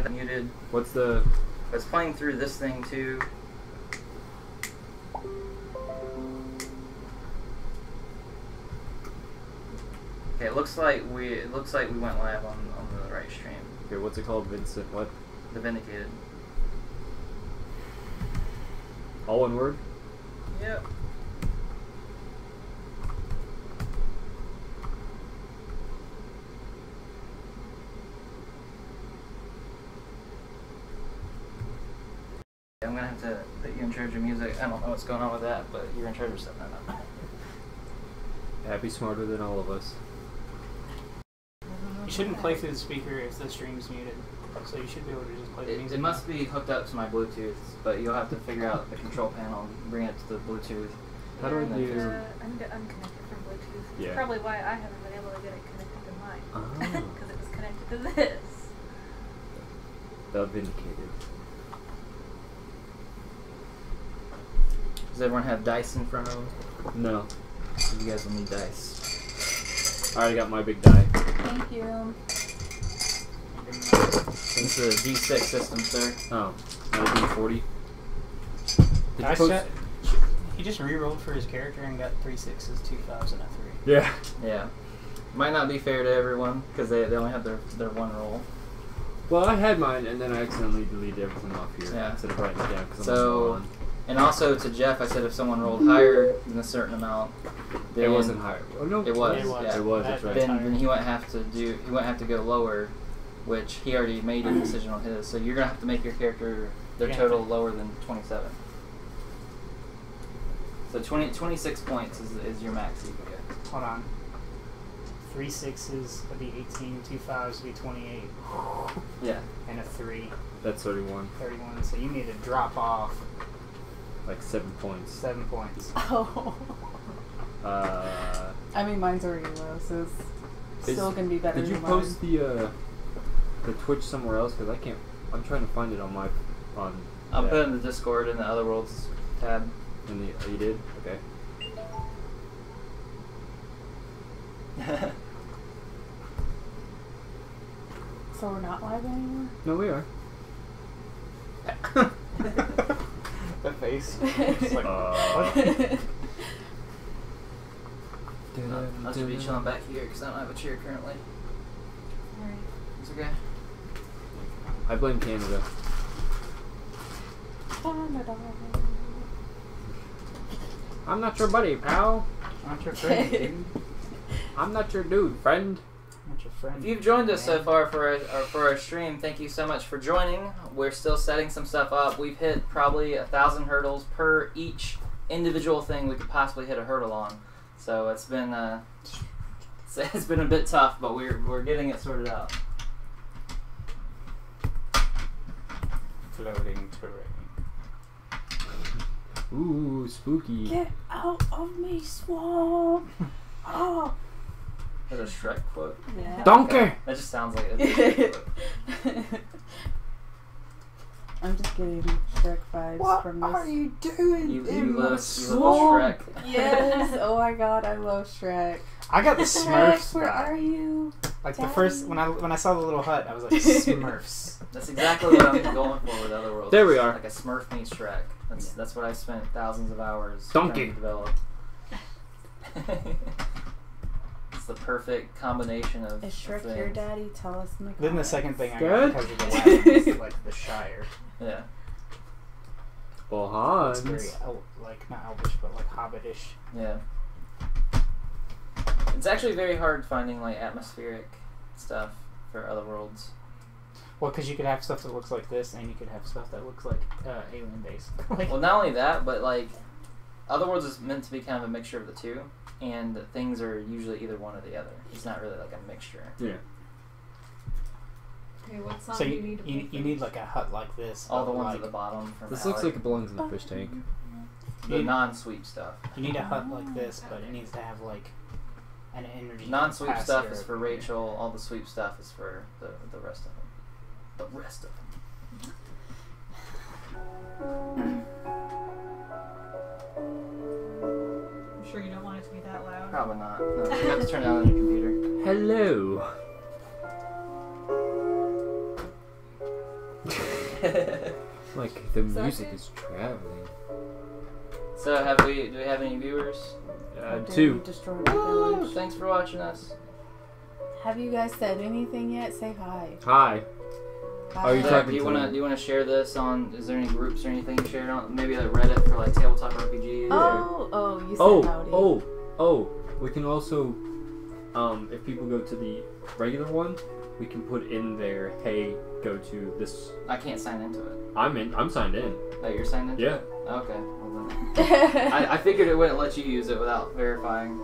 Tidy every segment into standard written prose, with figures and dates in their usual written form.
had that muted. What's the... I was playing through this thing too. Okay, it looks like we went live on the right stream. Okay, what's it called? Vincent, what? The Vindicated. All one word? Yep. I'm gonna have to put you in charge of music. I don't know what's going on with that, but you're in charge of stuff now. Happy smarter than all of us. You shouldn't play through the speaker if the stream's muted. So you should be able to just play the music. It must be hooked up to my Bluetooth, but you'll have to figure out the control panel and bring it to the Bluetooth. How do I do... I'm unconnected from Bluetooth. Yeah. That's probably why I haven't been able to get it connected to mine. Oh. Because it was connected to this. The Vindicated. Does everyone have dice in front of them? No. You guys will need dice. I already got my big die. Thank you. This is a D6 system, sir. Oh. Not a D40? He just re-rolled for his character and got 3 6s, 2 5s, and a 3. Yeah. Yeah. Might not be fair to everyone, because they only have their one roll. Well, I had mine, and then I accidentally deleted everything off here. Yeah. Instead of writing it down, because So, I'm and also to Jeff, I said if someone rolled higher than a certain amount, then it wasn't higher. Oh, no. It was. It was. Yeah. It was, that's right. Then he wouldn't have to go lower, which he already made a decision on his. So you're gonna have to make your character their total lower than 27. So 26 points is your max you can get. Hold on. 3 6s would be 18, 2 5s would be 28. Yeah. And a 3. That's 31. 31. So you need to drop off Like 7 points. 7 points. Oh. I mean, mine's already low, so it's still going to be better Did you than post mine. the Twitch somewhere else? Because I can't... I'm trying to find it on my... I'll put it in the Discord in the Otherworlds tab. Oh, you did? Okay. So we're not live anymore? No, we are. The face. It's like, what? I should be chilling back here because I don't have a chair currently. Alright. It's okay. I blame Canada. I'm not your buddy, pal. I'm not your friend, dude. I'm not your dude, friend. I'm not your friend. If you've joined us so far for our stream, thank you so much for joining. We're still setting some stuff up. We've hit probably 1,000 hurdles per each individual thing we could possibly hit a hurdle on. So it's been a bit tough, but we're getting it sorted out. Floating terrain. Ooh, spooky. Get out of me, swamp! Oh! Is that a Shrek quote? Yeah. Donkey! That just sounds like a Shrek quote. I'm just getting Shrek vibes from this. What are you doing You love swamp? Shrek. Yes! Oh my god, I love Shrek. I got the Smurfs. Where vibe. are you? Like Daddy? the first when I saw the little hut, I was like Smurfs. That's exactly what I'm going for with Otherworlds. There we are. Like a Smurf meets Shrek. That's what I spent thousands of hours Donkey. trying to develop. It's the perfect combination of Is Shrek things. your daddy? Tell us in the comments. Then the second thing I Good. got because of the wagons, is like the Shire. Yeah. Well, It's Hans. very like not elvish, but like hobbitish. Yeah. It's actually very hard finding like atmospheric stuff for Otherworlds. Well, because you could have stuff that looks like this, and you could have stuff that looks like alien based. Well, not only that, but like Otherworlds is meant to be kind of a mixture of the two, and things are usually either one or the other. It's not really like a mixture. Yeah. Okay, what song So do you you need to you, play you need like a hut like this. All the but, ones like, at the bottom from This Alec. looks like it belongs in the fish tank. The non-sweep stuff. You need a hut like this, but it needs to have like an energy. Non-sweep stuff capacitor is for over here. Rachel. All the sweep stuff is for the rest of them. The rest of them. I'm sure you don't want it to be that loud. Probably not. No, you have to turn it on your computer. Hello. Like the music is traveling. So do we have any viewers? Two. Destroyed the Woo! village. Thanks for watching us. Have you guys said anything yet? Say hi. Hi. Are you Hi. talking Do you to wanna me? do you wanna share this on? Is there any groups or anything you shared on? Maybe like Reddit for like tabletop RPGs. You said howdy. Oh. We can also, if people go to the regular one, we can put in there, hey, go to this. I can't sign into it. I'm signed in. Oh, you're signed into Yeah. it? Okay. Well, then. I figured it wouldn't let you use it without verifying.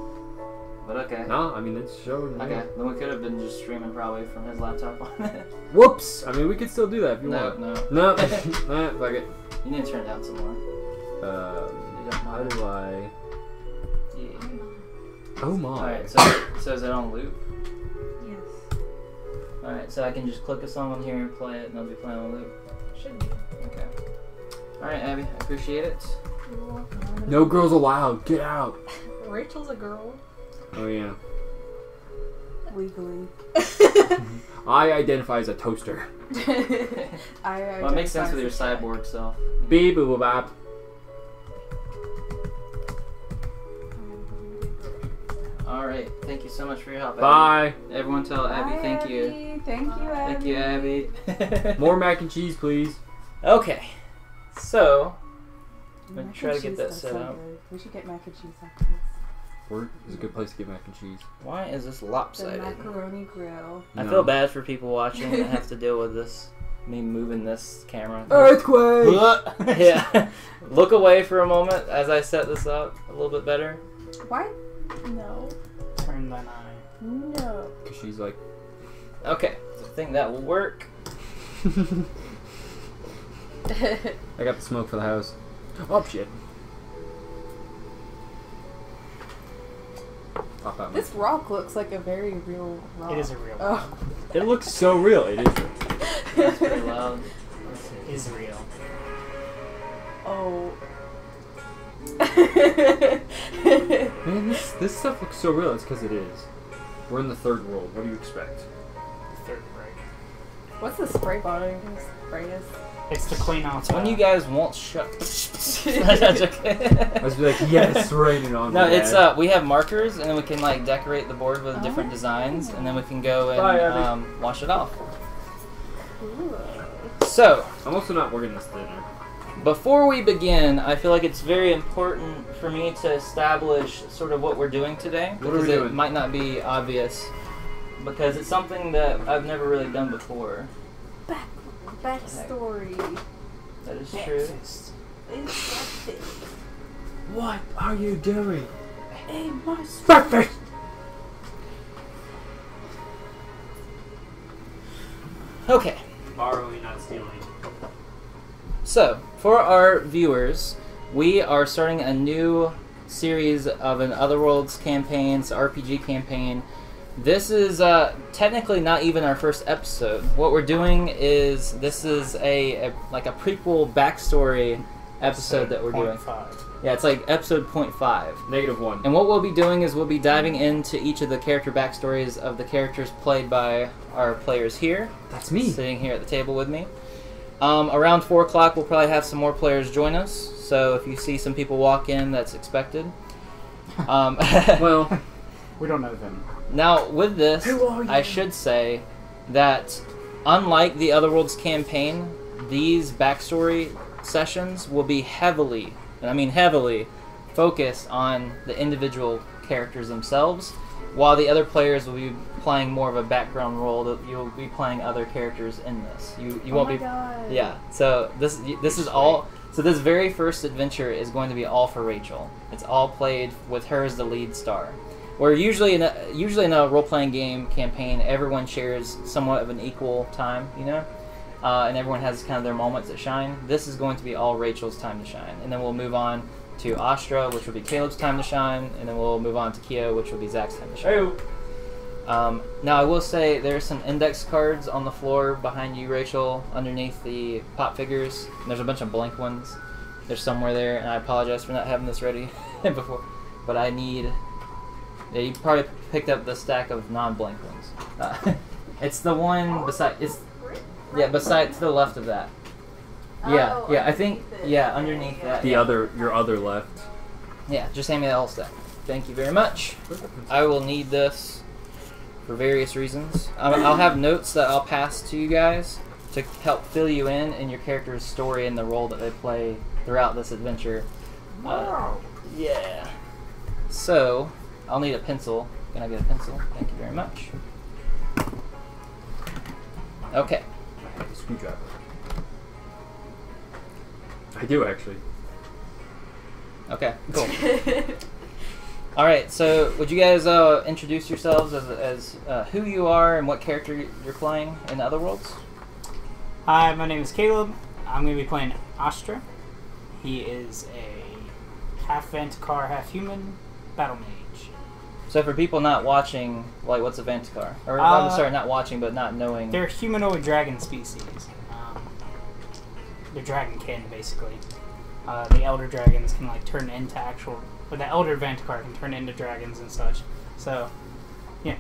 But okay. No, I mean it's showing. Okay. Then we could have been just streaming probably from his laptop on it. Whoops! I mean we could still do that if you No, want. no. No. Nah, fuck it. You need to turn it down some more. You don't How mind. do I? Yeah. Oh my. Alright, so is it on loop? Yes. Alright, so I can just click a song on here and play it and it'll be playing on loop. Should be. Okay. Alright, Abby, I appreciate it. You're welcome. No girls allowed. Get out. Rachel's a girl. Oh yeah. Legally. I identify as a toaster. Well, it makes sense with your cyborg self. Beep boop bop. Alright, thank you so much for your help, Abby. Bye. Everyone tell Abby Bye, thank you. Abby. Thank you, Abby. Thank you, Abby. More mac and cheese, please. Okay, so I'm gonna Mac try to and get cheese that does set so up. good. We should get mac and cheese after this. Where is a good place to get mac and cheese? Why is this The lopsided? macaroni grill. I No. feel bad for people watching that have to deal with this. Me moving this camera. Earthquake. Yeah. Look away for a moment as I set this up a little bit better. Why? No. Turn thine eye. No. Cause she's like. Okay, so I think that will work. I got the smoke for the house. Oh shit. Pop out. This rock looks like a very real rock. It is a real. Oh. It looks so real. It is real. That's pretty loud. It is real. Oh. Man, this stuff looks so real. It's because it is. We're in the third world. What do you expect? Third break. What's the spray bottle you're gonna spray us? It's to clean off. When you guys won't shut. I was like, yes, raining on me. No, it's Dad. we have markers and then we can like decorate the board with different Oh. designs and then we can go Bye, and Abby. wash it off. Cool. So, I'm also not working this dinner. before we begin, I feel like it's very important for me to establish sort of what we're doing today What are because we it doing? might not be obvious because it's something that I've never really done before. Backstory. That is true. Breakfast. What are you doing? Hey, my Breakfast. Okay. Borrowing, not stealing. So, for our viewers, we are starting a new series of an Otherworlds campaign, it's an RPG campaign. This is technically not even our first episode. What we're doing is this is a like a prequel backstory episode that we're doing. 0.5. Yeah, it's like episode 0.5. -1. And what we'll be doing is we'll be diving into each of the character backstories of the characters played by our players here. That's me. Sitting here at the table with me. Around 4 o'clock, we'll probably have some more players join us. So if you see some people walk in, that's expected. Well, We don't know them. now, with this, Who are you? I should say that unlike the Otherworlds campaign, these backstory sessions will be heavily, and I mean heavily, focused on the individual characters themselves, while the other players will be playing more of a background role. That you'll be playing other characters in this. You won't be. God. Yeah. So this is all. So this very first adventure is going to be all for Rachel. It's all played with her as the lead star. Where usually in a role-playing game campaign, everyone shares somewhat of an equal time, you know, and everyone has kind of their moments that shine. This is going to be all Rachel's time to shine, and then we'll move on to Astra, which will be Caleb's time to shine, and then we'll move on to Keo, which will be Zach's time to shine. Now I will say there's some index cards on the floor behind you, Rachel, underneath the pop figures. And there's a bunch of blank ones. They're somewhere there, and I apologize for not having this ready before, but I need. Yeah, you probably picked up the stack of non-blank ones. It's the one beside. It's beside to the left of that. Yeah, Oh, yeah. I think underneath it. yeah, underneath that. The yeah. your other left. Yeah, just hand me that whole stack. Thank you very much. I will need this for various reasons. I'll have notes that I'll pass to you guys to help fill you in your character's story and the role that they play throughout this adventure. Yeah. So, I'll need a pencil. Can I get a pencil? Thank you very much. Okay. I have a screwdriver. I do actually. Okay, cool. Alright, so would you guys introduce yourselves as who you are and what character you're playing in Otherworlds? Hi, my name is Caleb. I'm going to be playing Astra. He is a half Vanticar, half human battle mage. So for people not watching, like, what's a Vanticar? Or, I'm sorry, not watching, but not knowing. They're humanoid dragon species. They're dragonkin, basically. The elder dragons can, like, turn into actual... Or the elder Vanticar can turn into dragons and such. So, yeah.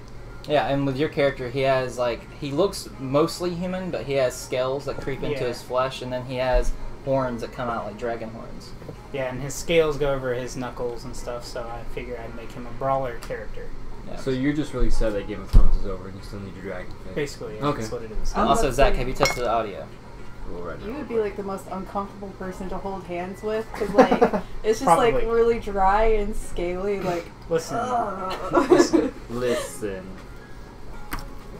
Yeah, and with your character, he has, like, he looks mostly human, but he has scales that creep into his flesh, and then he has horns that come out like dragon horns. Yeah, and his scales go over his knuckles and stuff, so I figured I'd make him a brawler character. Yeah. So you're just really sad that Game of Thrones is over and you still need your dragon face. Basically, yeah, Okay. that's what it is. I'm Also, about to Zach, say- have you tested the audio? Well, right You now. would be like the most uncomfortable person to hold hands with because like it's just like Probably. really dry and scaly. Like, Listen, ugh. Listen.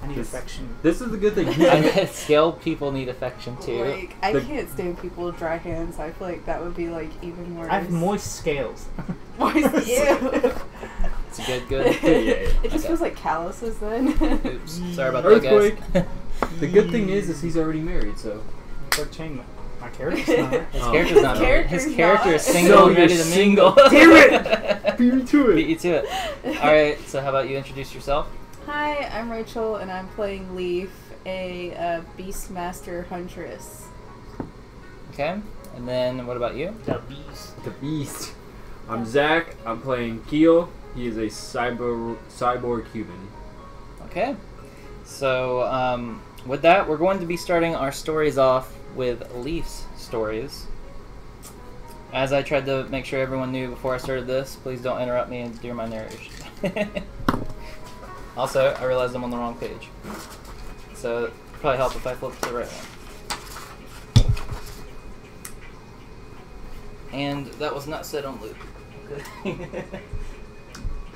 I need This- affection. This is the good thing. I bet scaled people need affection too. Like I The- can't stand people with dry hands. I feel like that would be like even worse. I have moist scales. Moist. Ew. It's a good. Yeah. It just Okay. feels like calluses then. Oops, sorry about that, guys. Earthquake. The good thing is he's already married, so. Quick chain. My character's not. His Oh. character's not married. His His character's character not. is single So and ready you're to single. mingle. Damn it! Beat me to Beat you to it. Alright, so how about you introduce yourself? Hi, I'm Rachel, and I'm playing Leaf, a Beastmaster Huntress. Okay, and then what about you? The beast. The Beast. I'm Zach. I'm playing Keel. He is a cyborg human. Okay, so with that, we're going to be starting our stories off with Leaf's stories. As I tried to make sure everyone knew before I started this, please don't interrupt me during my narration. Also, I realized I'm on the wrong page. So, it'd probably help if I flip to the right one. And that was not set on loop. Okay.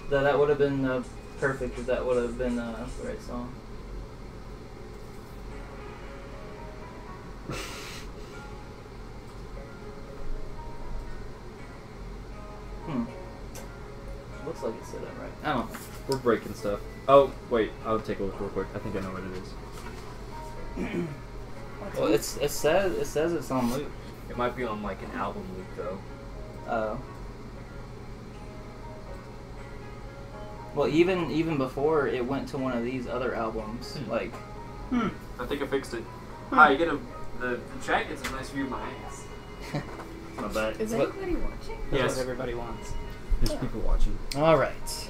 That would have been perfect if that would have been the right song. Looks like it's set up right. I don't know. We're breaking stuff. Oh, wait. I'll take a look real quick. I think I know what it is. Well, it says it's on loop. It might be on, like, an album loop, though. Oh. Well, even before it went to one of these other albums, like. I think I fixed it. Hi, you get the chat gets a nice view of my ass. Not bad. Is What- anybody watching? That's Yes. what everybody wants. There's people watching. All right.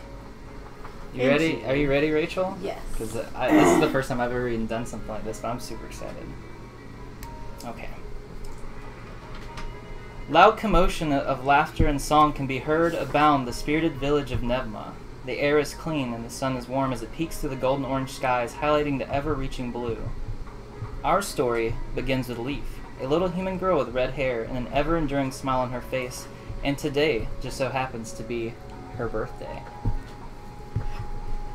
You ready? Are you ready, Rachel? Yes. Because this is the first time I've ever even done something like this, but I'm super excited. Okay. Loud commotion of laughter and song can be heard abound the spirited village of Nevma. The air is clean and the sun is warm as it peeks through the golden orange skies, highlighting the ever-reaching blue. Our story begins with Leaf, a little human girl with red hair and an ever-enduring smile on her face, and today just so happens to be her birthday.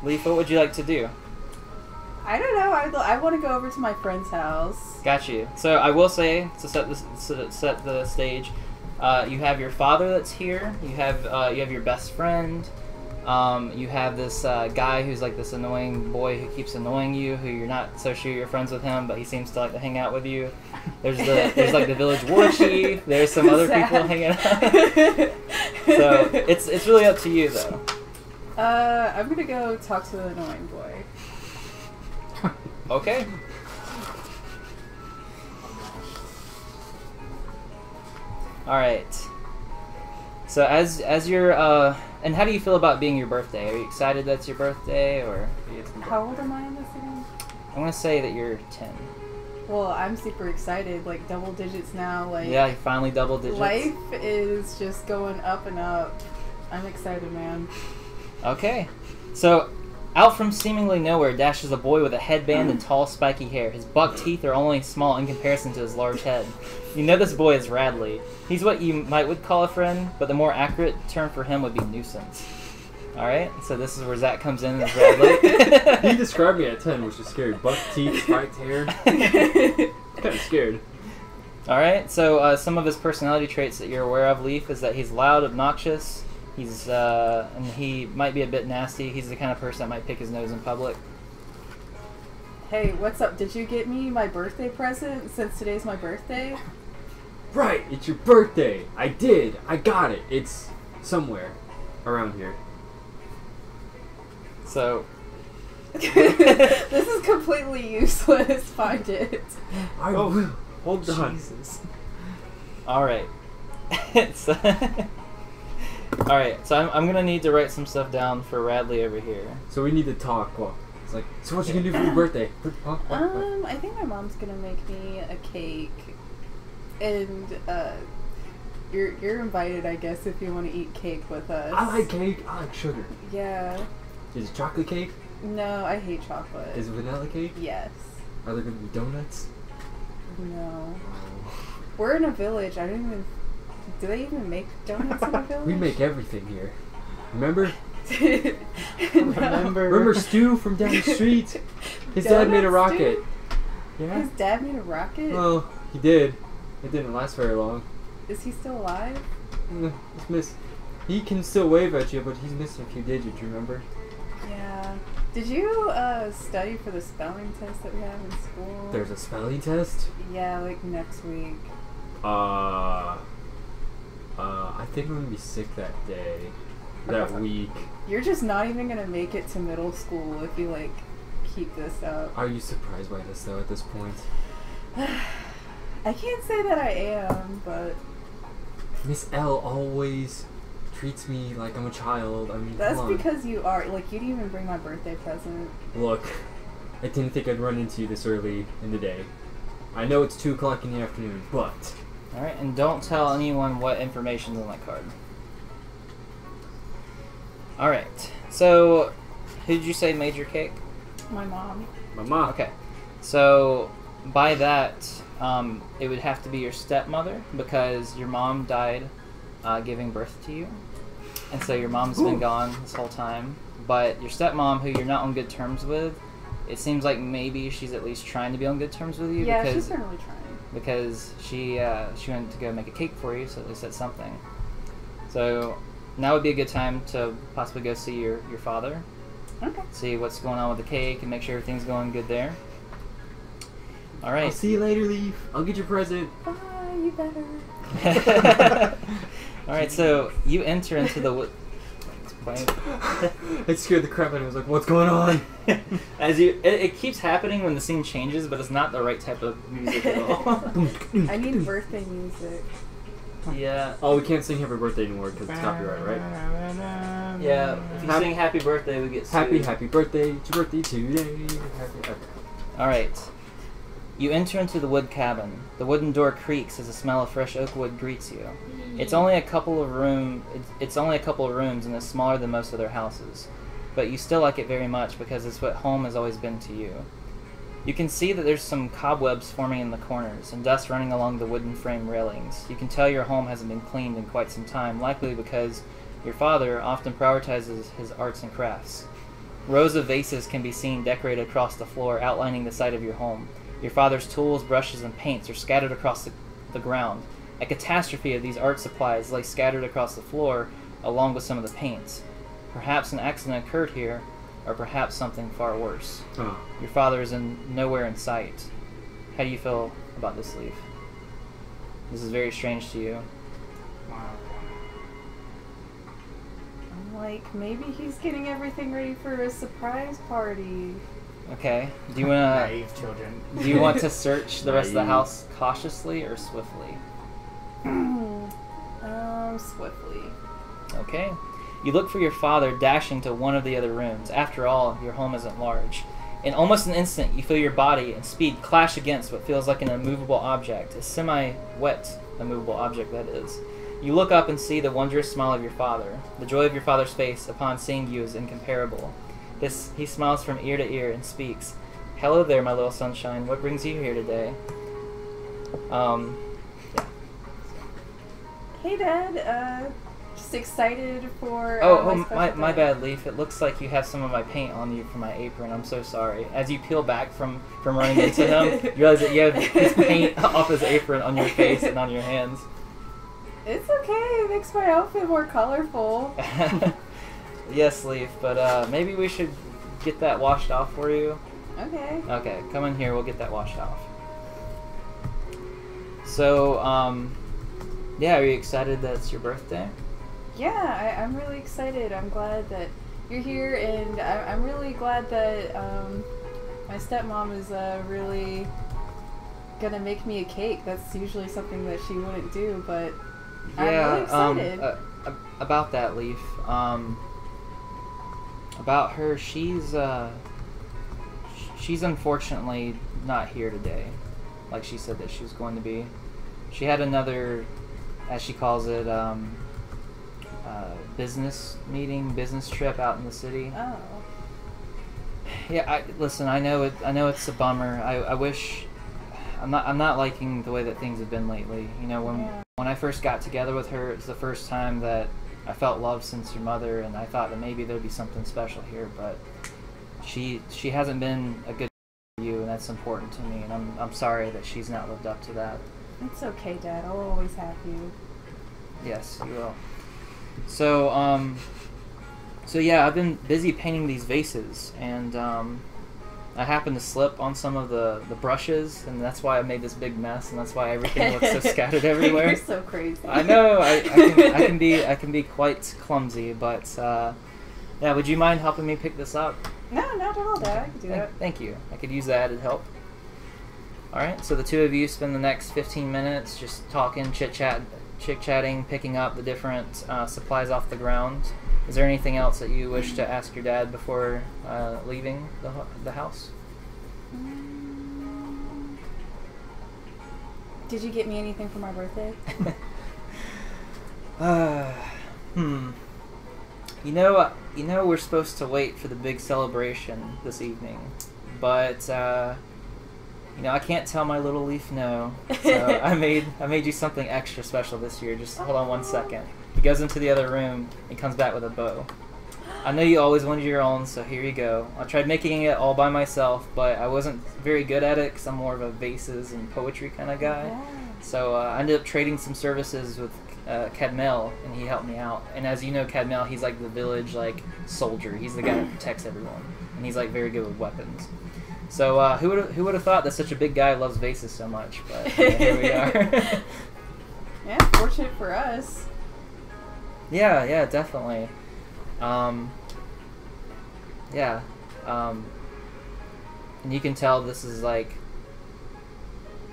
Leaf, what would you like to do? I don't know. I want to go over to my friend's house. Got you. So I will say to set the stage, you have your father that's here. You have your best friend. You have this guy who's like this annoying boy who keeps annoying you. Who you're not so sure you're friends with him, but he seems to like to hang out with you. There's like the village war chief. There's some other people hanging out. So it's really up to you though. I'm gonna go talk to the annoying boy. Okay. All right. So as you're and how do you feel about being your birthday? Are you excited that's your birthday or? How old am I in this again? I'm gonna say that you're 10. Well, I'm super excited. Like double digits now. Like Yeah, finally double digits. life is just going up and up. I'm excited, man. Okay. So, out from seemingly nowhere dashes a boy with a headband and tall, spiky hair. His buck teeth are only small in comparison to his large head. You know this boy is Radley. He's what you would call a friend, but the more accurate term for him would be nuisance. Alright, so this is where Zach comes in as Radley. He described me at 10, which is scary. Buck teeth, spiked hair. Kind of scared. Alright, so some of his personality traits that you're aware of, Leaf, is that he's loud, obnoxious, he's, and he might be a bit nasty. He's the kind of person that might pick his nose in public. Hey, what's up? Did you get me my birthday present since today's my birthday? Right, it's your birthday. I did. I got it. It's somewhere around here. So, This is completely useless. Find it. I will. Hold on. Jesus. Alright. Alright, so I'm gonna need to write some stuff down for Radley over here. So we need to talk. Well, it's like, so what you gonna do for your birthday? Huh? What? I think my mom's gonna make me a cake, and you're invited, I guess, if you want to eat cake with us. I like cake. I like sugar. Yeah. Is it chocolate cake? No, I hate chocolate. Is it vanilla cake? Yes. Are there gonna be donuts? No. We're in a village. I don't even. Do they even make donuts in a village? We make everything here. Remember? Remember? Remember Stu from down the street? His dad made a Donut rocket. Stu? Yeah? His dad made a rocket? Well, he did. It didn't last very long. Is he still alive? It's miss. He can still wave at you, but he's missing a few digits, remember? Yeah. Did you study for the spelling test that we have in school? There's a spelling test? Yeah, like next week. I think I'm gonna be sick that day. That week. You're just not even gonna make it to middle school if you like keep this up. Are you surprised by this though at this point? I can't say that I am, but Miss L always treats me like I'm a child. I mean, that's come on. because you are. Like, you didn't even bring my birthday present. Look, I didn't think I'd run into you this early in the day. I know it's 2 o'clock in the afternoon, but... Alright, and don't tell anyone what information's on that card. Alright, so who did you say made your cake? My mom. Mama. Okay, so by that, it would have to be your stepmother because your mom died giving birth to you. And so your mom's been gone this whole time. But your stepmom, who you're not on good terms with, it seems like maybe she's at least trying to be on good terms with you. Yeah, because, she's certainly trying. Because she went to go make a cake for you, so at least that's something. So now would be a good time to possibly go see your father. Okay. See what's going on with the cake and make sure everything's going good there. I'll Alright. see you later, Leaf. I'll get your present. Bye, you better. Alright, so you enter into the It scared the crap out of me. I was like, what's going on? As you, it keeps happening when the scene changes, but it's not the right type of music at all. I need birthday music. Yeah. Oh, we can't sing Happy Birthday anymore because it's copyright, right? Yeah. If you sing Happy Birthday, we get sued. Happy birthday. It's your birthday today. Happy. Alright. You enter into the wood cabin. The wooden door creaks as the smell of fresh oak wood greets you. It's only a couple of rooms and is smaller than most other houses. But you still like it very much because it's what home has always been to you. You can see that there's some cobwebs forming in the corners and dust running along the wooden frame railings. You can tell your home hasn't been cleaned in quite some time, likely because your father often prioritizes his arts and crafts. Rows of vases can be seen decorated across the floor, outlining the site of your home. Your father's tools, brushes, and paints are scattered across the ground. A catastrophe of these art supplies lay scattered across the floor, along with some of the paints. Perhaps an accident occurred here, or perhaps something far worse. Oh. Your father is nowhere in sight. How do you feel about this, Leaf? This is very strange to you. I'm like, maybe he's getting everything ready for a surprise party. Okay. Do you wanna? Naive children. Do you want to search the rest of the Naive. house cautiously or swiftly? Swiftly. Okay. You look for your father dashing to one of the other rooms. After all, your home isn't large. In almost an instant, you feel your body and speed clash against what feels like an immovable object, a semi-wet immovable object, that is. You look up and see the wondrous smile of your father. The joy of your father's face upon seeing you is incomparable. He smiles from ear to ear and speaks. Hello there, my little sunshine. What brings you here today? Yeah. Hey, Dad. Just excited for. My bad, Leaf. It looks like you have some of my paint on you from my apron. I'm so sorry. As you peel back from running into him, you realize that you have his paint off his apron on your face and on your hands. It's okay. It makes my outfit more colorful. Yes, Leaf, but maybe we should get that washed off for you. Okay. Okay, come in here. We'll get that washed off. So, yeah, are you excited that it's your birthday? Yeah, I'm really excited. I'm glad that you're here, and I'm really glad that my stepmom is really gonna make me a cake. That's usually something that she wouldn't do, but I'm really excited. About that, Leaf. About her, she's unfortunately not here today, like she said that she was going to be. She had another, as she calls it, business trip out in the city. Oh. Yeah, listen, I know it's a bummer. I wish. I'm not liking the way that things have been lately. You know, when I first got together with her, it was the first time that I felt love since your mother, and I thought that maybe there'd be something special here, but she hasn't been a good for you, and that's important to me, and I'm sorry that she's not lived up to that. It's okay, Dad. I'll always have you. Yes, you will. So, so yeah, I've been busy painting these vases, and I happened to slip on some of the brushes, and that's why I made this big mess, and that's why everything looks so scattered everywhere. You're so crazy. I know. I can be quite clumsy, but yeah. Would you mind helping me pick this up? No, not at all, Dad. I can do that. Thank you. I could use the added help. All right. So the two of you spend the next 15 minutes just talking, chit-chatting, picking up the different supplies off the ground. Is there anything else that you wish to ask your dad before leaving the house? Did you get me anything for my birthday? You know, we're supposed to wait for the big celebration this evening, but you know, I can't tell my little Leaf no. So I made you something extra special this year. Just hold on one second. He goes into the other room and comes back with a bow. I know you always wanted your own, so here you go. I tried making it all by myself, but I wasn't very good at it because I'm more of a vases and poetry kind of guy. Yeah. So I ended up trading some services with Cadmel, and he helped me out. And as you know, Cadmel, he's like the village soldier. He's the guy that protects everyone, and he's like very good with weapons. So who would have thought that such a big guy loves vases so much? But here we are. Yeah, fortunate for us. Yeah, definitely. Yeah. And you can tell this is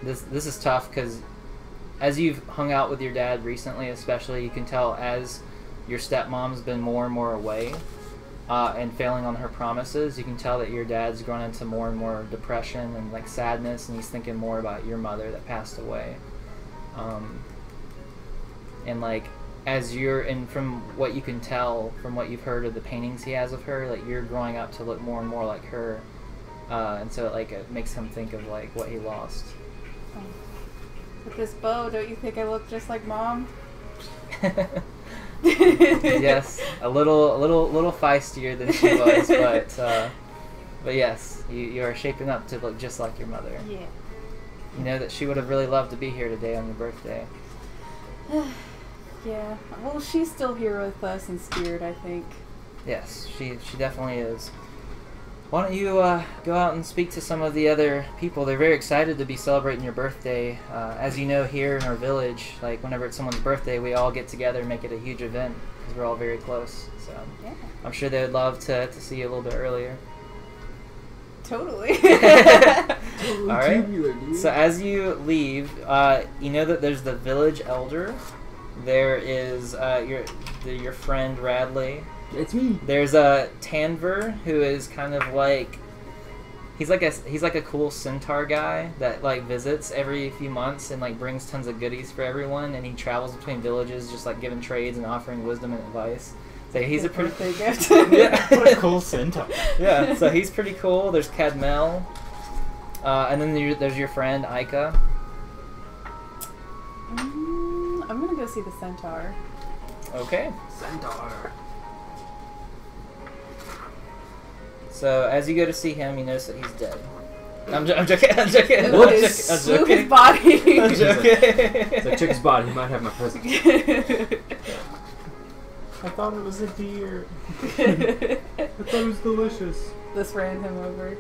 this is tough because as you've hung out with your dad recently, especially, you can tell as your stepmom's been more and more away and failing on her promises, you can tell that your dad's grown into more and more depression and sadness, and he's thinking more about your mother that passed away. And from what you can tell, from what you've heard of the paintings he has of her, you're growing up to look more and more like her, and so it makes him think of what he lost. With this bow, don't you think I look just like Mom? Yes, a little feistier than she was, but yes, you are shaping up to look just like your mother. Yeah. You know that she would have really loved to be here today on your birthday. Yeah. Well, she's still here with us in spirit, I think. Yes, she definitely is. Why don't you go out and speak to some of the other people? They're very excited to be celebrating your birthday. As you know, here in our village, whenever it's someone's birthday, we all get together and make it a huge event because we're all very close. So Yeah. I'm sure they would love to see you a little bit earlier. Totally. All right. So as you leave, you know that there's the village elder. There is your friend Radley. It's me. There's Tanver, who is kind of He's like a cool centaur guy that like visits every few months and like brings tons of goodies for everyone, and he travels between villages just like giving trades and offering wisdom and advice. So he's a pretty gift. yeah. What a cool centaur. Yeah, so he's pretty cool. There's Cadmel, and then there's your friend Aika. I'm gonna go see the centaur. Okay. Centaur. So as you go to see him, you notice that he's dead. I'm joking. I'm joking. Move I'm his, joking. I'm move his joking. body. I'm joking. So check his body. He might have my present. I thought it was a deer. I thought it was delicious. This ran him over.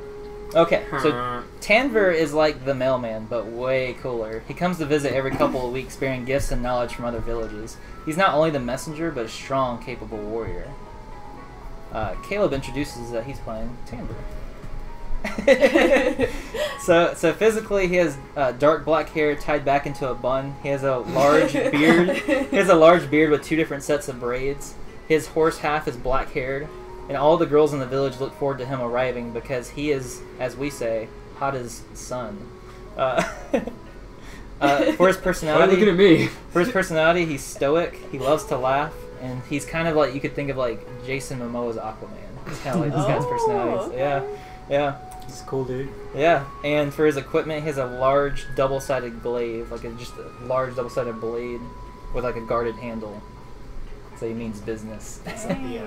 Okay, so Tanver is like the mailman, but way cooler. He comes to visit every couple of weeks, bearing gifts and knowledge from other villages. He's not only the messenger, but a strong, capable warrior. Caleb introduces that he's playing Tanver. So physically, he has dark black hair tied back into a bun. He has a large beard. He has a large beard with 2 different sets of braids. His horse half is black haired, and all the girls in the village look forward to him arriving because he is, as we say, hot as sun. For his personality, Why are you looking at me? For his personality, he's stoic. He loves to laugh, and he's kind of like, you could think of like Jason Momoa's Aquaman. He's kind of like this guy's personality. So, okay. yeah. He's a cool dude. Yeah, and for his equipment, he has a large double-sided glaive, just a large double-sided blade with like a guarded handle. So he means business. So, The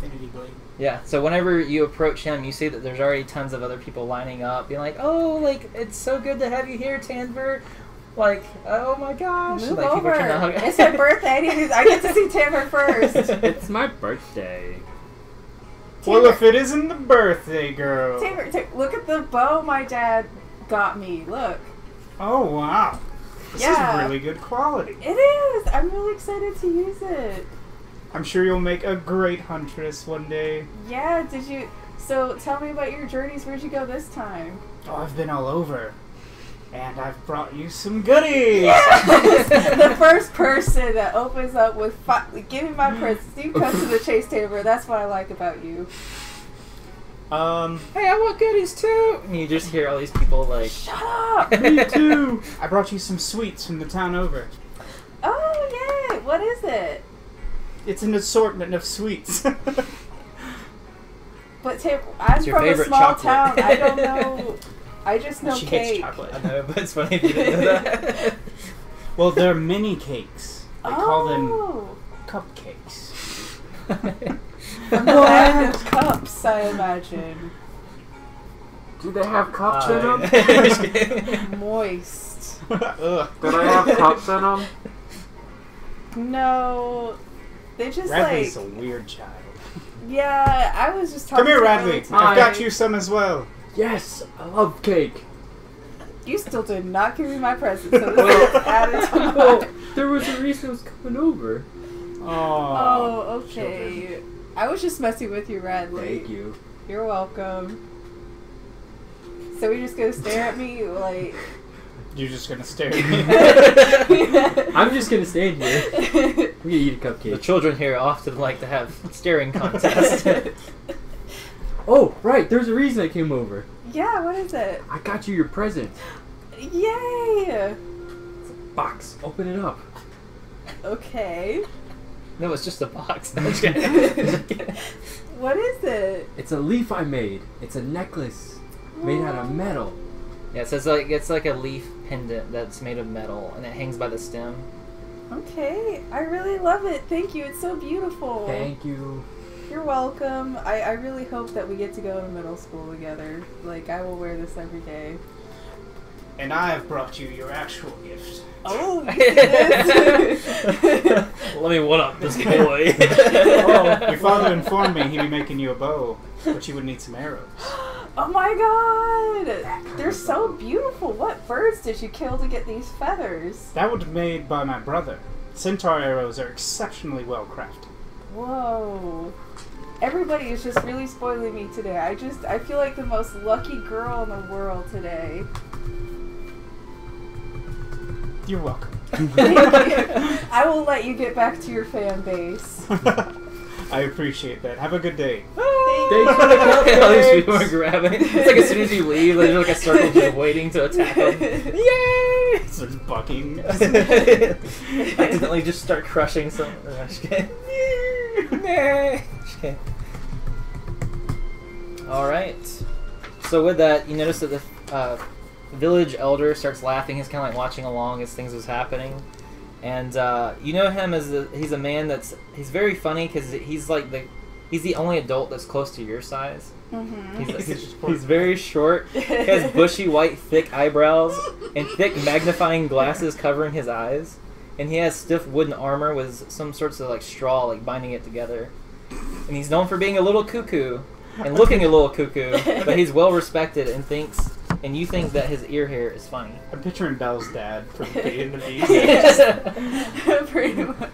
Infinity Blade. yeah, so whenever you approach him, you see that there's already tons of other people lining up, being like, "Oh, like it's so good to have you here, Tanver." Like, oh my gosh! Move like, people over. are trying to hug. It's my birthday. I get to see Tanver first. It's my birthday. Well, if it isn't the birthday girl. Tanver, look at the bow my dad got me. Look. Oh, wow. This Yeah. is really good quality. It is. I'm really excited to use it. I'm sure you'll make a great huntress one day. Yeah, did you... So, tell me about your journeys. Where'd you go this time? Oh, I've been all over. And I've brought you some goodies! The first person that opens up with... Give me my presents. You come to the chase table. That's what I like about you. Hey, I want goodies too! And you just hear all these people like, Shut up! Me too! I brought you some sweets from the town over. Oh, yay! What is it? It's an assortment of sweets. But I'm It's your from a favorite small chocolate. town. I don't know... I just know She cake. hates chocolate. I know, but it's funny if you didn't know that. Well, they're mini cakes. They call them Oh. cupcakes. From the land of cups, I imagine. Do they have cups in them? Just kidding. Moist. Ugh. Do they have cups in them? No. They just Radley's a like... weird child. Yeah, I was just talking Come here, to Radley. Alex. I've got you some as well. Yes, I love cake. You still did not give me my present, so this is added to mine. Well, there was a reason I was coming over. Oh, okay. I was just messing with you, Radley. Thank you. You're welcome. So we just gonna stare at me like... You're just gonna stare at me. I'm just gonna stand here. I'm gonna eat a The cupcake. children here often like to have staring contests. Oh, right, there's a reason I came over. Yeah, what is it? I got you your present. Yay! Box. Open it up. Okay. No, it's just a box. No, I'm just kidding. What is it? It's a leaf I made. It's a necklace made out of metal. Yeah, so it's like a leaf pendant that's made of metal, and it hangs by the stem. Okay, I really love it. Thank you. It's so beautiful. Thank you. You're welcome. I really hope that we get to go to middle school together. Like, I will wear this every day. And I have brought you your actual gift. Oh, yes, Let me one up this boy. Oh, your father informed me he'd be making you a bow, but you would need some arrows. Oh my god! They're so beautiful. What birds did you kill to get these feathers? That was made by my brother. Centaur arrows are exceptionally well crafted. Whoa. Everybody is just really spoiling me today. I feel like the most lucky girl in the world today. You're welcome. Thank you. I will let you get back to your fan base. I appreciate that. Have a good day. Thank Thanks for the All these people are cupcakes. grabbing. It's like as soon as you leave, there's like a circle just waiting to attack them. Yay! Starts bucking. Accidentally just start crushing some. No, just kidding. Nah. Just kidding. All right. So with that, you notice that the village elder starts laughing. He's kind of like watching along as things was happening, and you know him as he's a man he's very funny because he's the only adult that's close to your size. Mm-hmm. He's very short. He has bushy white thick eyebrows and thick magnifying glasses covering his eyes, and he has stiff wooden armor with some sorts of like straw like binding it together. And he's known for being a little cuckoo and looking a little cuckoo, but he's well respected and you think that his ear hair is funny. I'm picturing Belle's dad from Beauty and the Beast. Pretty much.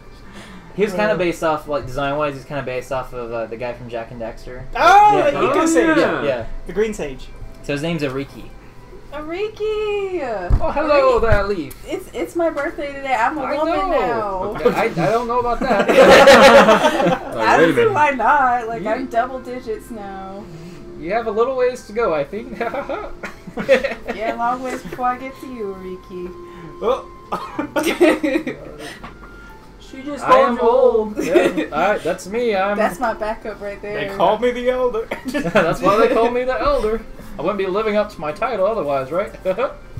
He was kind of based off, like design-wise, he's kind of based off of the guy from Jack and Dexter. Oh, Yeah. the Eco Sage. Yeah. The Green Sage. So his name's Ariki. Ariki! Oh, hello there, Leaf. It's my birthday today. I'm a I woman know. now. I don't know about that. Wait a Honestly, minute. why not? Like, You- I'm double digits now. You have a little ways to go, I think. Yeah, long ways before I get to you, Ariki. Oh. She just I am old. Yeah, that's me. That's my backup right there. They called me the Elder. That's why they call me the Elder. I wouldn't be living up to my title otherwise, right?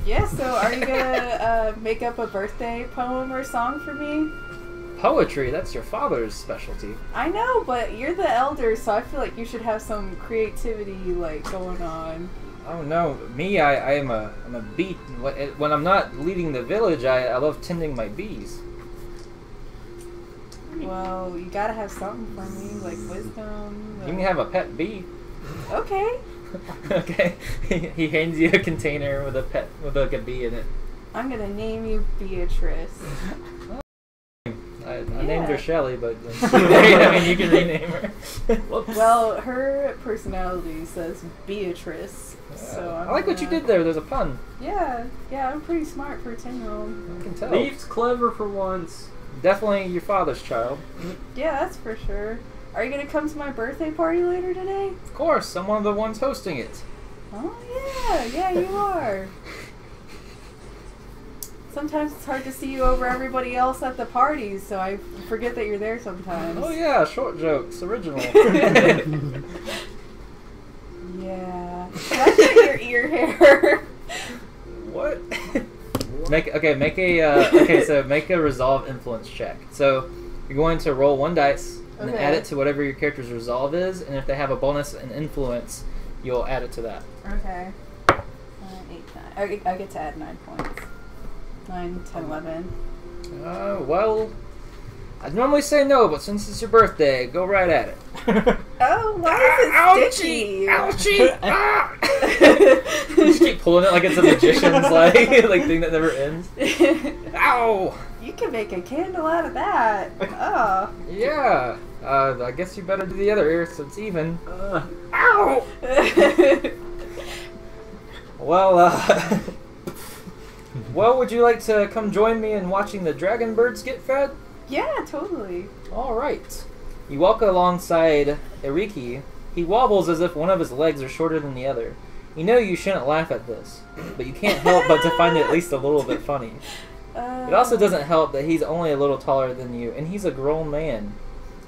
Yeah, so are you gonna make up a birthday poem or song for me? Poetry, that's your father's specialty. I know, but you're the elder, so I feel like you should have some creativity like going on. Oh no, me, I'm a bee. When I'm not leading the village, I love tending my bees. Well, you gotta have something for me, like wisdom. You can have a pet bee. Okay. Okay. He hands you a container with like a bee in it. I'm gonna name you Beatrice. I named her Yeah. Shelly, but I mean you can rename her. Well, her personality says Beatrice, so I like what you did there. There's a pun. Yeah, I'm pretty smart for a 10-year-old. I can tell. Leaf's clever for once. Definitely your father's child. Yeah, that's for sure. Are you gonna come to my birthday party later today? Of course, I'm one of the ones hosting it. Oh yeah, you are. Sometimes it's hard to see you over everybody else at the parties, so I forget that you're there sometimes. Oh yeah, short jokes, original. Yeah. Can I get your ear hair? What? Make a resolve influence check. So you're going to roll one dice and then Okay. add it to whatever your character's resolve is, and if they have a bonus and influence, you'll add it to that. Okay. 8, 9. I get to add 9 points. 9, 10, 11. Well, I'd normally say no, but since it's your birthday, go right at it. Oh, why is it sticky? Ouchie! Ah! You just keep pulling it like it's a magician's like thing that never ends. Ow! You can make a candle out of that. Oh. Yeah. I guess you better do the other ear so it's even. Uh, Ow! Well, well, would you like to come join me in watching the dragon birds get fed? Yeah, totally. All right. You walk alongside Eriki. He wobbles as if one of his legs are shorter than the other. You know you shouldn't laugh at this, but you can't help but to find it at least a little bit funny. It also doesn't help that he's only a little taller than you, and he's a grown man.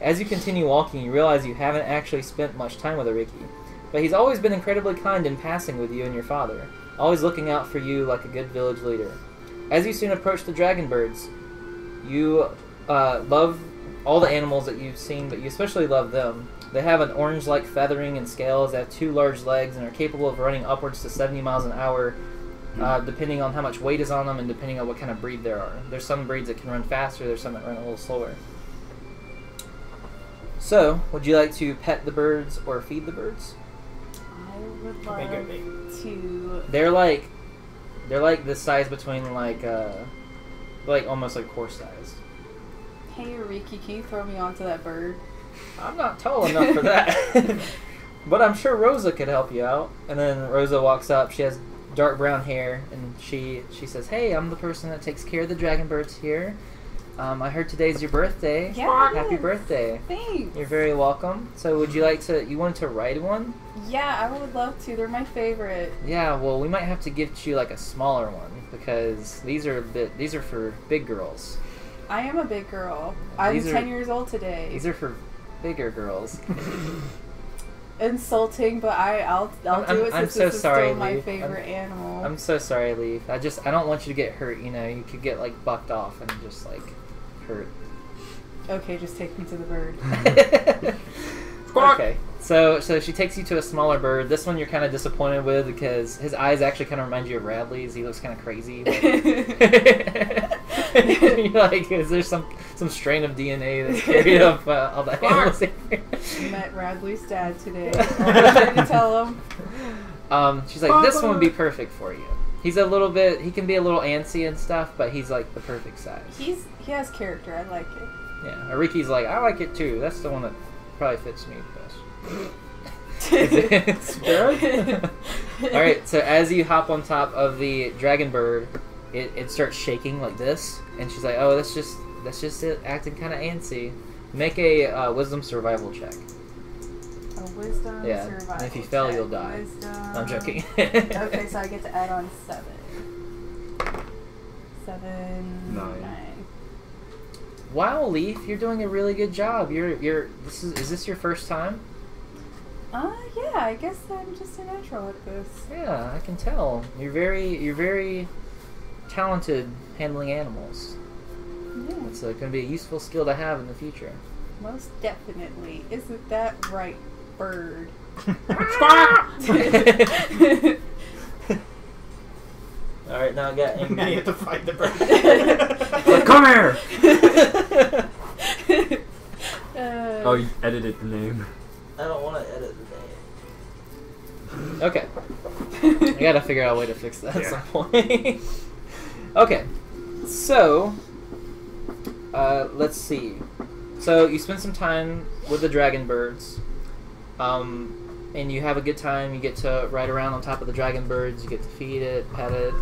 As you continue walking, you realize you haven't actually spent much time with Eriki, but he's always been incredibly kind in passing with you and your father, always looking out for you like a good village leader. As you soon approach the dragon birds, you love all the animals that you've seen, but you especially love them. They have an orange-like feathering and scales, they have 2 large legs, and are capable of running upwards to 70 miles an hour, depending on how much weight is on them and depending on what kind of breed there are. There's some breeds that can run faster, there's some that run a little slower. So, would you like to pet the birds or feed the birds? I would Make it love big. to. They're like the size between like almost like horse size. Hey, Eureka, can you throw me onto that bird? I'm not tall enough for that. But I'm sure Rosa could help you out. And then Rosa walks up. She has dark brown hair, and she says, "Hey, I'm the person that takes care of the dragon birds here. I heard today's your birthday. Yeah. Happy birthday. Thanks. You're very welcome. So would you like to, you wanted to ride one? Yeah, I would love to. They're my favorite. Yeah, well, we might have to get you like a smaller one because these are for big girls. I am a big girl. I'm These are- 10 years old today. These are for bigger girls. Insulting, but I'll do it I'm since so this is sorry, still my Lee. favorite animal. I'm so sorry, Leaf. I don't want you to get hurt. You know, you could get like bucked off and just like hurt. Okay, just take me to the bird. Okay, so she takes you to a smaller bird. This one you're kind of disappointed with because his eyes actually kind of remind you of Radley's. He looks kind of crazy. But you're like, is there some strain of DNA that's carried up all the animals here? Met Radley's dad today. I'm trying to tell him. She's like, this one would be perfect for you. He's a little bit. He can be a little antsy and stuff, but he's like the perfect size. He has character. I like it. Yeah, Ariki's like, I like it too. That's the one that probably fits me best. It's good. All right, so as you hop on top of the dragon bird, it starts shaking like this, and she's like, "Oh, that's just it, acting kind of antsy." Make a wisdom survival check. A wisdom Yeah, survival and if you fail, check. you'll die. Wisdom. I'm joking. Okay, so I get to add on 7. 7, 9. 9. Wow, Leaf, you're doing a really good job. Is this your first time? Yeah, I guess I'm just a natural at this. Yeah, I can tell. You're very talented handling animals. Yeah, It's going to be a useful skill to have in the future. most definitely. Isn't that right, bird? All right, now I got Now you angry. have to fight the bird. Like, come here! Oh, Oh, you edited the name. I don't want to edit the name. Okay. I gotta figure out a way to fix that at Yeah. some point. Okay. So, let's see. So, you spend some time with the dragon birds. And you have a good time. You get to ride around on top of the dragon birds. You get to feed it, pet it.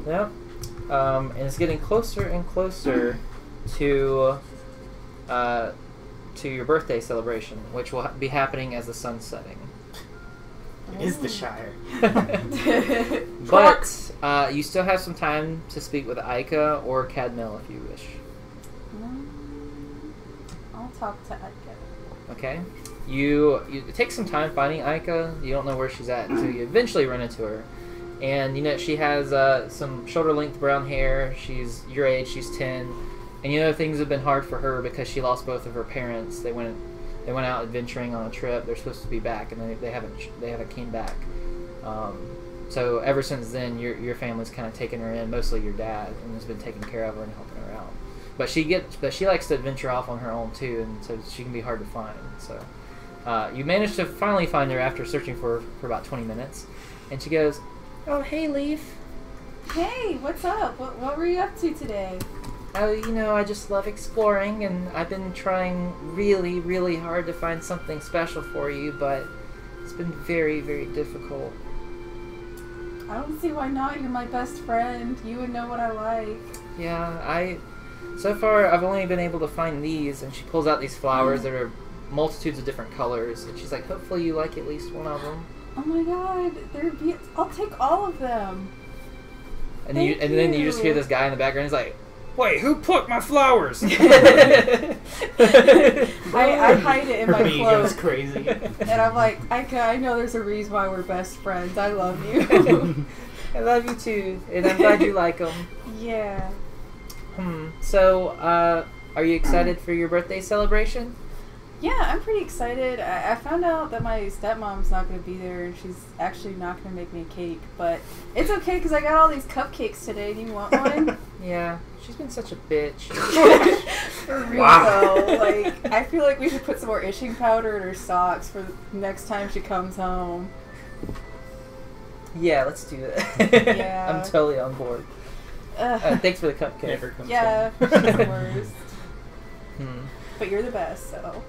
Yep. And it's getting closer and closer to your birthday celebration, which will be happening as the sun's setting. It is the Shire. But you still have some time to speak with Aika or Cadmel if you wish. I'll talk to Edgar. Okay? You it takes some time finding Aika. You don't know where she's at until you eventually run into her. And you know she has some shoulder-length brown hair. She's your age. She's 10. And you know things have been hard for her because she lost both of her parents. They went out adventuring on a trip. They're supposed to be back, and they haven't came back. So ever since then, your family's kind of taken her in, mostly your dad, and has been taking care of her and helping her out. But she likes to adventure off on her own too, and so she can be hard to find. So you managed to finally find her after searching for about 20 minutes, and she goes, "Oh, hey, Leaf. Hey, what's up? What were you up to today? Oh, you know, I just love exploring, and I've been trying really, really hard to find something special for you, but it's been very, very difficult." I don't see why not. You're my best friend. You would know what I like. Yeah, so far I've only been able to find these, and she pulls out these flowers that are multitudes of different colors, and she's like, "Hopefully you like at least one of them." Oh my god, I'll take all of them. And Thank then you just hear you. this guy in the background. He's like, "Wait, who put my flowers?" I hide it in Her my bee goes cloak. crazy. And I'm like, I know there's a reason why we're best friends. I love you. I love you too, and I'm glad you like them. Yeah. So, are you excited for your birthday celebration? Yeah, I'm pretty excited. I found out that my stepmom's not going to be there, and she's actually not going to make me a cake. But it's okay, because I got all these cupcakes today. Do you want one? Yeah, she's been such a bitch. For real, Wow. though. Like, I feel like we should put some more itching powder in her socks for next time she comes home. Yeah, let's do that. Yeah. I'm totally on board. Thanks for the cupcake. Never comes Yeah, she's the worst. Hmm. But you're the best, so.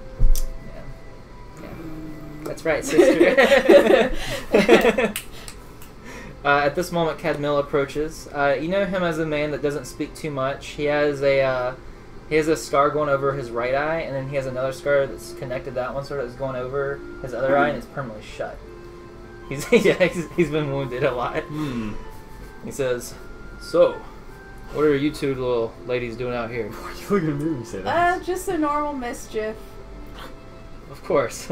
Yeah. That's right, sister. At this moment, Cadmil approaches. You know him as a man that doesn't speak too much. He has a He has a scar going over his right eye, and then he has another scar that's connected to that one, sort of is going over his other eye, and it's permanently shut. He's been wounded a lot. He says, "So, what are you two little ladies doing out here?" Why are you looking at me when you say that? Just a normal mischief. Of course.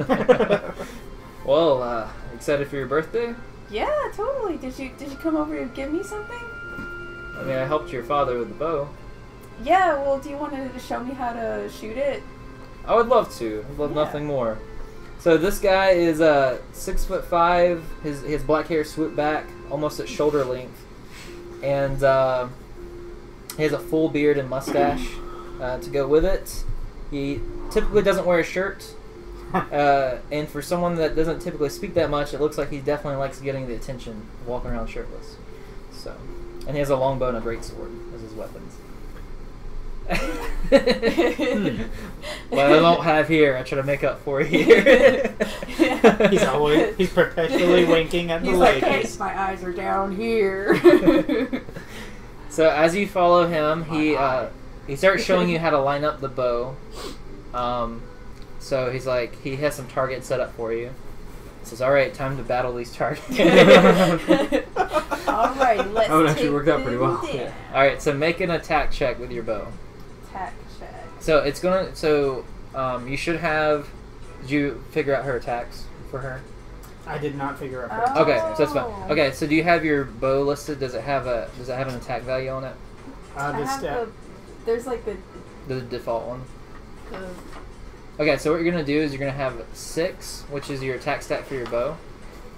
Well, excited for your birthday? Yeah, totally. Did you come over to give me something? I mean, I helped your father with the bow. Yeah, well, do you want to show me how to shoot it? I would love to. I'd love nothing more. So this guy is 6'5". He has black hair swooped back, almost at shoulder length, and he has a full beard and mustache to go with it. He typically doesn't wear a shirt, and for someone that doesn't typically speak that much, it looks like he definitely likes getting the attention, walking around shirtless. So, and he has a long bow and a great sword as his weapons. What I don't have here, I try to make up for here. He's perpetually winking at the He's like, ladies. hey, my eyes are down here. So as you follow him, he starts showing you how to line up the bow. So he's like, he has some targets set up for you. He says, "All right, time to battle these targets." All right, let's. That one actually take worked out pretty well. them down. All right, so make an attack check with your bow. Attack check. So it's gonna. So you should have. Did you figure out her attacks for her? I did not figure out. Oh. Okay, so that's fine. Okay, so do you have your bow listed? Does it have an attack value on it? I have there's like the The default one. Okay, so what you're gonna do is you're gonna have 6, which is your attack stat for your bow,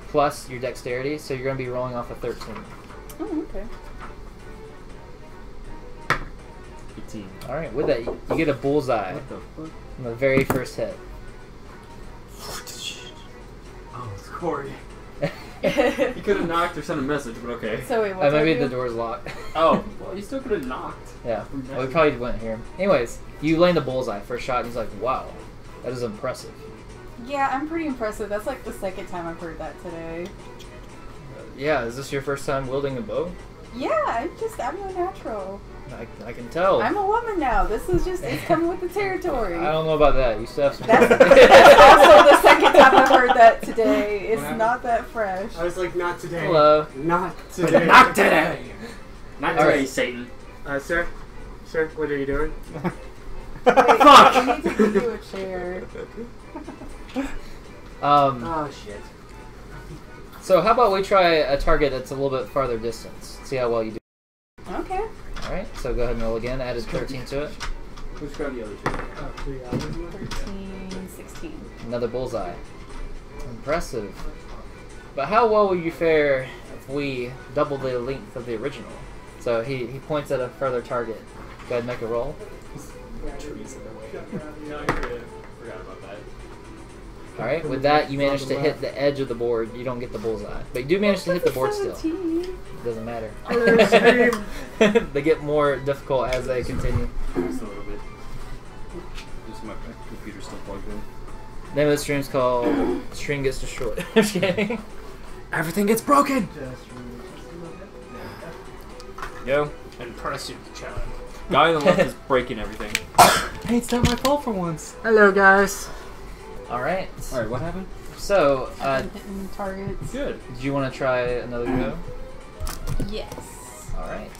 plus your dexterity. So you're gonna be rolling off a 13. Oh, okay. 18. All right, with that you get a bullseye What the fuck? on the very first hit. Oh, it's Corey. He could have knocked or sent a message, but okay. So wait, what? Maybe the door's locked. Oh, well, you still could have knocked. Yeah, well, we probably wouldn't hear him. Anyways, you land a bullseye first shot, and he's like, "Wow, that is impressive." Yeah, I'm pretty impressive. That's like the second time I've heard that today. Yeah, is this your first time wielding a bow? Yeah, I'm a natural. I can tell. I'm a woman now. This is just, it's coming with the territory. I don't know about that. You still have some. That's also the second time I've heard that today. It's not that fresh. I was like, not today. Hello. Not today. Not today! Not All today, right. Satan. Sir? Sir, what are you doing? Wait, I need to give you a chair. Oh, shit. So how about we try a target that's a little bit farther distance? See how well you do. Okay. All right. So go ahead and roll again. Added 13 to it. Who's got the other two? 13, 16. Another bullseye. Impressive. But how well will you fare if we double the length of the original? So he points at a further target. Go ahead and make a roll. Trees in the way. Forgot about that. All right. With that, you manage to hit the edge of the board. You don't get the bullseye, but you do manage to hit the board still. 17. It doesn't matter. Scream. They get more difficult as they continue. Just a little bit. Just my computer's still plugged in. Name of the stream's called "Stream Gets Destroyed." I'm just kidding. Everything gets broken! Yo. Impressive challenge. Guy on the left is breaking everything. Hey, it's not my fault for once. Hello, guys. All right. Alright, what happened? So, I'm hitting targets. Good. do you want to try another go? Yes. All right.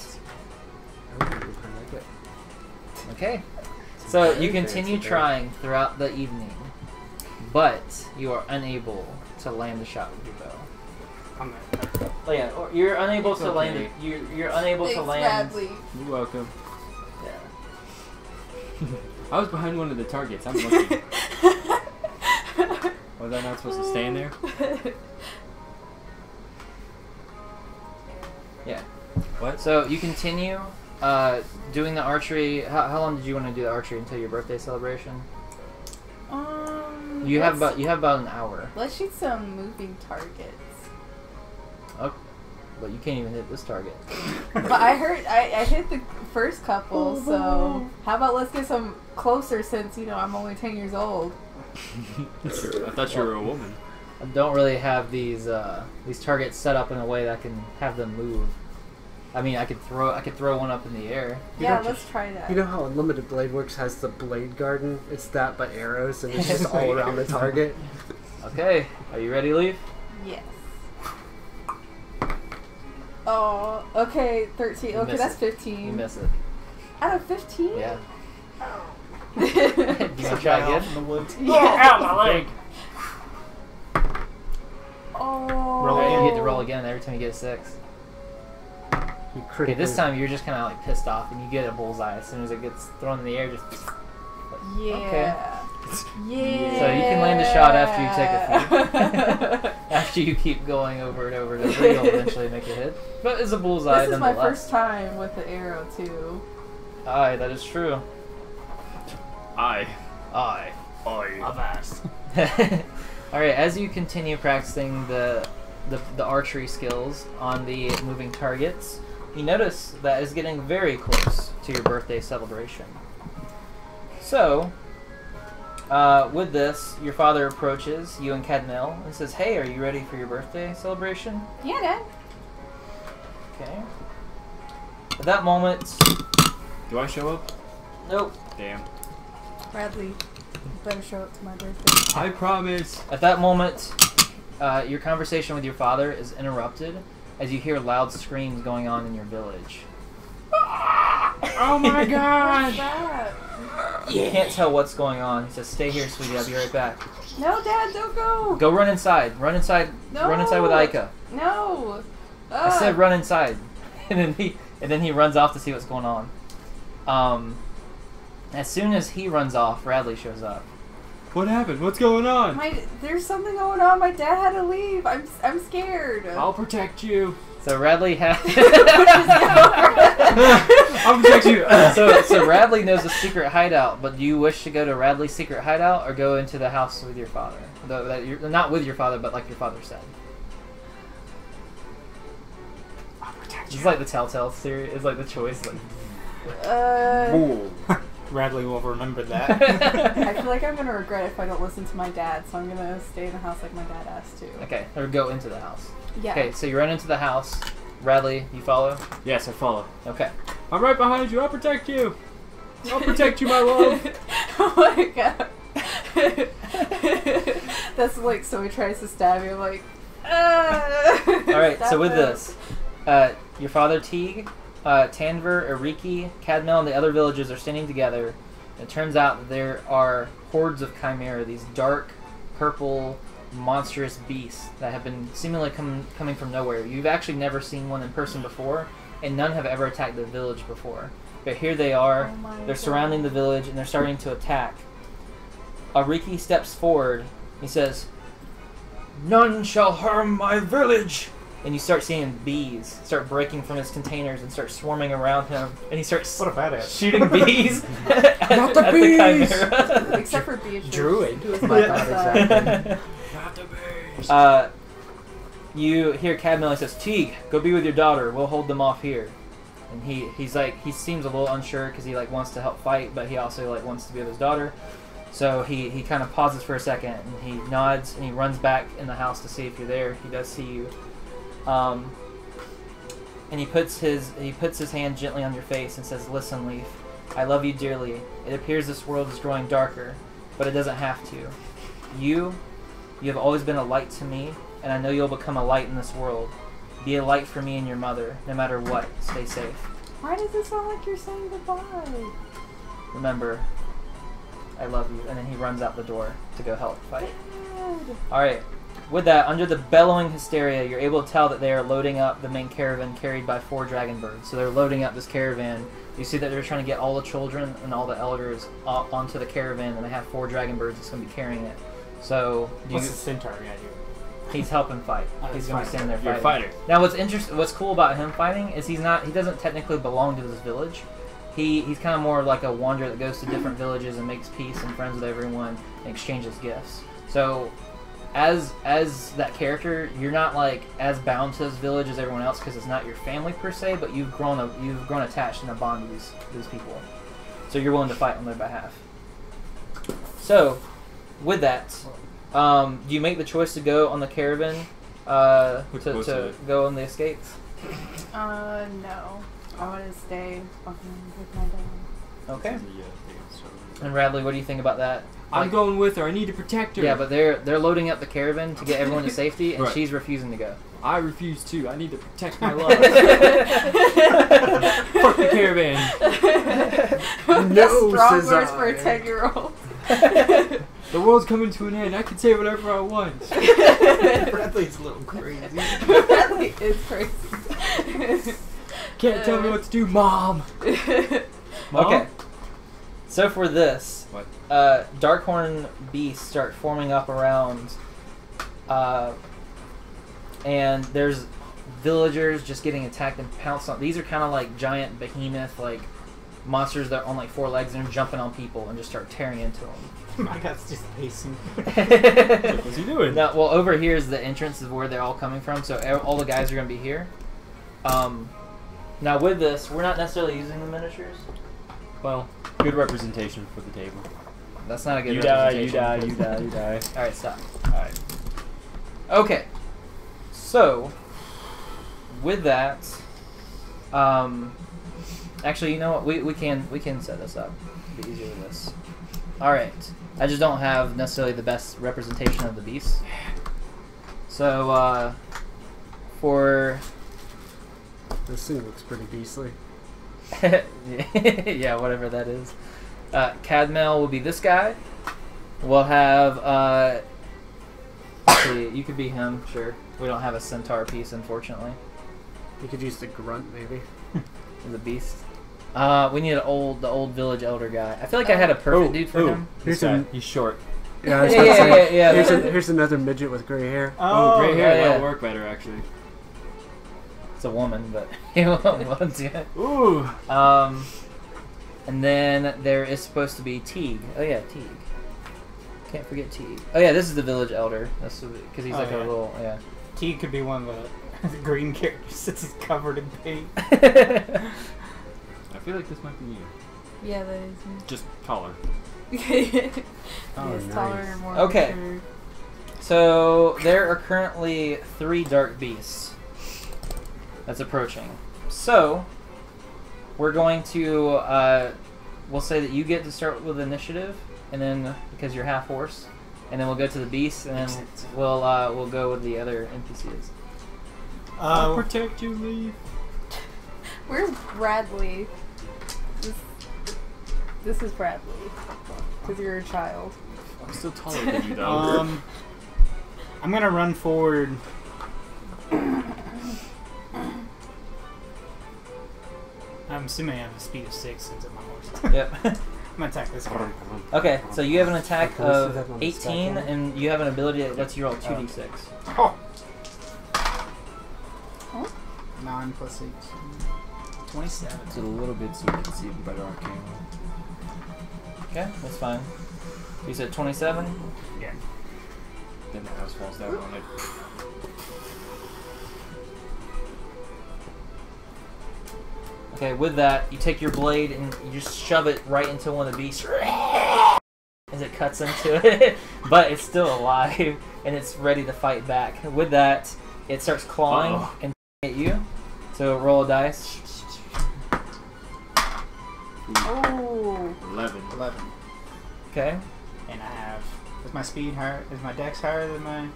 Okay. So you continue trying throughout the evening, but you are unable to land the shot with your bow. I'm gonna Oh yeah, or you're unable to okay. land it. You're unable Thanks, to land. Bradley. You're welcome. Yeah. I was behind one of the targets. I'm lucky. Was I not supposed to stand there? Yeah. What? So you continue doing the archery. How long did you want to do the archery until your birthday celebration? You have about an hour. Let's shoot some moving targets. Oh, but you can't even hit this target. But I heard I hit the first couple, so how about let's get some closer since I'm only 10 years old. I thought you were a woman. I don't really have these targets set up in a way that I can have them move. I mean, I could throw one up in the air. Yeah, don't let's try that. You know how Unlimited Blade Works has the blade garden? It's that but arrows, and it's just all around the target. Okay, are you ready, Leaf? Yes. Oh, okay, 13. You Okay, miss that's it. 15. You miss it. Out of 15? Yeah. yeah. You want to try again? in the woods. Ow, my leg! Oh. Roll Okay, again. you get to roll again every time you get a 6. You Okay, critically. this time you're just kind of like pissed off, and you get a bullseye as soon as it gets thrown in the air. Just Yeah. Okay. Yeah. So you can land a shot after you take a few. After you keep going over and over and over, you'll eventually make a hit. But it's a bullseye This is my nonetheless. first time with the arrow too. Aye, that is true. I. Aye. Avast. Alright, as you continue practicing the archery skills on the moving targets, you notice that it's getting very close to your birthday celebration. So, with this, your father approaches you and Cadmel and says, "Hey, are you ready for your birthday celebration?" Yeah, Dad. Okay. At that moment, Do I show up? nope. Damn. Bradley, you better show up to my birthday. I promise. At that moment, your conversation with your father is interrupted as you hear loud screams going on in your village. Oh my What's god! that? You can't tell what's going on. He says, "Stay here, sweetie. I'll be right back." No, Dad, don't go. Go run inside. Run inside. No. Run inside with Aika. No. I said run inside, and then he runs off to see what's going on. As soon as he runs off, Radley shows up. What happened? What's going on? There's something going on. My dad had to leave. I'm scared. I'll protect you. So Radley has. I'll protect you. so Radley knows a secret hideout, but do you wish to go to Radley's secret hideout or go into the house with your father? Not with your father, but like your father said. I'll protect It's like the Telltale series. It's like the choice. Like. Ooh. Radley will remember that. I feel like I'm gonna regret it if I don't listen to my dad, so I'm gonna stay in the house like my dad asked to. Okay, or go into the house. Yeah. Okay, so you run into the house. Radley, you follow? Yes, I follow. Okay. I'm right behind you. I'll protect you. I'll protect you, my love. Oh my god. That's like, so he tries to stab you, I'm like, Alright, so Stop with it. this, your father Teague, Tanver, Ariki, Cadmel, and the other villagers are standing together. It turns out that there are hordes of chimera, these dark, purple, monstrous beasts that have been seemingly coming from nowhere. You've actually never seen one in person before, and none have ever attacked the village before. But here they are. Oh my They're surrounding the God. village, and they're starting to attack. Ariki steps forward. He says, "None shall harm my village!" And you start seeing bees start breaking from his containers and start swarming around him. And he starts What a badass. shooting bees at, Not the at bees! chimera. Except for Beatrice. Druid. Who is My my God, exactly. Not the bees. You hear Cadmel, he says, "Teague, go be with your daughter. We'll hold them off here." And he's like, he seems a little unsure because he like wants to help fight, but he also like wants to be with his daughter. So he kind of pauses for a second and he nods and he runs back in the house to see if you're there. He does see you. And he puts his hand gently on your face and says, "Listen, Leaf, I love you dearly. It appears this world is growing darker, but it doesn't have to. You have always been a light to me, and I know you'll become a light in this world. Be a light for me and your mother, no matter what. Stay safe. Why does it sound like you're saying goodbye? Remember, I love you." And then he runs out the door to go help fight. Dad. Alright, with that, under the bellowing hysteria, you're able to tell that they are loading up the main caravan carried by 4 dragon birds. So they're loading up this caravan. You see that they're trying to get all the children and all the elders onto the caravan, and they have 4 dragon birds that's going to be carrying it. So, What's the centaur guy do? he's helping fight. Oh, He's he's going to be standing there You're a fighting. fighter. Now, what's cool about him fighting is he doesn't technically belong to this village. He's kind of more like a wanderer that goes to different villages and makes peace and friends with everyone and exchanges gifts. So, as that character, you're not like as bound to this village as everyone else because it's not your family per se, but you've grown attached and a bond to these people. So you're willing to fight on their behalf. So, with that, do you make the choice to go on the caravan What's supposed to to- go on the escape? No. I want to stay behind with my dad. Okay. Yeah, And Radley, what do you think about that? I'm going with her. I need to protect her. Yeah, but they're loading up the caravan to get everyone to safety, and Right. she's refusing to go. I refuse to. I need to protect my life. Fuck the caravan. No, Strong says words for I. a 10-year-old. The world's coming to an end. I can say whatever I want. Bradley's a little crazy. Bradley is crazy. Can't tell me what to do, Mom. Mom? Okay. So for this, What? Darkhorn beasts start forming up around, and there's villagers just getting attacked and pounced on. These are kind of like giant behemoth, like monsters that are on like 4 legs and are jumping on people and just start tearing into them. My God's just pacing. What's he doing? Now, well, over here is the entrance of where they're all coming from, so all the guys are going to be here. Now with this, we're not necessarily using the miniatures. Well, good representation for the table. That's not a good You die, you representation. die, you die, you die. Alright, stop. Alright. Okay. So, with that, actually, you know what? We can set this up. It'll be easier with this. Alright. I just don't have necessarily the best representation of the beast. So, for... This thing looks pretty beastly. yeah, whatever that is. Cadmel will be this guy. We'll have, actually, you could be him, sure. We don't have a centaur piece, unfortunately. You could use the grunt, maybe. The beast. We need the old village elder guy. I feel like I had a perfect dude for him. This guy, he's short. Yeah, I was Yeah, about to say, yeah. Here's another midget with gray hair. Oh, gray hair. yeah. That'll work better, actually. It's a woman, but he won't do it. Ooh. And then there is supposed to be Teague. Oh yeah, Teague. Can't forget Teague. Oh yeah, this is the village elder. That's because he's Oh, like a yeah. little T could be one of the green characters since he's covered in paint. yeah. I feel like this might be you. Yeah, that is Just taller. me. Oh, He's taller nice. and more Okay. mature. So there are currently 3 dark beasts that's approaching. So we're going to we'll say that you get to start with initiative, and then because you're half horse, and then we'll go to the beasts, and then we'll go with the other NPCs. I'll protect you, Lee. Where's Bradley? This is Bradley. Because you're a child. I'm still taller than you, though. I'm gonna run forward. I'm assuming I have a speed of 6 since I'm a horse. Yep. I'm gonna attack this guy. Okay, so you have an attack Okay, let's do that of on the 18, second. and you have an ability that lets you roll 2d6. Oh. 9 plus 8. 27. It's a little bit so you can see it better on camera. Okay, that's fine. You said 27? Yeah. Then the house falls down on it. Okay, with that, you take your blade and you just shove it right into one of the beasts as it cuts into it, but it's still alive and it's ready to fight back. With that, it starts clawing and at you. So roll a dice. Oh. 11. 11. Okay. And I have. Is my speed higher? Is my dex higher than my.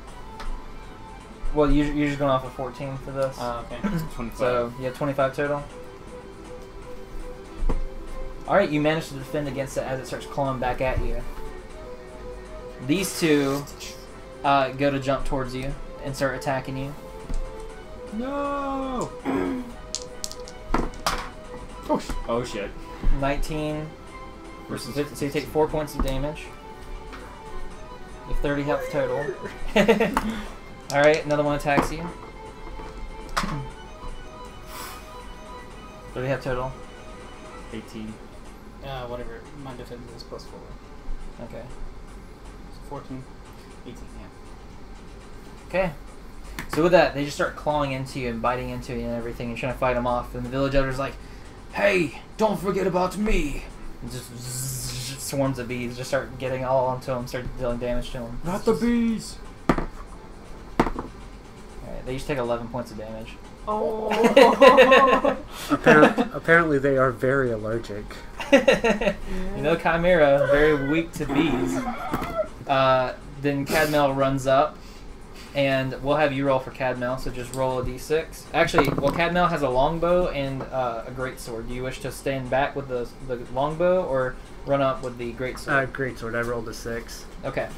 Well, you're just going off of 14 for this. Okay. 25. So you have 25 total. Alright, you manage to defend against it as it starts clawing back at you. These two go to jump towards you and start attacking you. No! Oh shit. 19 versus 50, so you take 4 points of damage. You have 30 health total. Alright, another one attacks you. 30 health total. 18. Whatever. My defense is plus 4. Okay. So 14. 18, yeah. Okay. So with that, they just start clawing into you and biting into you and everything and trying to fight them off. And the village elder's like, "Hey, don't forget about me!" And just swarms of bees just start getting all onto him, start dealing damage to him. Not the bees! Alright, they each take 11 points of damage. Oh. Apparently, they are very allergic. You know, Chimera, very weak to bees. Then Cadmel runs up, and we'll have you roll for Cadmel, so just roll a d6. Actually, well, Cadmel has a longbow and a greatsword. Do you wish to stand back with the longbow, or run up with the greatsword? Greatsword. I rolled a 6 Okay.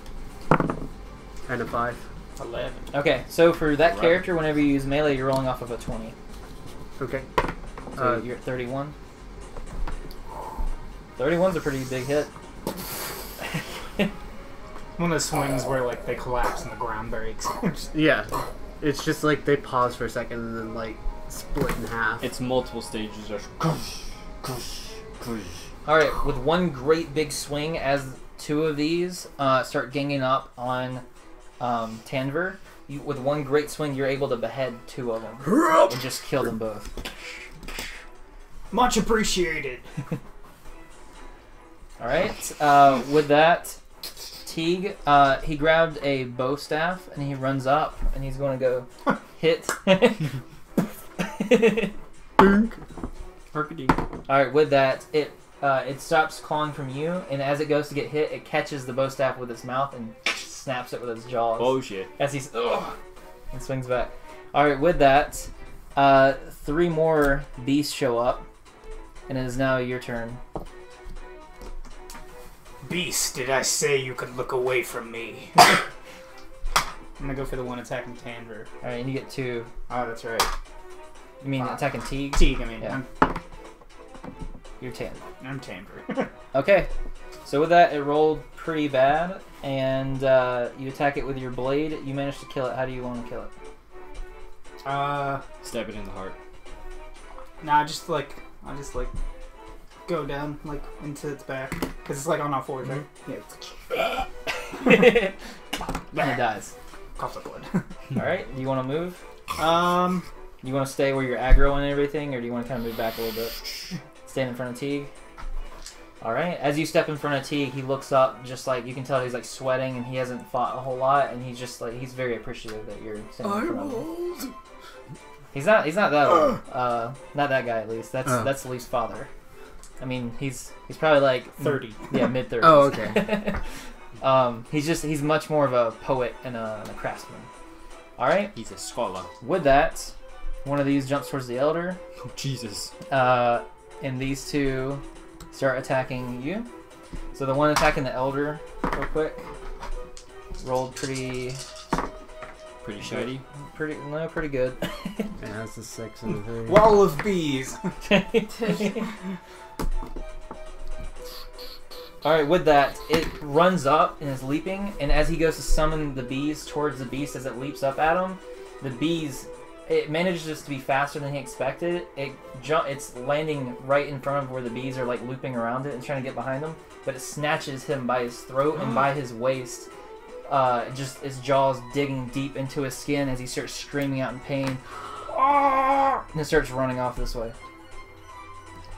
and a 5. 11. Okay, so for that Right. character, whenever you use melee, you're rolling off of a 20. Okay. So you're at 31. 31's a pretty big hit. One of those swings where like they collapse and the ground breaks. Yeah. It's just like they pause for a second and then like split in half. It's multiple stages. Just Alright, with one great big swing, as two of these start ganging up on Tanver, with one great swing, you're able to behead two of them and just kill them both. Much appreciated. Alright, with that, Teague, he grabbed a bow staff and he runs up and he's going to go hit. Alright, with that, it stops clawing from you, and as it goes to get hit, it catches the bow staff with its mouth and snaps it with its jaws. Oh shit. As he's and swings back. Alright, with that, 3 more beasts show up, and it is now your turn. Beast, did I say you could look away from me? I'm gonna go for the one attacking Tanver. Alright, and you get 2. Oh, that's right. You mean attacking Teague? Teague, I mean. Yeah. You're 10. I'm Tanver. Okay, so with that, it rolled pretty bad, and you attack it with your blade. You managed to kill it. How do you want to kill it? Stab it in the heart. Nah, I'll just go down like into its back because it's like on all fours, right? Yeah. And it dies. Coughs up blood. Alright, do you want to move? Um, Do you want to stay where you're aggro and everything, or do you want to kind of move back a little bit? Stand in front of Teague. Alright, as you step in front of Teague, he looks up, just like, you can tell he's like sweating and he hasn't fought a whole lot, and he's just like, he's very appreciative that you're standing in front of him. He's not that old. Not that guy at least. That's Leaf's father. I mean, he's probably like 30. Yeah, mid 30s. Oh, okay. He's much more of a poet and a craftsman. All right. He's a scholar. With that, one of these jumps towards the elder, Oh, Jesus. and these two start attacking you. So the one attacking the elder, real quick, rolled pretty Shiny. pretty good. It has a 6 and a 3. Wall of bees. Alright, with that, it runs up and is leaping, and as he goes to summon the bees towards the beast as it leaps up at him, the bees, it manages to be faster than he expected. It's landing right in front of where the bees are like looping around it and trying to get behind them, but it snatches him by his throat and by his waist. Just his jaws digging deep into his skin as he starts screaming out in pain. And it starts running off this way.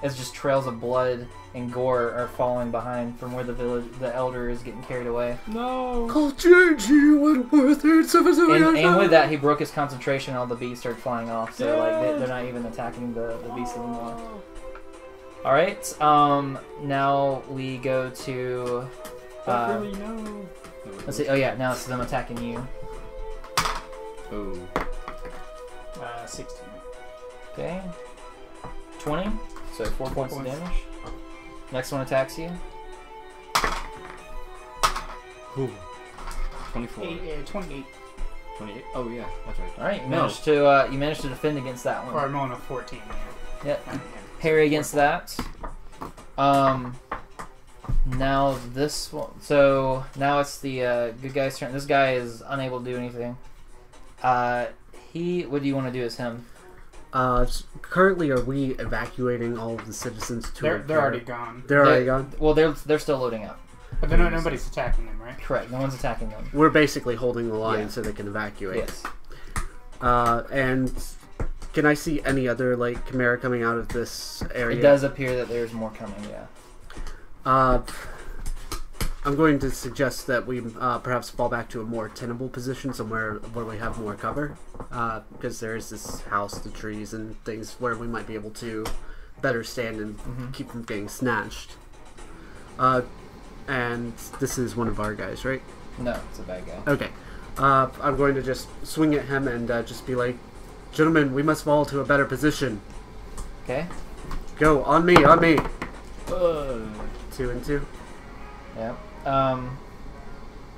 As just trails of blood and gore are falling behind from where the elder is getting carried away. No. Call JG 14377. And with that, he broke his concentration. All the bees started flying off, so like they're not even attacking the beast anymore. All right, now we go to. Really, no. Let's see. Oh yeah, now it's them attacking you. Oh. 16. Okay. 20. So 4 points of damage. Next one attacks you. Ooh. 24. 28. 28. Oh yeah, that's right. All right, you managed to defend against that Or one. I'm on a 14. Yep. Parry against that. Now this one. So now it's the good guy's turn. This guy is unable to do anything. What do you want to do as him? Currently, are we evacuating all of the citizens to? They're already gone. They're already gone. Well, they're still loading up. But then nobody's attacking them, right? Correct. No one's attacking them. We're basically holding the line Yeah. so they can evacuate. Yes. And can I see any other like chimera coming out of this area? It does appear that there's more coming. Yeah. I'm going to suggest that we perhaps fall back to a more tenable position, somewhere where we have more cover, because there is this house, the trees, and things where we might be able to better stand and keep from getting snatched. And this is one of our guys, right? No, it's a bad guy. Okay. I'm going to just swing at him and just be like, "Gentlemen, we must fall to a better position. Okay. Go, on me, on me." 2 and 2. Yeah.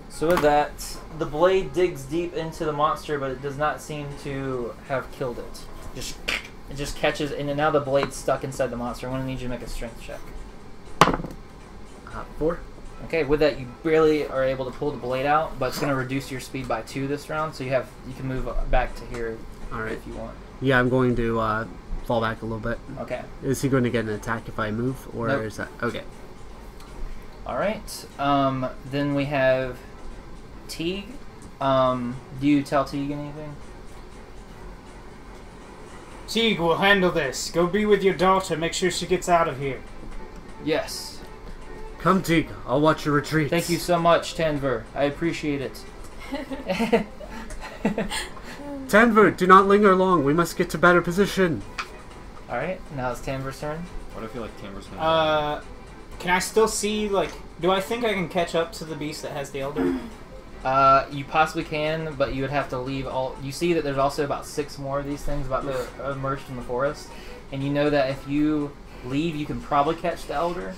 So with that, the blade digs deep into the monster, but it does not seem to have killed it. It just catches, and now the blade's stuck inside the monster. I'm going to need you to make a strength check. 4. Okay, with that, you barely are able to pull the blade out, but it's going to reduce your speed by 2 this round, so you can move back to here Alright. if you want. Yeah, I'm going to fall back a little bit. Okay. Is he going to get an attack if I move, or Nope. is that... Okay. Alright, then we have Teague. Do you tell Teague anything? Teague will handle this. Go be with your daughter. Make sure she gets out of here. Yes. Come, Teague. I'll watch your retreat. Thank you so much, Tanver. I appreciate it. Tanver, do not linger long. We must get to better position. Alright, now it's Tanver's turn. What do I feel like Tamara's gonna Can I still see, like... Do I think I can catch up to the beast that has the Elder? You possibly can, but you would have to leave all... You see that there's also about 6 more of these things about to emerge from the forest. And you know that if you leave, you can probably catch the Elder.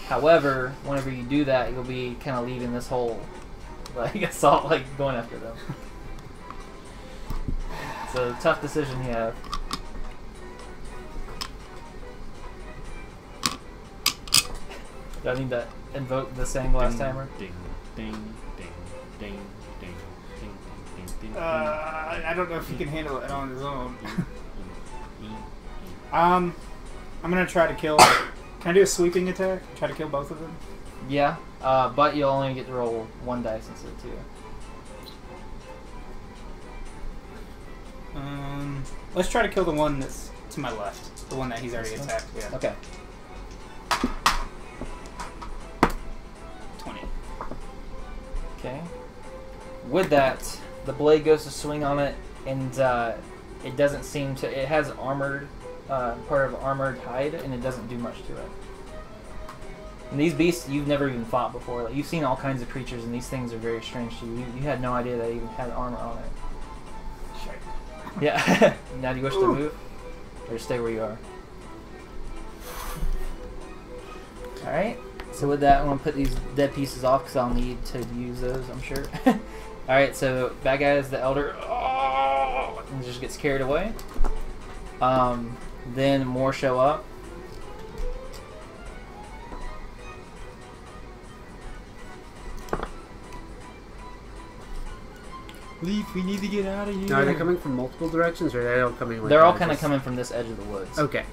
However, whenever you do that, you'll be kind of leaving this whole assault, going after them. It's a tough decision you have. Do I need to invoke the same last timer? Ding, ding, ding, ding, ding, ding, ding, ding. I don't know if he can handle it on his own. I'm gonna try to kill... Can I do a sweeping attack? Try to kill both of them? Yeah, but you'll only get to roll 1 dice instead of 2. Let's try to kill the one that's to my left. The one that he's already attacked. Yeah. Okay. 20. Okay. With that, the blade goes to swing on it, and it doesn't seem to... It has armored... part of armored hide, and it doesn't do much to it. And these beasts you've never even fought before. Like, you've seen all kinds of creatures, and these things are very strange to you. You had no idea they even had armor on it. Sure. Yeah. Now do you wish to move? Or stay where you are? Alright. So with that, I'm going to put these dead pieces off because I'll need to use those, I'm sure. Alright, so bad guy is the Elder. Oh! And just gets carried away. Then more show up. Leaf, we need to get out of here. Now, are they coming from multiple directions, or are they all coming like They're all that? kind of Just- coming from this edge of the woods. Okay.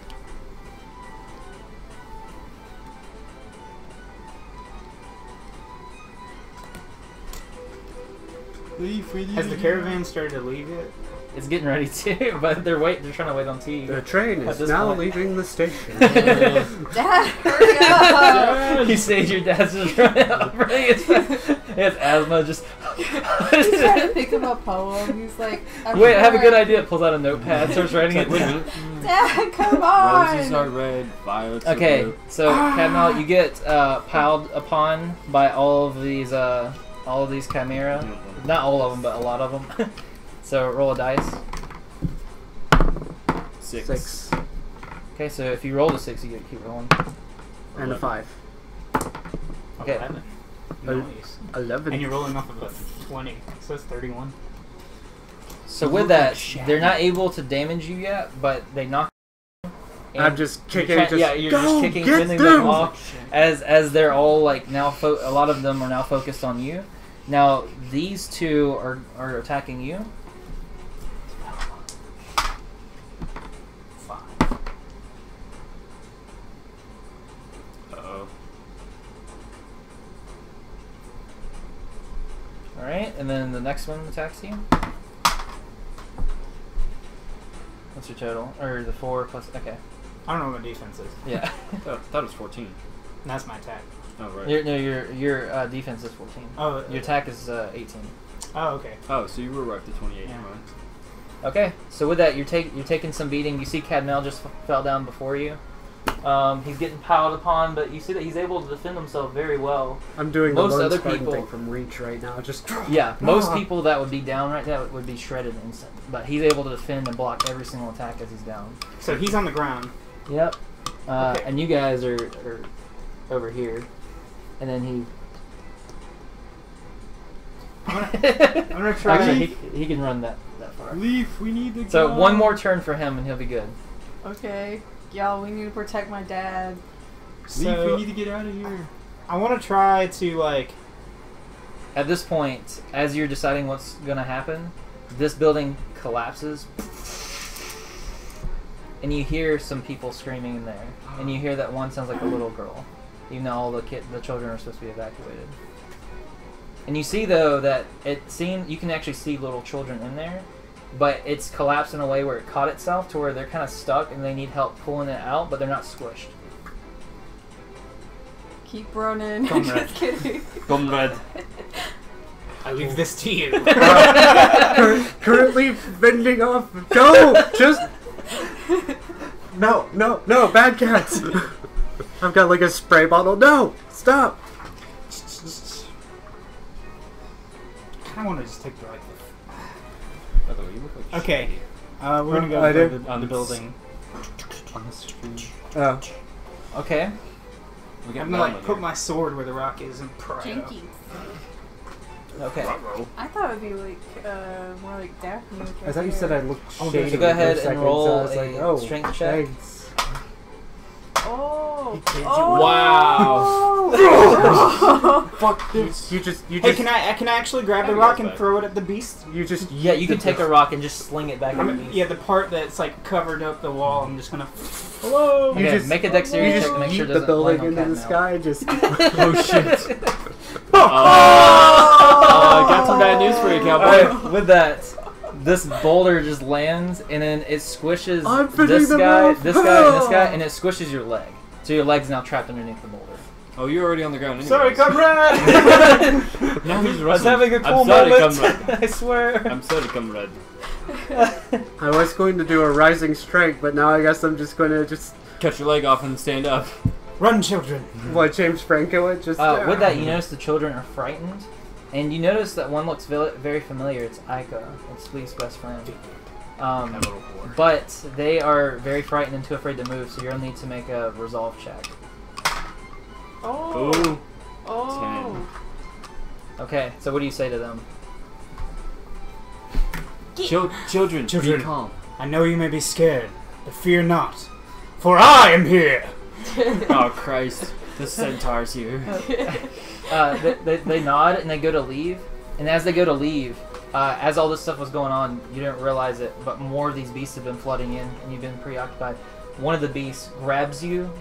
Leaf, we need Has to the get caravan started to leave yet? It's getting ready to, but they're trying to wait on T. The train At is this now point. leaving the station. Dad, hurry up! You say your dad's just running as fast. He has asthma, just... He's trying to think of a poem. He's like, Wait, I have a good idea. Pulls out a notepad, starts writing it Wait a down. minute. Dad, come on! Roses are red, violets are Okay, blue. so Cadmel, you get piled upon by all of these chimera. Not all of them, but a lot of them. So roll a dice. 6 Okay, so if you roll a 6, you get to keep rolling. and a 5. Okay. 11. Oh. Nice. 11. And you're rolling off of a 20, so it's 31. So with that, they're not able to damage you yet, but they knock. I'm just kicking. You're Just yeah, you're go, just kicking, get fending them them off as they're all like now. A lot of them are now focused on you. Now these two are attacking you. 5. Uh-oh. All right, and then the next one attacks you. What's your total? Or the 4 plus? Okay. I don't know what my defense is. Yeah. I thought it was 14. And that's my attack. Oh, right. Your defense is 14. Oh, Your attack is 18. Oh, okay. Oh, so you were right to 28. Yeah. Right? Okay, so with that, you're taking some beating. You see Cadmel just fell down before you. He's getting piled upon, but you see that he's able to defend himself very well. I'm doing Most the Lone other Spartan people- thing from Reach right now. Just Yeah, most people that would be down right now would be shredded instant. But he's able to defend and block every single attack as he's down. So he's on the ground. Yep. Okay. And you guys are over here. And then he... I'm gonna try. Actually, he can run that far. Leaf, we need to So go. one more turn for him and he'll be good. Okay. Y'all, we need to protect my dad. Leaf, So we need to get out of here. I want to try to like. At this point, as you're deciding what's going to happen, this building collapses. And you hear some people screaming in there. And you hear that one sounds like a little girl. Even though all the children are supposed to be evacuated. And you see, though, that you can actually see little children in there. But it's collapsed in a way where it caught itself to where they're kind of stuck and they need help pulling it out, but they're not squished. Keep running. Comrade. Just kidding. Comrade. I leave this to you. currently fending off. Go! Just. No, bad cats! I've got like a spray bottle. No! Stop! I kind of want to just take the like. By the way, you look like Okay. shit. We're gonna go I to do. the building. On the street. Oh. Okay. We got I'm gonna like Velma put here. my sword where the rock is and pry it up. Jinkies. Okay. Ruh-roh. I thought it would be like more like Daphne. I thought you said I looked Oh, shady. So go ahead for a and second, roll so I was a like, oh, strength check. thanks. Oh. Wow. Fuck this. You just. Hey, can I actually grab the rock and throw it at the beast? You just. Yeah, you can take a rock and just sling it back at the beast. Yeah, the part that's like covered up the wall. I'm just gonna. Hello. Okay, You just- make a dexterity You check just to make sure it yeet the doesn't building land on into the Cadmel. sky. Just. Oh shit. Oh! Got some bad news for you, cowboy. Alright, with that, this boulder just lands and then it squishes I'm finishing this them guy, off. this guy, and this guy, and it squishes your leg. So your leg's now trapped underneath the boulder. Oh, you're already on the ground anyway. Sorry, comrade. Now he's I was rushing. having a cool I'm sorry, moment. comrade. I swear. I'm sorry, comrade. I was going to do a rising strike, but now I guess I'm just going to just. Cut your leg off and stand up. Run, children. What, James Franco it? Just. With that, you notice the children are frightened, and you notice that one looks very familiar. It's Aika. It's Lee's best friend. That little whore. But they are very frightened and too afraid to move, so you'll need to make a resolve check. Oh. Ooh. Oh. Okay, so what do you say to them? Children, Children. be calm. I know you may be scared, but fear not, for I am here. Oh Christ, the centaur's here. They nod and they go to leave, and as they go to leave, as all this stuff was going on, you didn't realize it, but more of these beasts have been flooding in, and you've been preoccupied. One of the beasts grabs you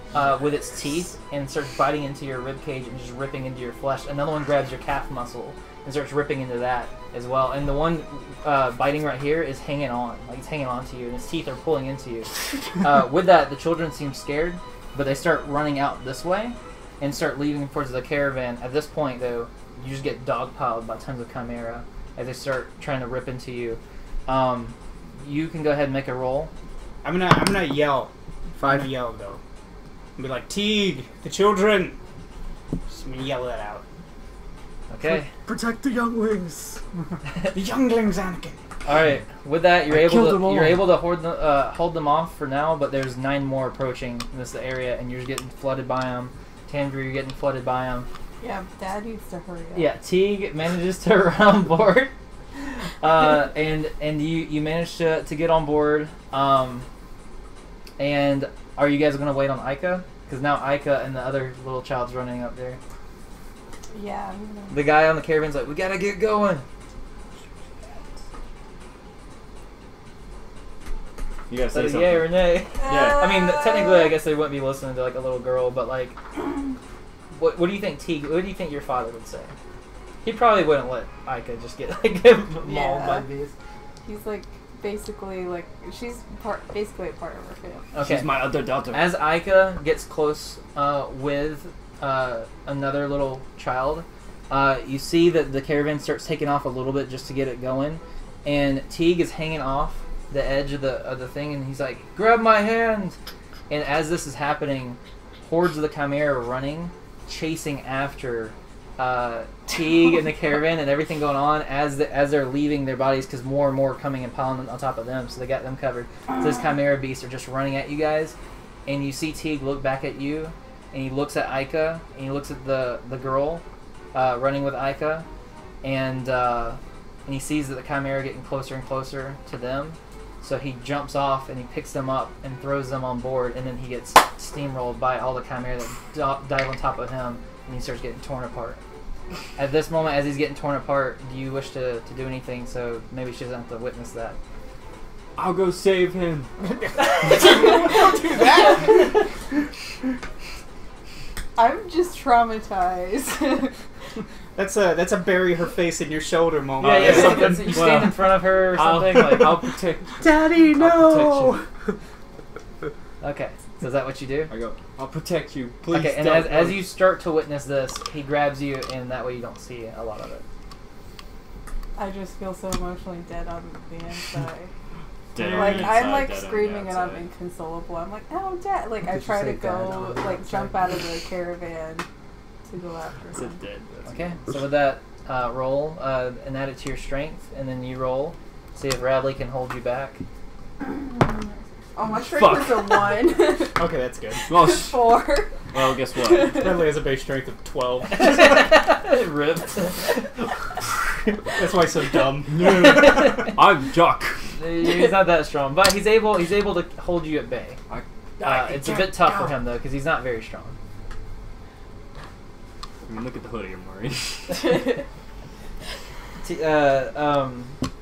with its teeth and starts biting into your rib cage and just ripping into your flesh. Another one grabs your calf muscle and starts ripping into that as well. And the one biting right here is hanging on, like it's hanging on to you, and its teeth are pulling into you. With that, the children seem scared, but they start running out this way and start leaving towards the caravan. At this point, though, you just get dogpiled by tons of chimera as they start trying to rip into you. You can go ahead and make a roll. I'm gonna yell. I'm 5. gonna yell though. And be like, Teague, the children. Just gonna yell that out. Okay. Protect the younglings. The younglings, Anakin. All right. With that, you're I able killed to them all. hold them off for now. But there's 9 more approaching this area, and you're just getting flooded by them. Tandra, you're getting flooded by them. Yeah, Dad needs to hurry up. Yeah. Teague manages to run on board, and you manage to get on board. And are you guys gonna wait on Aika? Because now Aika and the other little child's running up there. Yeah. I'm gonna... The guy on the caravan's like, "We gotta get going." You gotta So say something. yay or nay? Yeah. I mean, technically, I guess they wouldn't be listening to like a little girl, but like, what do you think, Teague? What do you think your father would say? He probably wouldn't let Aika just get like mauled by beasts. He's like basically like basically a part of our family. Okay. She's my other daughter. As Aika gets close with another little child. You see that the caravan starts taking off a little bit just to get it going, and Teague is hanging off the edge of the thing, and he's like, "Grab my hand!" And as this is happening, hordes of the Chimera are running, chasing after Teague and the caravan and everything going on as they're leaving their bodies, because more and more are coming and piling on top of them, so they got them covered. So this Chimera beasts are just running at you guys, and you see Teague look back at you, and he looks at Ica, and he looks at the girl running with Ica, and he sees that the Chimera are getting closer and closer to them. So he jumps off and he picks them up and throws them on board, and then he gets steamrolled by all the Chimera that dive on top of him, and he starts getting torn apart. At this moment, as he's getting torn apart, do you wish to do anything so maybe she doesn't have to witness that? I'll go save him. Don't do that! I'm just traumatized. That's a bury her face in your shoulder moment. Yeah, Something- that's you stand in front of her or something. I'll protect. Daddy, no! Okay, so is that what you do? I go. I'll protect you. Please. Okay, and don't as hurt." you start to witness this, he grabs you, and that way you don't see a lot of it. I just feel so emotionally dead on the inside. Dead on Like the I'm inside, like dead on the screaming and I'm outside. inconsolable. I'm like, oh, Dad! Like I Did you try to say dad on go, the like outside? jump out of the caravan to go after It's a him. dead. That's Okay, so with that, roll and add it to your strength, and then you roll. See if Radley can hold you back. Oh, my strength is a 1. Okay, that's good. Well, 4. well, guess what? Bradley has a base strength of 12. Ripped. That's why he's so dumb. I'm Jock. He's not that strong, but he's able to hold you at bay. It's a bit tough for him though, because he's not very strong. I mean, look at the hoodie I'm wearing.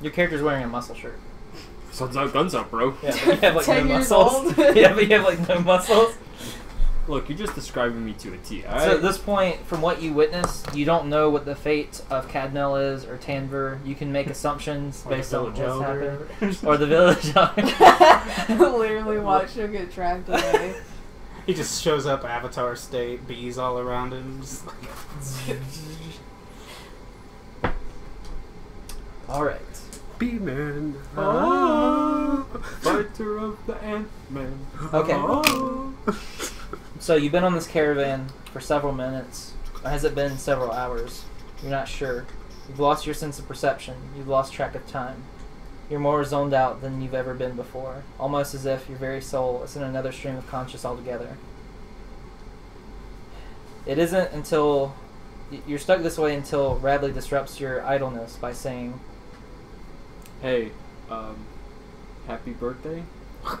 Your character's wearing a muscle shirt. Sun's out, guns up, bro. Yeah, but you have like 10 no years muscles. old. Yeah, but you have like no muscles. Look, you're just describing me to a T. So Alright. at this point, from what you witnessed, you don't know what the fate of Cadnell is or Tanver. You can make assumptions based on what's happened. Or the village elder. Literally watch him get dragged away. He just shows up Avatar state, bees all around him. Just like, Alright. B-Man. Oh, fighter of the Ant-Man. Okay. Oh. So you've been on this caravan for several minutes. Or has it been several hours? You're not sure. You've lost your sense of perception. You've lost track of time. You're more zoned out than you've ever been before. Almost as if your very soul is in another stream of conscious altogether. It isn't until... You're stuck this way until Radley disrupts your idleness by saying... Hey, happy birthday? You're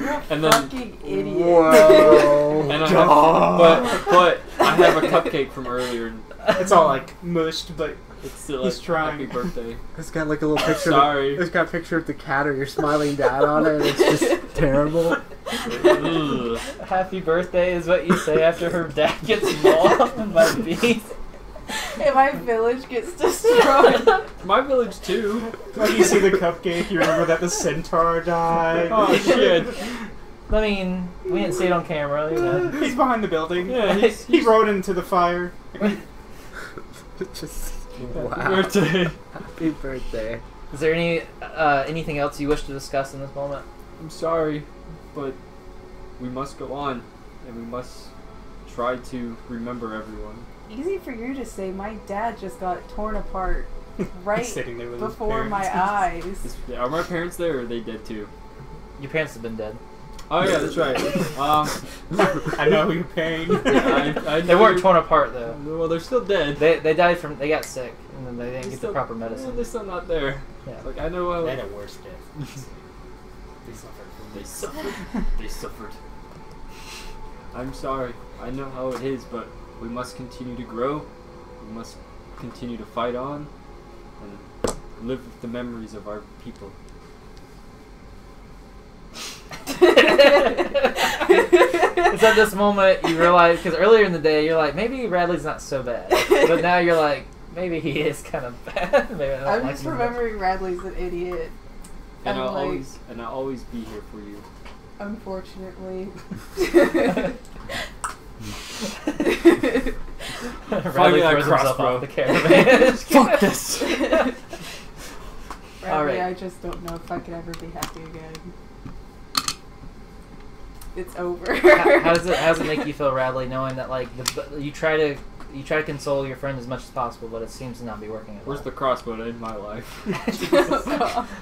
a And then- fucking idiot. Whoa. And I have, but I have a cupcake from earlier. And it's all like mushed, but it's still He's like trying. happy birthday. It's got like a little picture. Sorry. It's got a picture of the cat or your smiling dad on it. And it's just terrible. Ugh. Happy birthday is what you say after her dad gets mauled by bees. And my village gets destroyed. My village too. when you see the cupcake, you remember that the centaur died. Oh shit. I mean, we didn't see it on camera. You know. He's behind the building. Yeah, he rode into the fire. Just wow. Birthday. Happy birthday. Is there anything else you wish to discuss in this moment? I'm sorry, but we must go on, and we must try to remember everyone. Easy for you to say. My dad just got torn apart right Sitting there with his before my parents. eyes. Are my parents there, or are they dead too? Your parents have been dead. Oh yeah, that's right. I know who you're paying. I They weren't torn apart though. Well, they're still dead. They died from they got sick and then they didn't They're get still- the proper Yeah, medicine. they're still not there. Yeah. Like I know. They had a worse death. They suffered. They suffered. They suffered. I'm sorry. I know how it is, but we must continue to grow. We must continue to fight on and live with the memories of our people. It's at this moment you realize, because earlier in the day you're like, maybe Radley's not so bad, but now you're like, maybe he is kind of bad. Maybe I don't I'm like just him remembering Radley's an idiot. And I'm I'll like- always be here for you. Unfortunately. Bradley that throws himself crossbow. off the caravan. Fuck this. Bradley, Alright. I just don't know if I could ever be happy again. It's over. How does it make you feel, Radley, knowing that like you try to console your friend as much as possible, but it seems to not be working at all? Where's the crossbow in my life?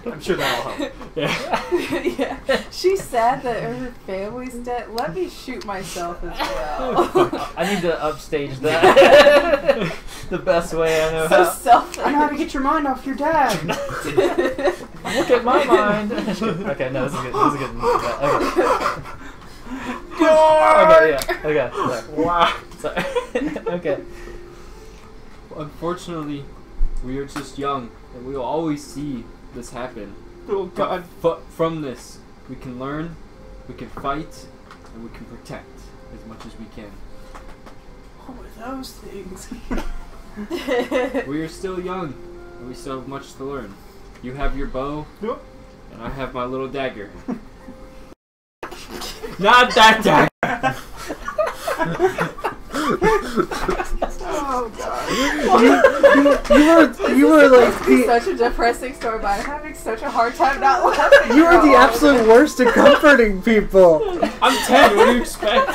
I'm sure that'll help. Yeah. Yeah. She's sad that her family's dead. Let me shoot myself as well. I need to upstage that the best way I know So how. selfish. I know how to get your mind off your dad. Look at my mind. Okay, no, this is good. This is good. Okay. Okay, yeah. Okay. Sorry. Wow. Sorry. Okay. Unfortunately, we are just young, and we will always see this happen. Oh God. But from this, we can learn, we can fight, and we can protect as much as we can. What were those things? We are still young, and we still have much to learn. You have your bow, Yep. and I have my little dagger. Not that dagger! Oh God. You were like It's the, such a depressing story, but I'm having such a hard time not laughing. you were the at all absolute worst at comforting people. I'm 10, what do you expect?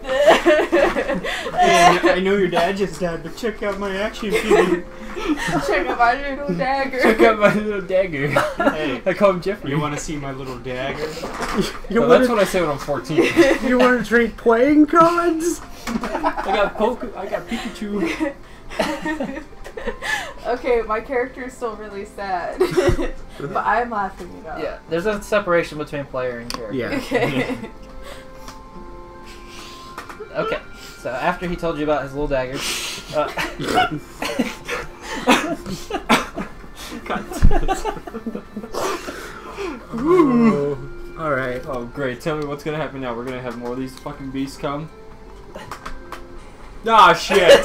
Hey, I know your dad just died, but check out my action figure. Check out my little dagger. Check out my little dagger. Hey, I call him Jeffrey. you want to see my little dagger? You No, that's want what I say when I'm 14. you want to trade playing cards? I got Pikachu. Okay, my character is still really sad, but I'm laughing it up. Yeah, there's a separation between player and character. Yeah. Okay. Okay, so after he told you about his little dagger, All right. Oh, great. Tell me what's gonna happen now. We're gonna have more of these fucking beasts come. Ah, shit!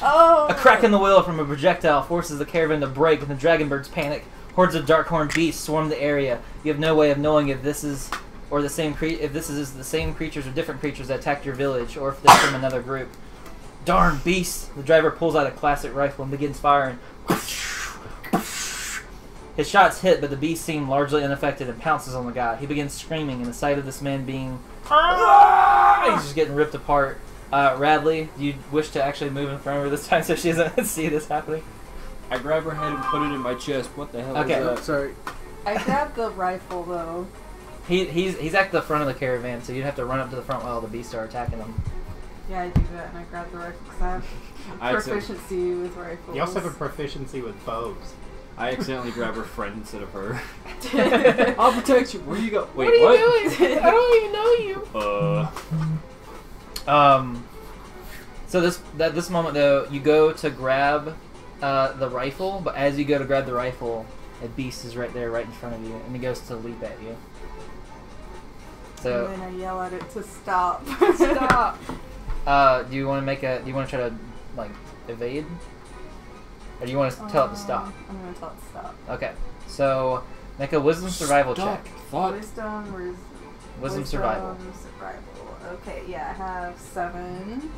Oh. a crack in the wheel from a projectile forces the caravan to break, and the dragonbirds panic. Hordes of dark-horned beasts swarm the area. You have no way of knowing if this is the same creatures or different creatures that attacked your village, or if they're from another group. Darn beasts! The driver pulls out a classic rifle and begins firing. His shots hit, but the beast seemed largely unaffected and pounces on the guy. He begins screaming, and the sight of this man being... He's just getting ripped apart. Radley, do you wish to actually move in front of her this time so she doesn't see this happening? I grab her head and put it in my chest. What the hell Okay. is that? Sorry. I grabbed the rifle though. He's at the front of the caravan, so you'd have to run up to the front while the beasts are attacking him. Yeah, I do that, and I grab the rifle because I have I accident- proficiency with rifles. You also have a proficiency with bows. I accidentally grab her friend instead of her. I'll protect you. Where do you go? Wait, what are you doing? I don't even know you. So at this moment though, you go to grab the rifle, but as you go to grab the rifle, a beast is right there, right in front of you, and he goes to leap at you. So, And then I yell at it to stop. stop. Do you want to try to like evade, or do you want to tell it to stop? I'm gonna tell it to stop. Okay. So make a wisdom survival Stop. check. Thought. Wisdom survival. Survival. Okay, yeah, I have 7.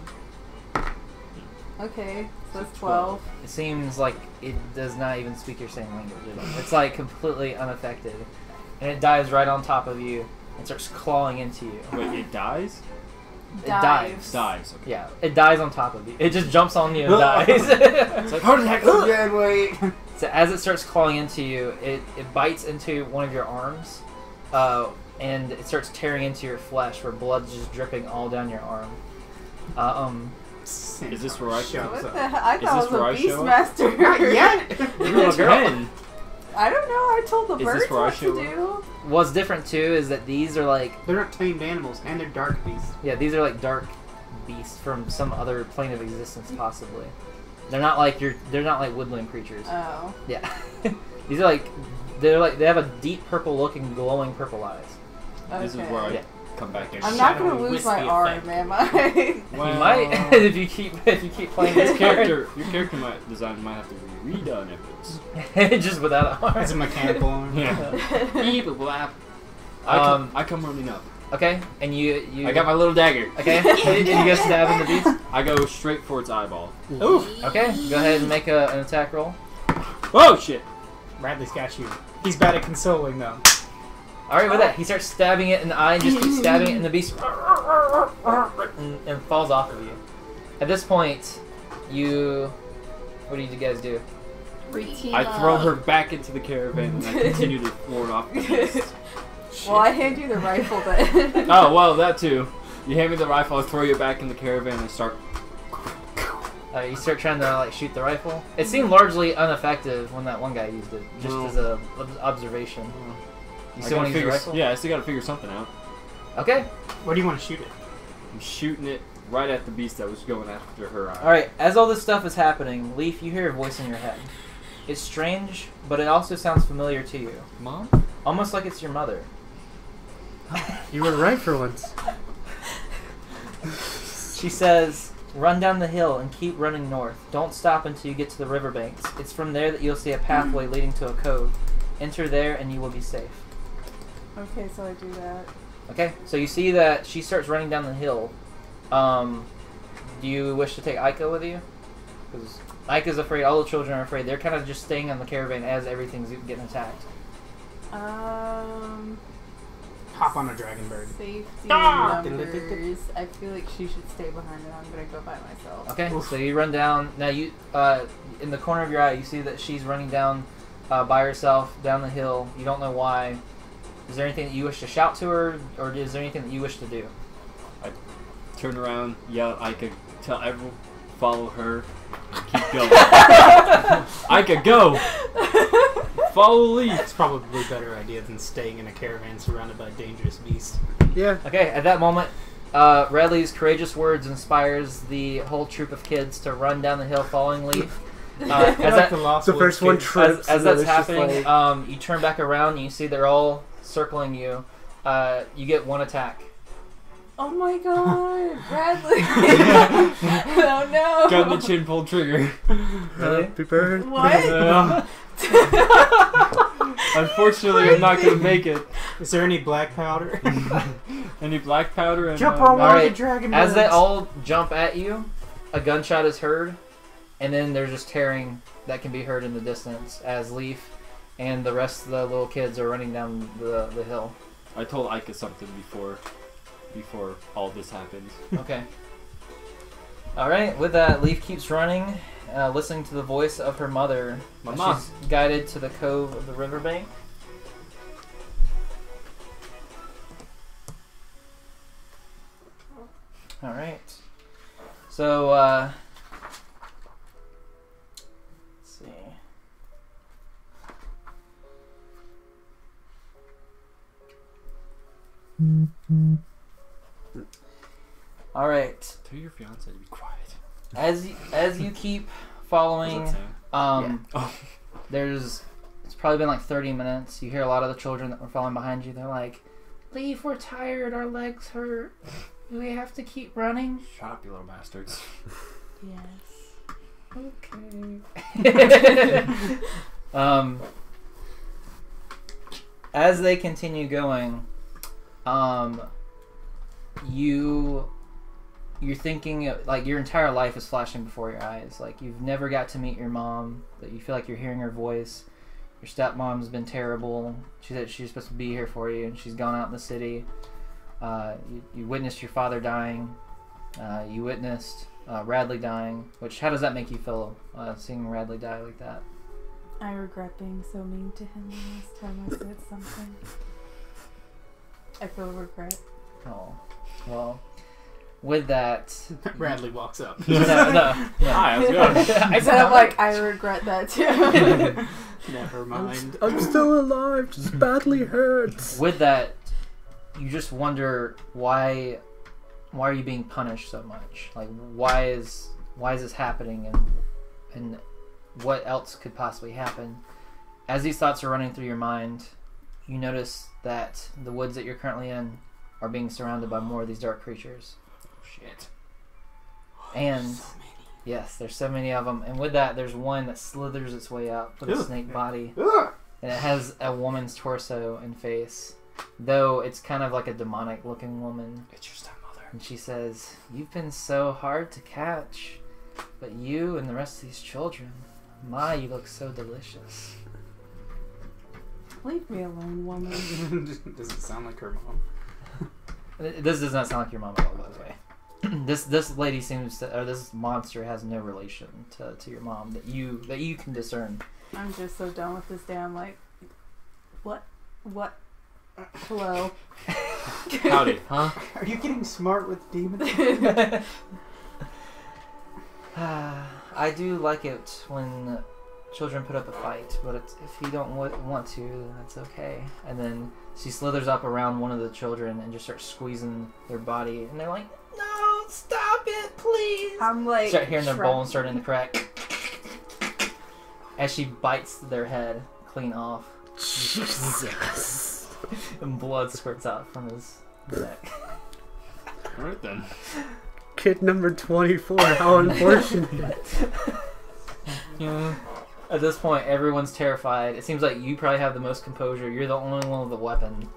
Okay, so that's 12. It seems like it does not even speak your same language at all. It's like completely unaffected, and it dives right on top of you and starts clawing into you. Wait, it dies? It dives. Dies. Okay. Yeah, it dies on top of you. It just jumps on you and dies. It's like heart attack again. Wait. So as it starts clawing into you, it bites into one of your arms, and it starts tearing into your flesh, where blood's just dripping all down your arm. Is this where I show What up? the hell? I Is thought this it where I was a show up? Beastmaster. Not yet. You're a girl. I don't know. I told the Is birds this where I what to show do. What's different too is that these are like, They're not tamed animals, and they're dark beasts. yeah, these are like dark beasts from some other plane of existence, possibly. They're not like woodland creatures. Oh. Yeah, these are like they have a deep purple looking, glowing purple eyes. Okay. This is where I Yeah. come back in. I'm not gonna Shadowy lose my wispy arm, effect. am I? Well, You might if you keep playing this character, your character design might have to be redone if it's. just without an It's a arm. mechanical arm. Yeah. I come running up. Okay, and you I got my little dagger. okay, and you go stabbing the beast. I go straight for its eyeball. Ooh. Okay, go ahead and make an attack roll. Oh shit! Bradley's got you. He's bad at consoling though. All right, with that, he starts stabbing it in the eye and just keeps stabbing it, and the beast and falls off of you. At this point, what do you guys do? Routine. I throw her back into the caravan and I continue to ward off the beast. Well, I hand you the rifle then. Oh well, that too. You hand me the rifle, I throw you back in the caravan and start. You start trying to like shoot the rifle. It seemed largely ineffective when that one guy used it, just as a observation. You still want to use the rifle? Yeah, I still got to figure something out. Okay. Where do you want to shoot it? I'm shooting it right at the beast that was going after her eye. All right. As all this stuff is happening, Leaf, you hear a voice in your head. It's strange, but it also sounds familiar to you. Mom? Almost like it's your mother. You were right for once. She says, "Run down the hill and keep running north. Don't stop until you get to the riverbanks. It's from there that you'll see a pathway leading to a cove. Enter there and you will be safe." Okay, so I do that. Okay, so you see that she starts running down the hill. Do you wish to take Aika with you? Because Aika's afraid, all the children are afraid. They're kind of just staying on the caravan as everything's getting attacked. Hop on a dragon bird. Safety Ah! numbers. I feel like she should stay behind, and I'm gonna go by myself. Okay, so you run down. Now you, in the corner of your eye, you see that she's running down by herself down the hill. You don't know why. Is there anything that you wish to shout to her, or is there anything that you wish to do? Turn around, yell at Ika, tell everyone, follow her, and keep going. Ika, go! Follow Leaf! It's probably a better idea than staying in a caravan surrounded by dangerous beasts. Yeah. Okay, at that moment, Radley's courageous words inspires the whole troop of kids to run down the hill following Leaf. As The first one trips. as and then that's it's just happening, like- you turn back around and you see they're all circling you. You get one attack. Oh my god, Bradley! Oh no! Gun the chin, pull trigger. Really? Happy birthday. What? Unfortunately, I'm not going to make it. Is there any black powder? Any black powder? And, Jump on one of Alright, the dragon as birds. they all jump at you, a gunshot is heard, and then there's just tearing that can be heard in the distance as Leaf and the rest of the little kids are running down the hill. I told Ika something before all this happened. Okay. Alright, with that, Leaf keeps running, listening to the voice of her mother. Mama. She's guided to the cove of the riverbank. Alright. So, let's see. All right. Tell your fiance to be quiet. As you keep What's following, that saying? Oh. it's probably been like 30 minutes. You hear a lot of the children that were following behind you. They're like, "Leave, we're tired. Our legs hurt. Do we have to keep running?" Shut up, you little bastards. Yes. Okay. As they continue going, you're thinking like your entire life is flashing before your eyes. Like you've never got to meet your mom, that you feel like you're hearing her voice. Your stepmom's been terrible. She said she's supposed to be here for you, and she's gone out in the city. You witnessed your father dying. You witnessed Radley dying. How does that make you feel, seeing Radley die like that? I regret being so mean to him last time I said something. I feel regret. Oh, well, with that, Bradley walks up. no. Hi, how's it going? I So I'm like, I regret that too. Never mind. I'm still alive, just badly hurt. With that, you just wonder why are you being punished so much? Like, why is this happening, and what else could possibly happen? As these thoughts are running through your mind, you notice that the woods that you're currently in are being surrounded by more of these dark creatures. Shit. And So many. yes, there's so many of them. And with that, there's one that slithers its way up with a Ugh. snake body, Ugh. and it has a woman's torso and face. though it's kind of like a demonic-looking woman. It's your stepmother. And she says, "You've been so hard to catch, but you and the rest of these children, my, you look so delicious." Leave me alone, woman. Does it sound like her mom? This does not sound like your mom at all, by the way. This lady seems to, or this monster has no relation to your mom that you can discern. I'm just so done with this damn, like, what, hello. Howdy. Huh? Are you getting smart with demons? I do like it when children put up a fight, but if you don't want to, then that's okay. And then she slithers up around one of the children and just starts squeezing their body, and they're like, "No, stop it, please!" I'm like, Start hearing their shred- bones starting to crack as she bites their head clean off, Jesus. and blood squirts out from his neck. Alright then. Kid number 24, how unfortunate. Yeah. At this point, everyone's terrified. It seems like you probably have the most composure. You're the only one with a weapon.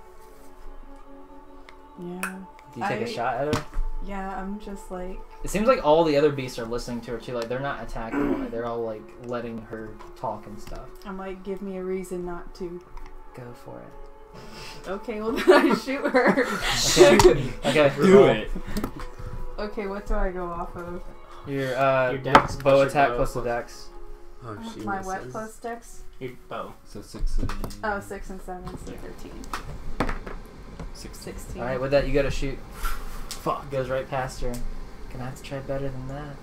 Yeah. Do you take a shot at her? Yeah, I'm just like, It seems like all the other beasts are listening to her too. Like, they're not attacking her. They're all like letting her talk and stuff. I'm like, give me a reason not to. Go for it. Okay, well then I shoot her. Okay. Do it. Okay, what do I go off of? Your dex bow plus your attack bow plus the plus- dex. Oh, she My misses. wet plus dex? Your bow. So 6 and... Oh, 6 and 7, so 13. 16. All right, with that, you got to shoot. Fuck. Goes right past her. Gonna have to try better than that.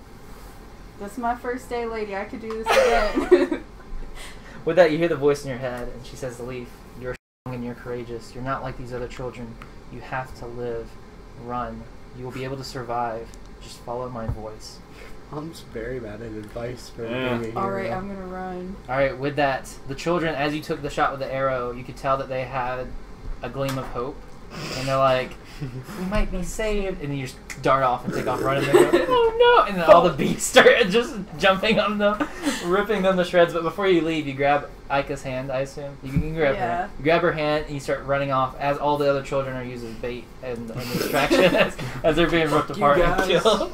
This is my first day, lady. I could do this again. With that, you hear the voice in your head, and she says, "Leaf, you're strong and you're courageous. You're not like these other children. You have to live. Run. You will be able to survive. Just follow my voice." Mom's very bad at advice for Yeah. being a Alright, hero. I'm gonna run. All right, with that, the children, as you took the shot with the arrow, you could tell that they had a gleam of hope, and they're like, "We might be saved," and then you just dart off and take off running. And they go, "Oh no!" And then all the beasts start just jumping on them, ripping them to shreds. But before you leave, you grab Aika's hand, I assume. You can grab Yeah. her. You grab her hand, and you start running off as all the other children are used as bait and distraction as they're being ripped you apart and guys. killed.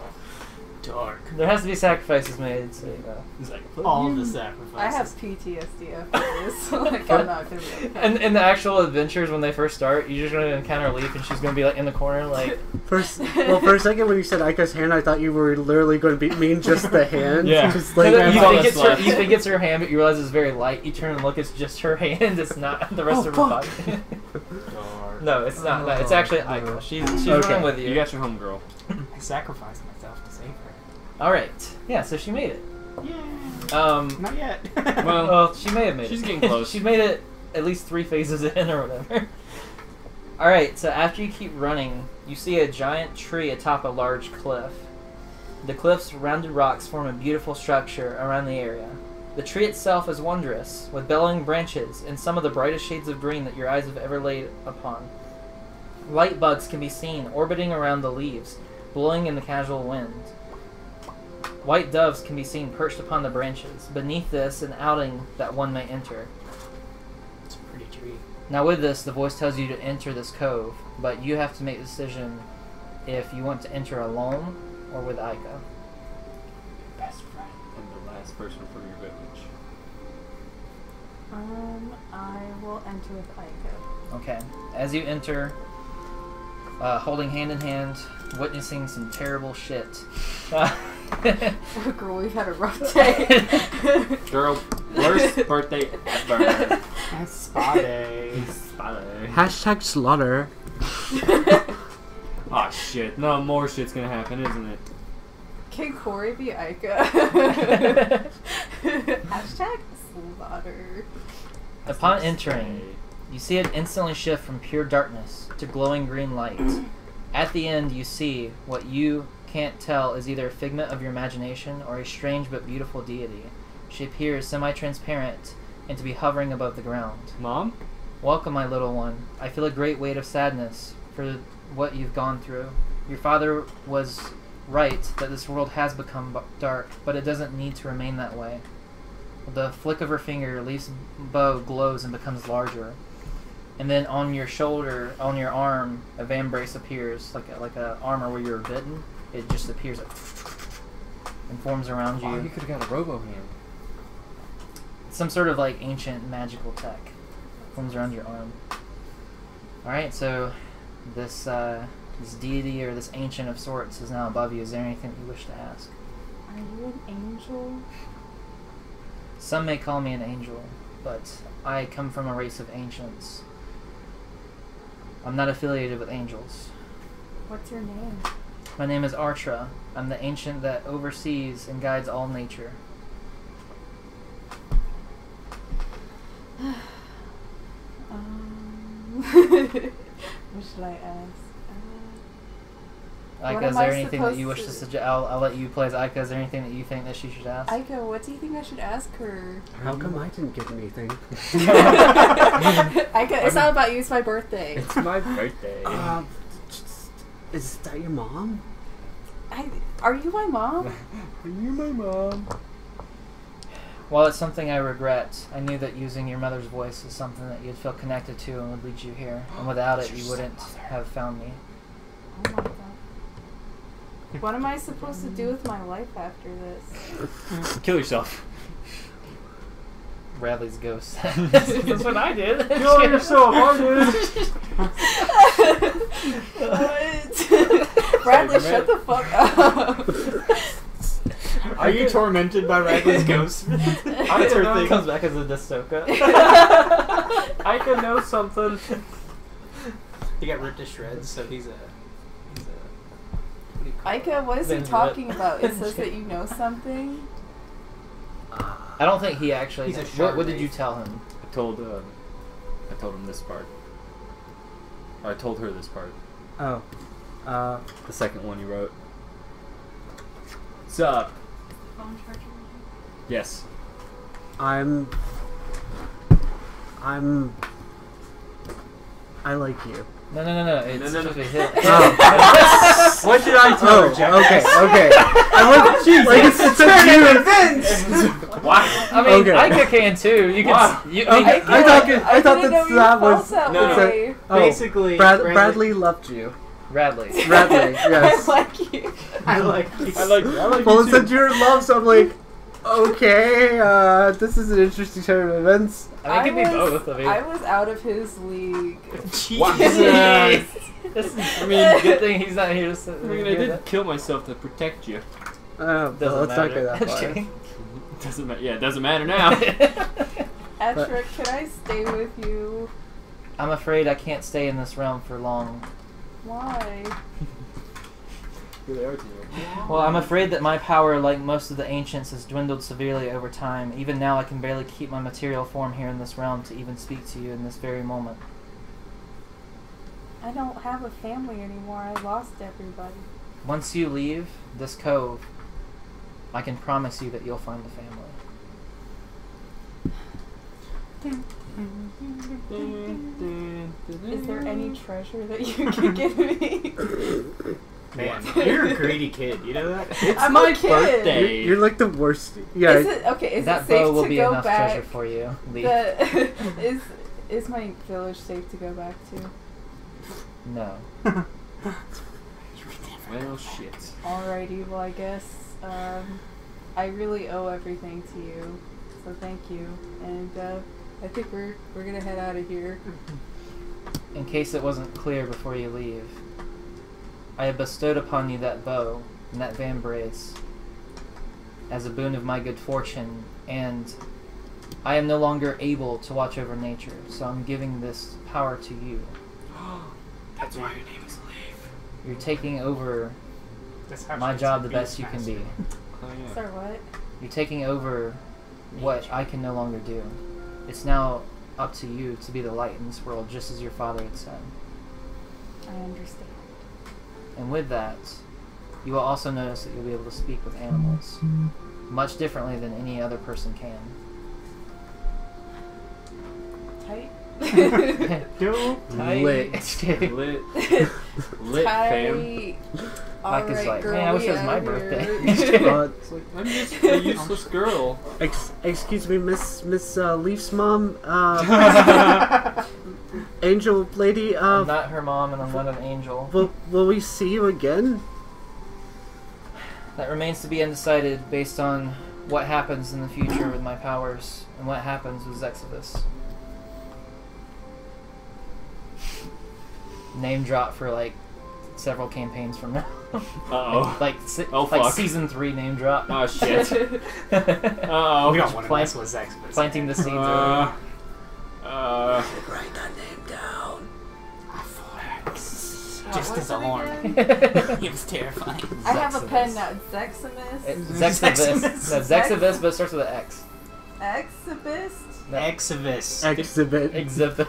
Dark. There has to be sacrifices made, so you know. He's like, All the sacrifices. I have PTSD after this, so like, I'm not gonna be okay. And in the actual adventures, when they first start, you're just going to encounter Leaf, and she's going to be like in the corner, like, For a second when you said Aika's hand, I thought you were literally going to mean just the hand. Yeah. Just you, like, think it's her, Grandfather's you think it's her hand, but you realize it's very light. You turn and look, it's just her hand. It's not the rest Oh, of her fuck. body. Dark. No, it's not. No, it's actually Aika. She's Okay. running with you. You got your homegirl. I sacrificed myself to save her. All right. Yeah. So she made it. Yeah. Not yet. Well, she may have made it. she's getting close. She made it at least 3 phases in or whatever. All right. So after you keep running, you see a giant tree atop a large cliff. The cliff's rounded rocks form a beautiful structure around the area. The tree itself is wondrous, with bellowing branches and some of the brightest shades of green that your eyes have ever laid upon. Light bugs can be seen orbiting around the leaves, blowing in the casual wind. White doves can be seen perched upon the branches. Beneath this, an outing that one may enter. It's a pretty tree. Now with this, the voice tells you to enter this cove, but you have to make the decision if you want to enter alone or with Aika. Best friend. And the last person from your village. I will enter with Aika. Okay. As you enter, holding hand in hand, witnessing some terrible shit. Girl, we've had a rough day. Girl, worst birthday ever. Spa day. Hashtag slaughter. Aw, shit. No, more shit's gonna happen, isn't it? Can Corey be Aika? Hashtag slaughter. Upon entering, you see it instantly shift from pure darkness to glowing green light. At the end, you see what you can't tell is either a figment of your imagination or a strange but beautiful deity. She appears semi-transparent and to be hovering above the ground. Mom? Welcome, my little one. I feel a great weight of sadness for what you've gone through. Your father was right that this world has become dark, but it doesn't need to remain that way. The flick of her finger, Leaf's bow glows and becomes larger. and then on your shoulder, on your arm, a vambrace appears, like a armor where you were bitten. It just appears and forms around you. Oh, you could have got a robo hand. Some sort of like ancient magical tech forms around your arm. All right, so this deity or this ancient of sorts is now above you. Is there anything you wish to ask? Are you an angel? Some may call me an angel, but I come from a race of ancients. I'm not affiliated with angels. What's your name? My name is Astra. I'm the ancient that oversees and guides all nature. What should I ask? What Aika, am is I there anything that you wish supposed to to- suggest? I'll let you play as Aika. Is there anything that you think that she should ask? Aika, what do you think I should ask her? How come I didn't get anything? Aika, it's not about you. It's my birthday. It's my birthday. Is that your mom? Are you my mom? You're my mom. While it's something I regret, I knew that using your mother's voice is something that you'd feel connected to and would lead you here. And without it, you wouldn't have found me. Oh my god. What am I supposed to do with my life after this? Kill yourself. Bradley's ghost. That's what I did. Kill yourself, I did. What? Bradley, shut the fuck up. Are you tormented by Radley's ghost? That's her thing. Comes back as a Distoka. I could know something. He got ripped to shreds, so he's a. What do you call it? Aika, what is he Then talking what? about? It says that you know something. I don't think he actually. He's a What did you Charmaine. tell him? I told him this part. Or I told her this part. Oh. The second one you wrote. What's up? Phone charger. Yes. I like you. No. It's No. supposed to be him. Oh. What did I tell her, Jack? Okay. I look. Like it's a Why? I mean, Okay. Aika can too. You can. Wow. You, Okay. I mean, I thought I that didn't know you that felt was. that No. way. Oh, Basically, Bradley loved you. Radley. Bradley, yes. I like you. I like you. I like Well, you it said you're in love, so I'm like, okay, this is an interesting turn of events. I mean, it could be both. I mean, I was out of his league. Jeez. I mean, good thing he's not here. To I mean, I did kill myself to protect you. Well, let's not go that far. Doesn't matter. Yeah, it doesn't matter now. Astra, can I stay with you? I'm afraid I can't stay in this realm for long. Why? Here they are to you. Well, I'm afraid that my power, like most of the ancients, has dwindled severely over time. Even now, I can barely keep my material form here in this realm to even speak to you in this very moment. I don't have a family anymore. I lost everybody. Once you leave this cove, I can promise you that you'll find a family. Is there any treasure that you can give me? Man, you're a greedy kid. You know that? It's I'm my a kid. birthday. You're like the worst. Yeah. Is it okay? Is That it safe bow will to be go enough back? treasure for you. Leave. Is my village safe to go back to? No. Well, shit. Alrighty, well I guess I really owe everything to you, so thank you. And I think we're gonna head out of here. In case it wasn't clear before you leave, I have bestowed upon you that bow and that vambrace as a boon of my good fortune, and I am no longer able to watch over nature, so I'm giving this power to you. That's why your name is Leaf. You're taking over That's how my she job the is best you can be. Oh, yeah. Sorry, what? You're taking over what I can no longer do. It's now up to you to be the light in this world, just as your father had said. I understand. And with that, you will also notice that you'll be able to speak with animals, much differently than any other person can. Tight? Tight. Lit. Lit. Lit, fam. Tight. Mike is Alright, like, girl, man, I wish we it was my out here." birthday. It's like, I'm just a useless girl. Excuse me, Miss Leaf's mom. Angel lady, I'm not her mom, and I'm not an angel. will we see you again? That remains to be undecided based on what happens in the future with my powers and what happens with Zexavis. Name drop for like several campaigns from now. Uh-oh. like Oh, like fuck. season 3 name drop. Oh, shit. Uh-oh. We don't want to Plant- mess with Zexavis. Planting the seeds. Uh, Write that name down. Just as a horn. Again? It was terrifying. I have a pen Zexavis. now. Zeximus? Zexavis. No, Zexavis, but it starts with an X. Exhibist? No. Exavis. Exhibit. Exhibit.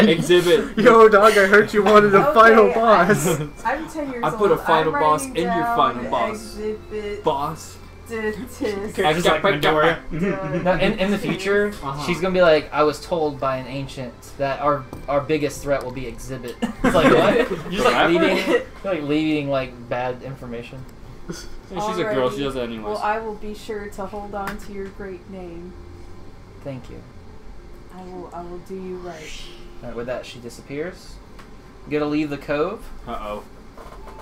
exhibit. Yo, dog, I heard you wanted a final Okay, boss. I'm 10 years I old. put a final I'm boss writing in your down final boss. Exhibit. Boss. Tis. I just like Midoriya. No, in the future, she's gonna be like, I was told by an ancient that our biggest threat will be Exhibit. It's like what? You're just like leading like bad information. Yeah, she's a girl. She Alrighty. does that anyways. Well, I will be sure to hold on to your great name. Thank you. I will do you right. Alright, with that, she disappears. You gotta leave the cove. Uh-oh.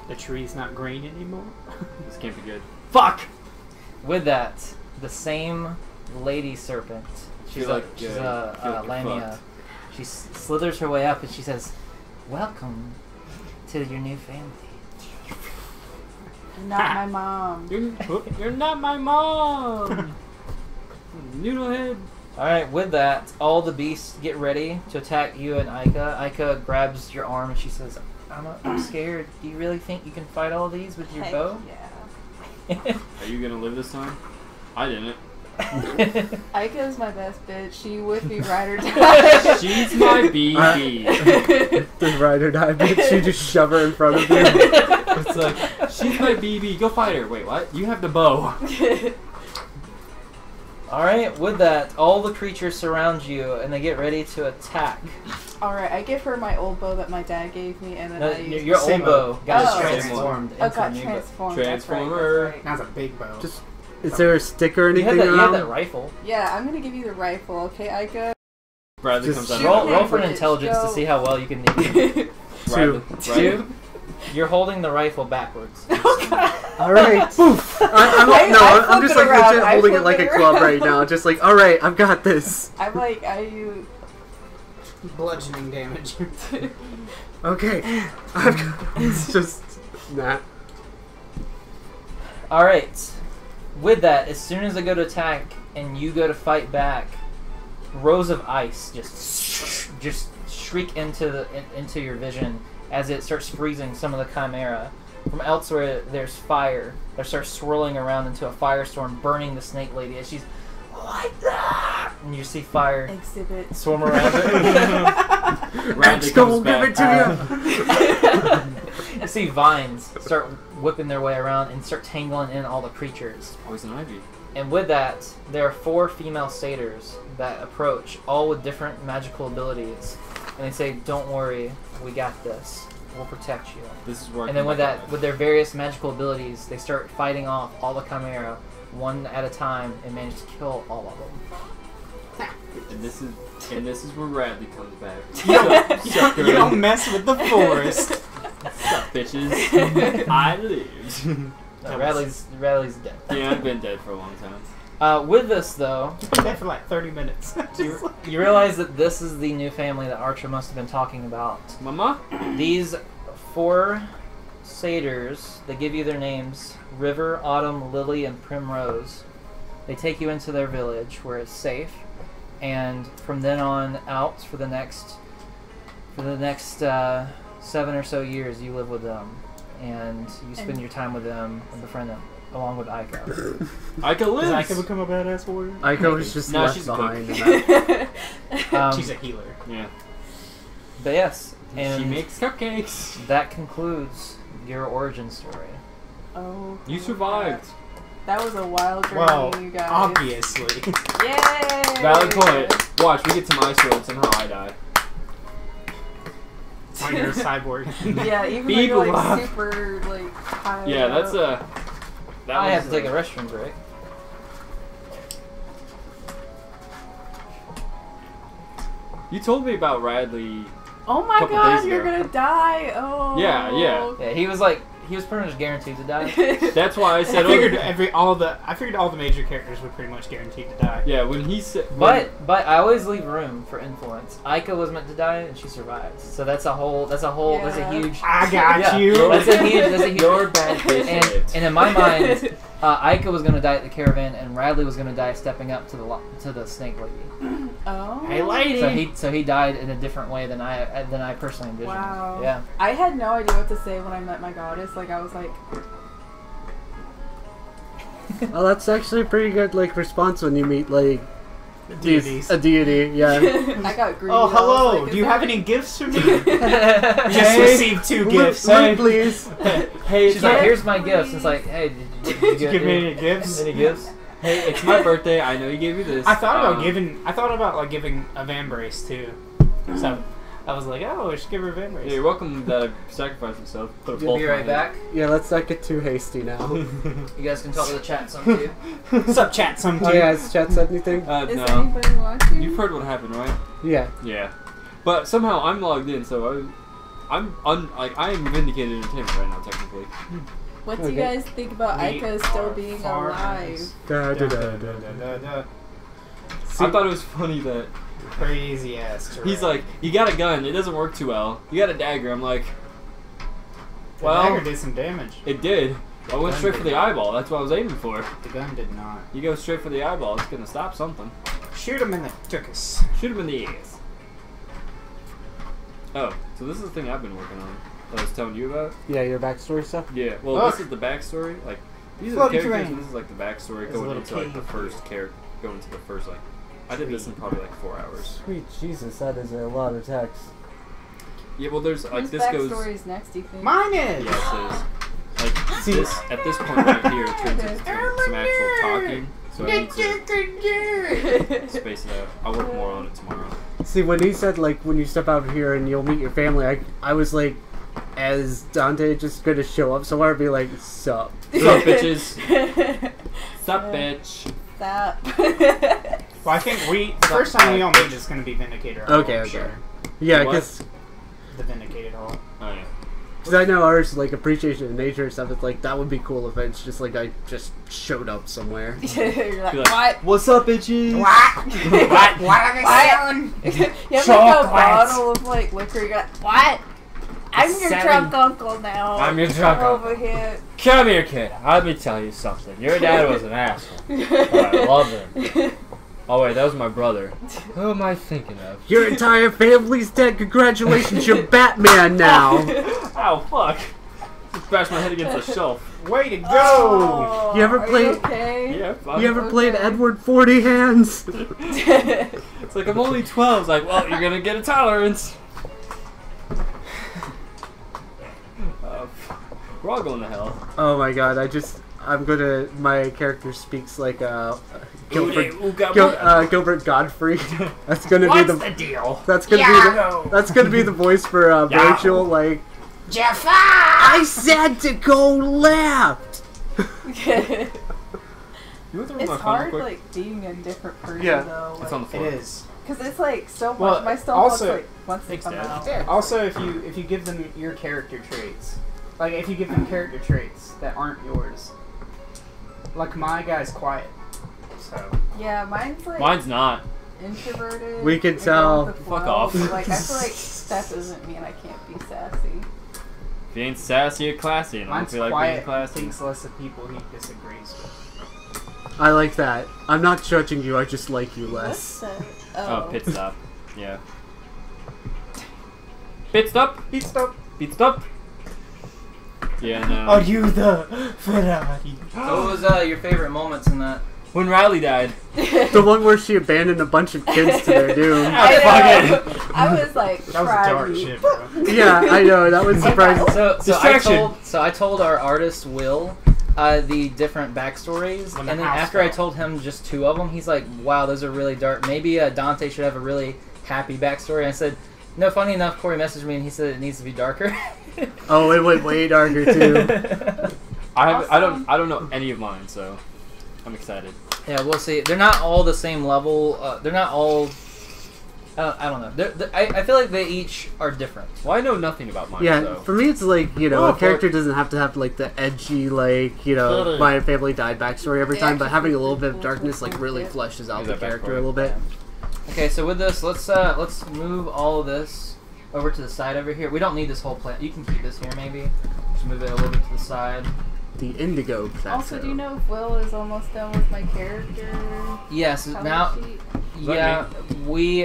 The tree's not green anymore. This can't be good. Fuck! With that, the same lady serpent. She's Feel a, like, she's feel a like you're Lamia. fucked. She slithers her way up and she says, "Welcome to your new family." You're not my mom. You're not my mom! Noodlehead. Alright, with that, all the beasts get ready to attack you and Aika. Aika grabs your arm and she says, I'm scared. Do you really think you can fight all these with your Heck bow? yeah. Are you gonna live this time? I didn't. Aika's my best bitch. She would be ride or die. She's my BB. The ride or die bitch, you just shove her in front of you. It's like, she's my BB. Go fight her. Wait, what? You have the bow. Alright, with that, all the creatures surround you and they get ready to attack. Alright, I give her my old bow that my dad gave me, and then No, I use your old Same bow got Oh. transformed Oh, into a got new bow. transformed. Transformer. That's right. That's a big bow. Just, is there a sticker or You had, anything that, you had around? that rifle. Yeah, I'm gonna give you the rifle, okay, Aika? Bradley Just comes out. shoot Roll, him. roll for Bitch, intelligence to go. see how well you can do. Two. Two. You're holding the rifle backwards. Alright. Poof. I'm flip just it like around. legit I holding it flip like it a club around. right now. Just like, alright, I've got this. I'm like, you. Bludgeoning damage. Okay. I've got it's just nah. Alright. With that, as soon as they go to attack and you go to fight back, rows of ice just shriek into your vision as it starts freezing some of the chimera. From elsewhere, there's fire that starts swirling around into a firestorm, burning the snake lady as she's like that, and you see fire Exhibit. swarm around her. Bradley X, go, comes give it back. to you. You see vines start whipping their way around and start tangling in all the creatures. Poison ivy. And with that, there are 4 female satyrs that approach, all with different magical abilities. And they say, "Don't worry, we got this. We'll protect you." This is where. I And then come with back that, with their various magical abilities, they start fighting off all the chimera one at a time and manage to kill all of them. And this is where Bradley comes back. You don't mess with the forest. What's up, bitches? I lived. No, Radley's dead. Yeah, I've been dead for a long time. With this, though, Been there for like 30 minutes. you realize that this is the new family that Archer must have been talking about. Mama? These 4 satyrs, they give you their names: River, Autumn, Lily, and Primrose. They take you into their village where it's safe, and from then on out for the next 7 or so years, you live with them, and you spend your time with them and befriend them, along with Aiko. Aika Does lives! Aika become a badass warrior? Aiko was just No, left she's a cook. behind in that. She's a healer. Yeah. But yes, and She makes cupcakes. that concludes your origin story. Oh. You survived. That was a wild journey, Well, you guys. obviously. Yay! Valid point. Watch, we get some ice road, somehow I die. When you're a cyborg. Yeah, even though People you're like laugh. super like high. Yeah, that's up. That I was have to take a restroom break. You told me about Radley Oh my Couple god, days you're ago. gonna die! Oh. Yeah. Yeah, he was pretty much guaranteed to die. That's why I I said. figured all the major characters were pretty much guaranteed to die. Yeah, when he said. But I always leave room for influence. Aika was meant to die and she survives. So that's a huge. I got Yeah, you. That's a huge. Your bad bitch. And in my mind, Aika was gonna die at the caravan, and Radley was gonna die stepping up to the snake lady. Oh. Hey, lady. So he died in a different way than I personally envisioned. Wow. Yeah. I had no idea what to say when I met my goddess. Like, I was like, Well, that's actually a pretty good like response when you meet like Deities. a deity. Yeah. I got greedy. Oh, I was hello. like, Do you is have there- any gifts for me? Just received 2 gifts. Loot, please. Hey, She's like, here's my gifts. It's like, hey, did you Did you give me any gifts? any gifts? hey, it's my birthday. I know you gave me this. I thought about like giving a van brace too. So I was like, oh, I should give her a van brace. Yeah, you're welcome that I sacrificed myself. Put a You'll bolt be in my right hand. back. Yeah, let's not get too hasty now. You guys can talk to the chat some too. What's up, chat? Some Oh yeah, has chat said anything? Is No. anybody watching? You've heard what happened, right? Yeah. Yeah. But somehow I'm logged in, so I am Vindicated Entertainment right now, technically. What do you Okay. guys think about We Aika still are being far alive? Da, da, da, da, da. See, I thought it was funny that Crazy ass. he's like, you got a gun, it doesn't work too well. You got a dagger. I'm like, the well, dagger did some damage. it did. I went straight for the eyeball. That's what I was aiming for. The gun did not. You go straight for the eyeball, it's gonna stop something. Shoot him in the tuchus. Shoot him in the ass. Oh, so this is the thing I've been working on. That I was telling you about. yeah, your backstory stuff. Yeah. Well, Look. this is the backstory. Like, these are the Floating characters, terrain. and this is like the backstory There's a going little into like the cave. first character, going to the first like. I did this in probably like 4 hours. Sweet Jesus, that is a lot of text. Yeah. Well, there's like Whose this goes. backstory is next, do you think? Mine is. Yes, it is. Like See- this at this point right here, it turns into some actual talking. So I need to space it out. I'll work more on it tomorrow. See, when he said like when you step out here and you'll meet your family, I was like, as Dante just gonna show up somewhere and be like, sup. Sup, bitches? Sup, bitch? Stop. Well, I think the first time we all meet is going to be Vindicator Hall. Okay, I'm okay. Sure. Yeah, What? because The Vindicated Hall. Oh yeah. I know ours like appreciation of nature and stuff. It's like that would be cool if it's just like I just showed up somewhere. You're like, Be like, what? What's up, bitches? What are they selling? You have like a Chocolate. bottle of like liquor. You're like, what? I'm your Selling- drunk uncle now. I'm your drunk Come uncle. over here. Come here, kid. Let me tell you something. Your dad was an asshole. I love him. Oh wait, that was my brother. Who am I thinking of? Your entire family's dead. Congratulations, you're Batman now. Ow, fuck! Just bashed my head against the shelf. Way to go! Oh, You ever are played- okay? Yeah, fuck. You ever Okay. played Edward 40 Hands? It's like I'm only 12. It's like, well, you're gonna get a tolerance. We're all going to hell. Oh my god, my character speaks like Gilbert. Gilbert Godfrey. That's gonna What's be the deal? that's gonna be the voice for Yeah. Virgil, like Jaffa! I said to go left. You want to It's my phone real hard, quick? like being a different person Yeah. though. It's on the It floor. is. Because it's like so much. Well, My stomach also- like wants to Thanks, come Dad. out. Also, if you give them your character traits, like if you give them character traits that aren't yours, like my guy's quiet, so Yeah, mine's like Mine's not. introverted. We can and tell. going with the Fuck flow, off. but, like I feel like that doesn't mean I can't be sassy. If you ain't sassy or classy, and I don't mine's feel like being quiet. And classy. thinks less of people he disagrees with. I like that. I'm not judging you, I just like you What's less. that? Oh, pit stop. Yeah. Pit stop. Pit stop. Pit stop. Yeah, no. Are you the Ferrari? So what was your favorite moments in that? When Riley died. The one where she abandoned a bunch of kids to their doom. I know. I was like, That was try dark me. shit, bro. Yeah, I know, that was surprising. Distraction. I told our artist Will the different backstories, When the and then house after I fell. told him just 2 of them, he's like, "Wow, those are really dark. Maybe Dante should have a really happy backstory." And I said, "No, funny enough, Corey messaged me and he said it needs to be darker." Oh, it went way darker too. I don't know any of mine, so I'm excited. Yeah, we'll see. They're not all the same level. They're not all I don't know. I feel like they each are different. Well, I know nothing about mine. Yeah, so. for me it's like, you know, Oh, a character doesn't have to have like the edgy, like, you know, Totally. my family died backstory every They time, but actually having a put little bit of people darkness to like really it. fleshes out Is the that character backstory? a little bit. Okay, so with this, let's move all of this over to the side over here. We don't need this whole plant. You can keep this here maybe. Just move it a little bit to the side. The indigo plateau. Also, do you know if Will is almost done with my character Yes, color now sheet? yeah,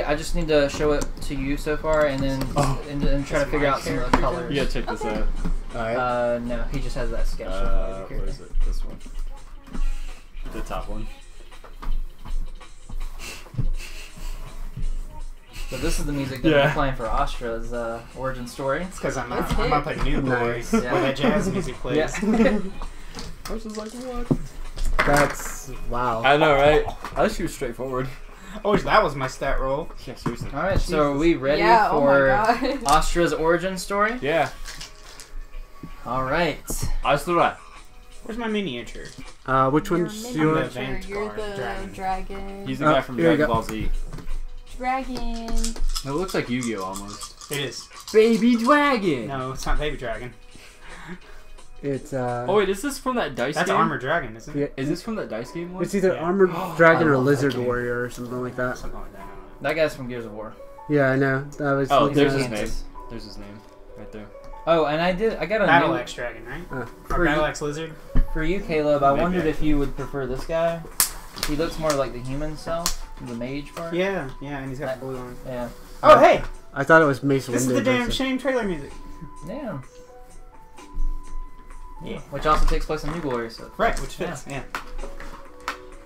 I just need to show it to you so far, and then and try to That's figure my out some of the character. colors. Yeah, check this Okay. out. Alright. No, he just has that sketch. so far as your What is character. it? This one. The top one. So this is the music that Yeah. we're playing for Astra's origin story. It's because I'm It's up at New Glory Nice. where Yeah. that jazz music plays. Yeah. I was just like, what? That's wow. I know, right? I wish she was straightforward. I wish that was my stat roll. Yeah, seriously. All right, so are we ready Yeah, oh for my god. Astra's origin story? Yeah. All right. Astra. Where's my miniature? Which You're one's mini- your? the You're Vanguard the dragon. dragon. He's the guy from here you Dragon go. Ball Z. Dragon. It looks like Yu-Gi-Oh almost. It is. Baby dragon. No, it's not Baby Dragon. It's Oh wait, is this from that dice That's game? Armor Dragon, isn't it? Yeah. Is this from that dice game one? It's either Yeah. armored dragon I or love that lizard game. warrior or something like that. Something like that. I don't know. That guy's from Gears of War. Yeah, I know. I was Oh, looking there's at his it. name. There's his name right there. Oh, and I got a Battle new Axe Dragon, right? Or for Battle you, Axe Lizard? for you, Caleb. I Maybe wondered I if you would prefer this guy. He looks more like the human self, the mage part. Yeah, and he's got blue on. Yeah. Oh, hey! I thought it was Mace This is Windu the damn versus- Shame trailer music. Yeah. Yeah. Which also takes place in New Glory, so. Right, which fits, yeah.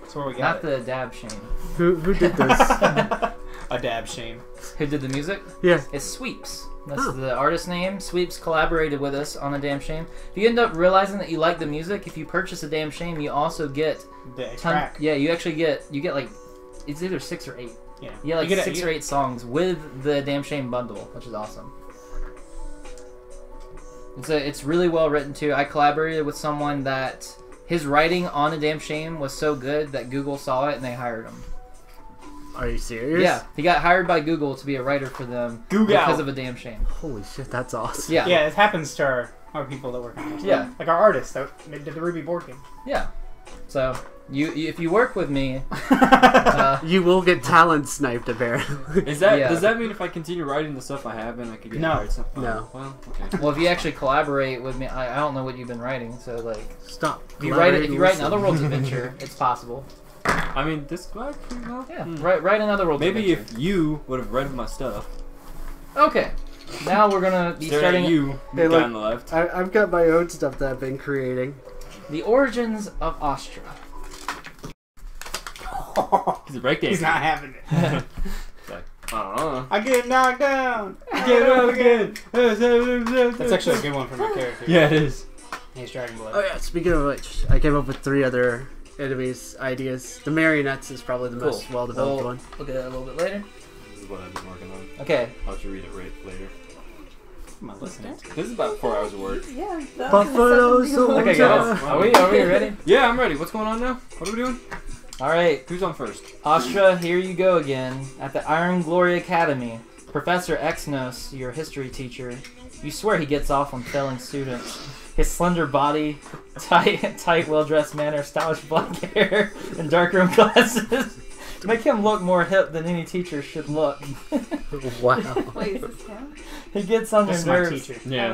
That's where we Not got the dab shame. Who did this? it. A dab shame. Who did the music? Yeah. It's Sweeps. That's Huh. the artist name. Sweeps collaborated with us on A Damn Shame. If you end up realizing that you like the music, if you purchase A Damn Shame, you also get The track. Yeah, you actually get like it's either 6 or 8. Yeah. You get like You get 6 or 8 songs with the Damn Shame bundle, which is awesome. It's really well written too. I collaborated with someone that his writing on A Damn Shame was so good that Google saw it and they hired him. Are you serious? Yeah, he got hired by Google to be a writer for them Google. because of A Damn Shame. Holy shit, that's awesome. Yeah, Yeah, it happens to our people that work on this. Yeah. Like our artists that did the Ruby board game. yeah. So you if you work with me, You will get talent sniped apparently. Is that Yeah. does that mean if I continue writing the stuff I have, and I could get No. hired some? Oh, No. Well, okay. well, if you actually collaborate with me, I don't know what you've been writing. So like, Stop. if you write an Listen. Otherworlds adventure, it's possible. I mean, this guy, well, Yeah, write an Otherworlds Maybe adventure. if you would have read my stuff. Okay, now we're gonna be Staring starting at you Hey, down look. on the left. I've got my own stuff that I've been creating. the origins of Astra. He's a breakdancer. He's not having it. I I get knocked down. Get up again. That's actually a good one for my character. Yeah, it is. He's Dragon Blood. Oh yeah, speaking of which, I came up with 3 other enemies ideas. The marionettes is probably the most Cool. well-developed We'll one. look at that a little bit later. This is what I've been working on. Okay, I'll let you read it right later. Am I listening? This is about 4 hours of work. Yeah. that- Buffalo that's soldier. okay, guys, are we ready? Yeah, I'm ready. What's going on now? What are we doing? All right, Who's on first? Astra, here you go again at the Iron Glory Academy. Professor Exnos, your history teacher, you swear he gets off on failing students. His slender body, tight, well-dressed manner, stylish black hair, and dark-rimmed glasses make him look more hip than any teacher should look. Wow. Wait, is this him? He gets on This is your my nerves. teacher. Yeah.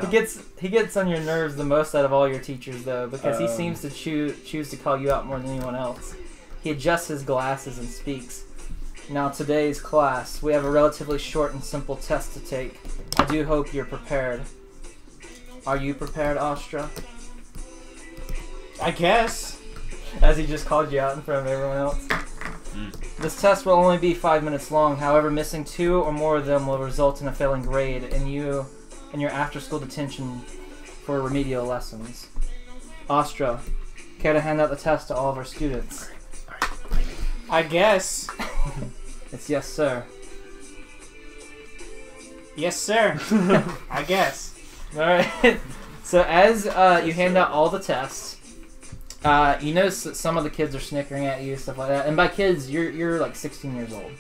He gets on your nerves the most out of all your teachers, though, because he Um. seems to choose to call you out more than anyone else. He adjusts his glasses and speaks. Now, today's class, we have a relatively short and simple test to take. I do hope you're prepared. Are you prepared, Astra? I guess. As he just called you out in front of everyone else. This test will only be 5 minutes long. However, missing 2 or more of them will result in a failing grade and your after-school detention for remedial lessons. Astra, care to hand out the test to all of our students? I guess. It's yes, sir. Yes, sir. I guess. Alright. So as you hand out all the tests, You notice that some of the kids are snickering at you, stuff like that. And by kids, you're like 16 years old,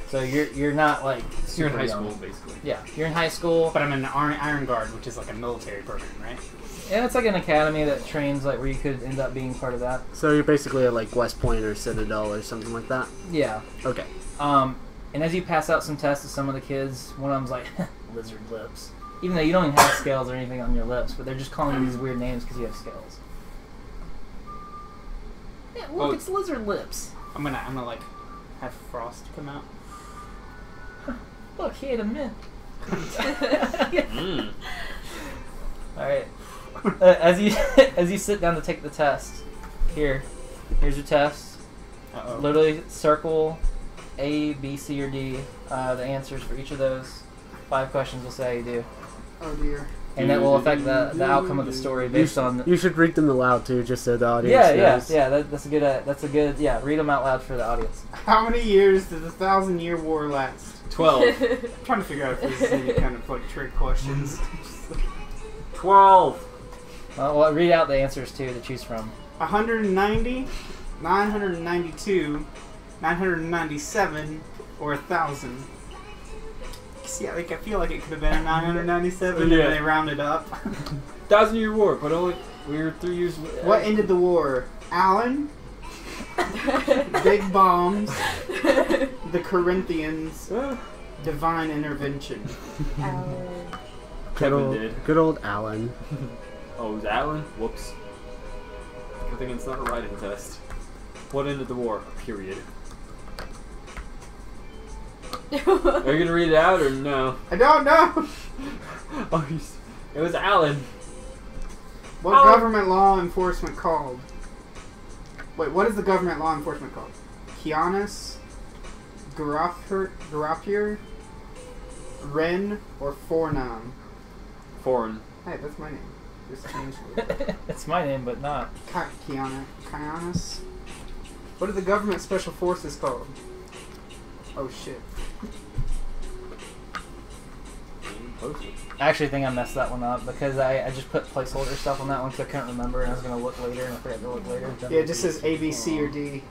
so you're not like You're super in high young. school, basically. Yeah, you're in high school. But I'm in the Iron Guard, which is like a military program, right? Yeah, it's like an academy that trains like where you could end up being part of that. So you're basically at like West Point or Citadel or something like that? Yeah. Okay. And as you pass out some tests to some of the kids, one of them's like, lizard lips. Even though you don't even have scales or anything on your lips, but they're just calling you these weird names because you have scales. Yeah, look, Oh. it's lizard lips. I'm gonna like have Frost come out. Look, he ate a mint. Mm. All right. As you sit down to take the test, here's your test. Uh-oh. Literally circle A, B, C, or D. The answers for each of those 5 questions will say how you do, Oh dear. and that will affect the outcome of the story based on. You should read them aloud too, just so the audience Yeah. knows. That's a good. Yeah, read them out loud for the audience. How many years does the 1,000-year war last? 12. I'm trying to figure out if this is any kind of like trick questions. 12. Well, read out the answers too to choose from. 190, 992, 997, or 1,000. See, like, I feel like it could have been a 997 Yeah. and they rounded up. 1,000-year war, but only we were 3 years. What ended the war? Allen, big bombs, the Corinthians, divine intervention. Kevin did. Good old Alan. Oh, it was Alan? Whoops. I think it's not a writing test. What ended the war? Period. Are you gonna read it out or no? I don't know. Oh, it was Alan. What Allen. government law enforcement called? Wait, what is the government law enforcement called? Kianis, Garapier, Ren, or Fornam? Foreign. Hey, that's my name. Just changed it. It's my name, but not. Kianis. What are the government special forces called? Oh shit. I actually think I messed that one up because I just put placeholder stuff on that one because I couldn't remember and I was gonna look later and I forgot to look later. Yeah, it just says A, B, C, or D.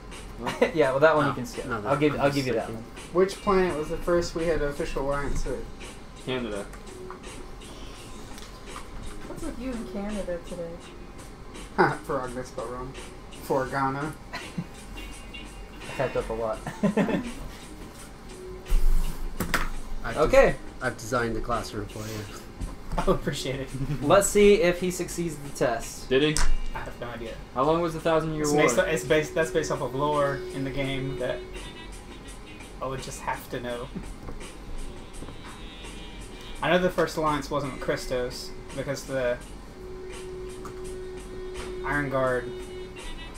Yeah, well that one you can skip. No, I'll give you that one. Which planet was the first we had an official alliance with? Canada. What's with you in Canada today? Ha, Frog, that's spelled wrong. Forgana. I typed up a lot. I've Okay, I've designed the classroom for you. Oh, appreciate it. let's see if he succeeds the test. Did he? I have no idea. How long was the 1,000-year It's war? that's based off of lore in the game that I would just have to know. I know the first alliance wasn't with Christos because the Iron Guard,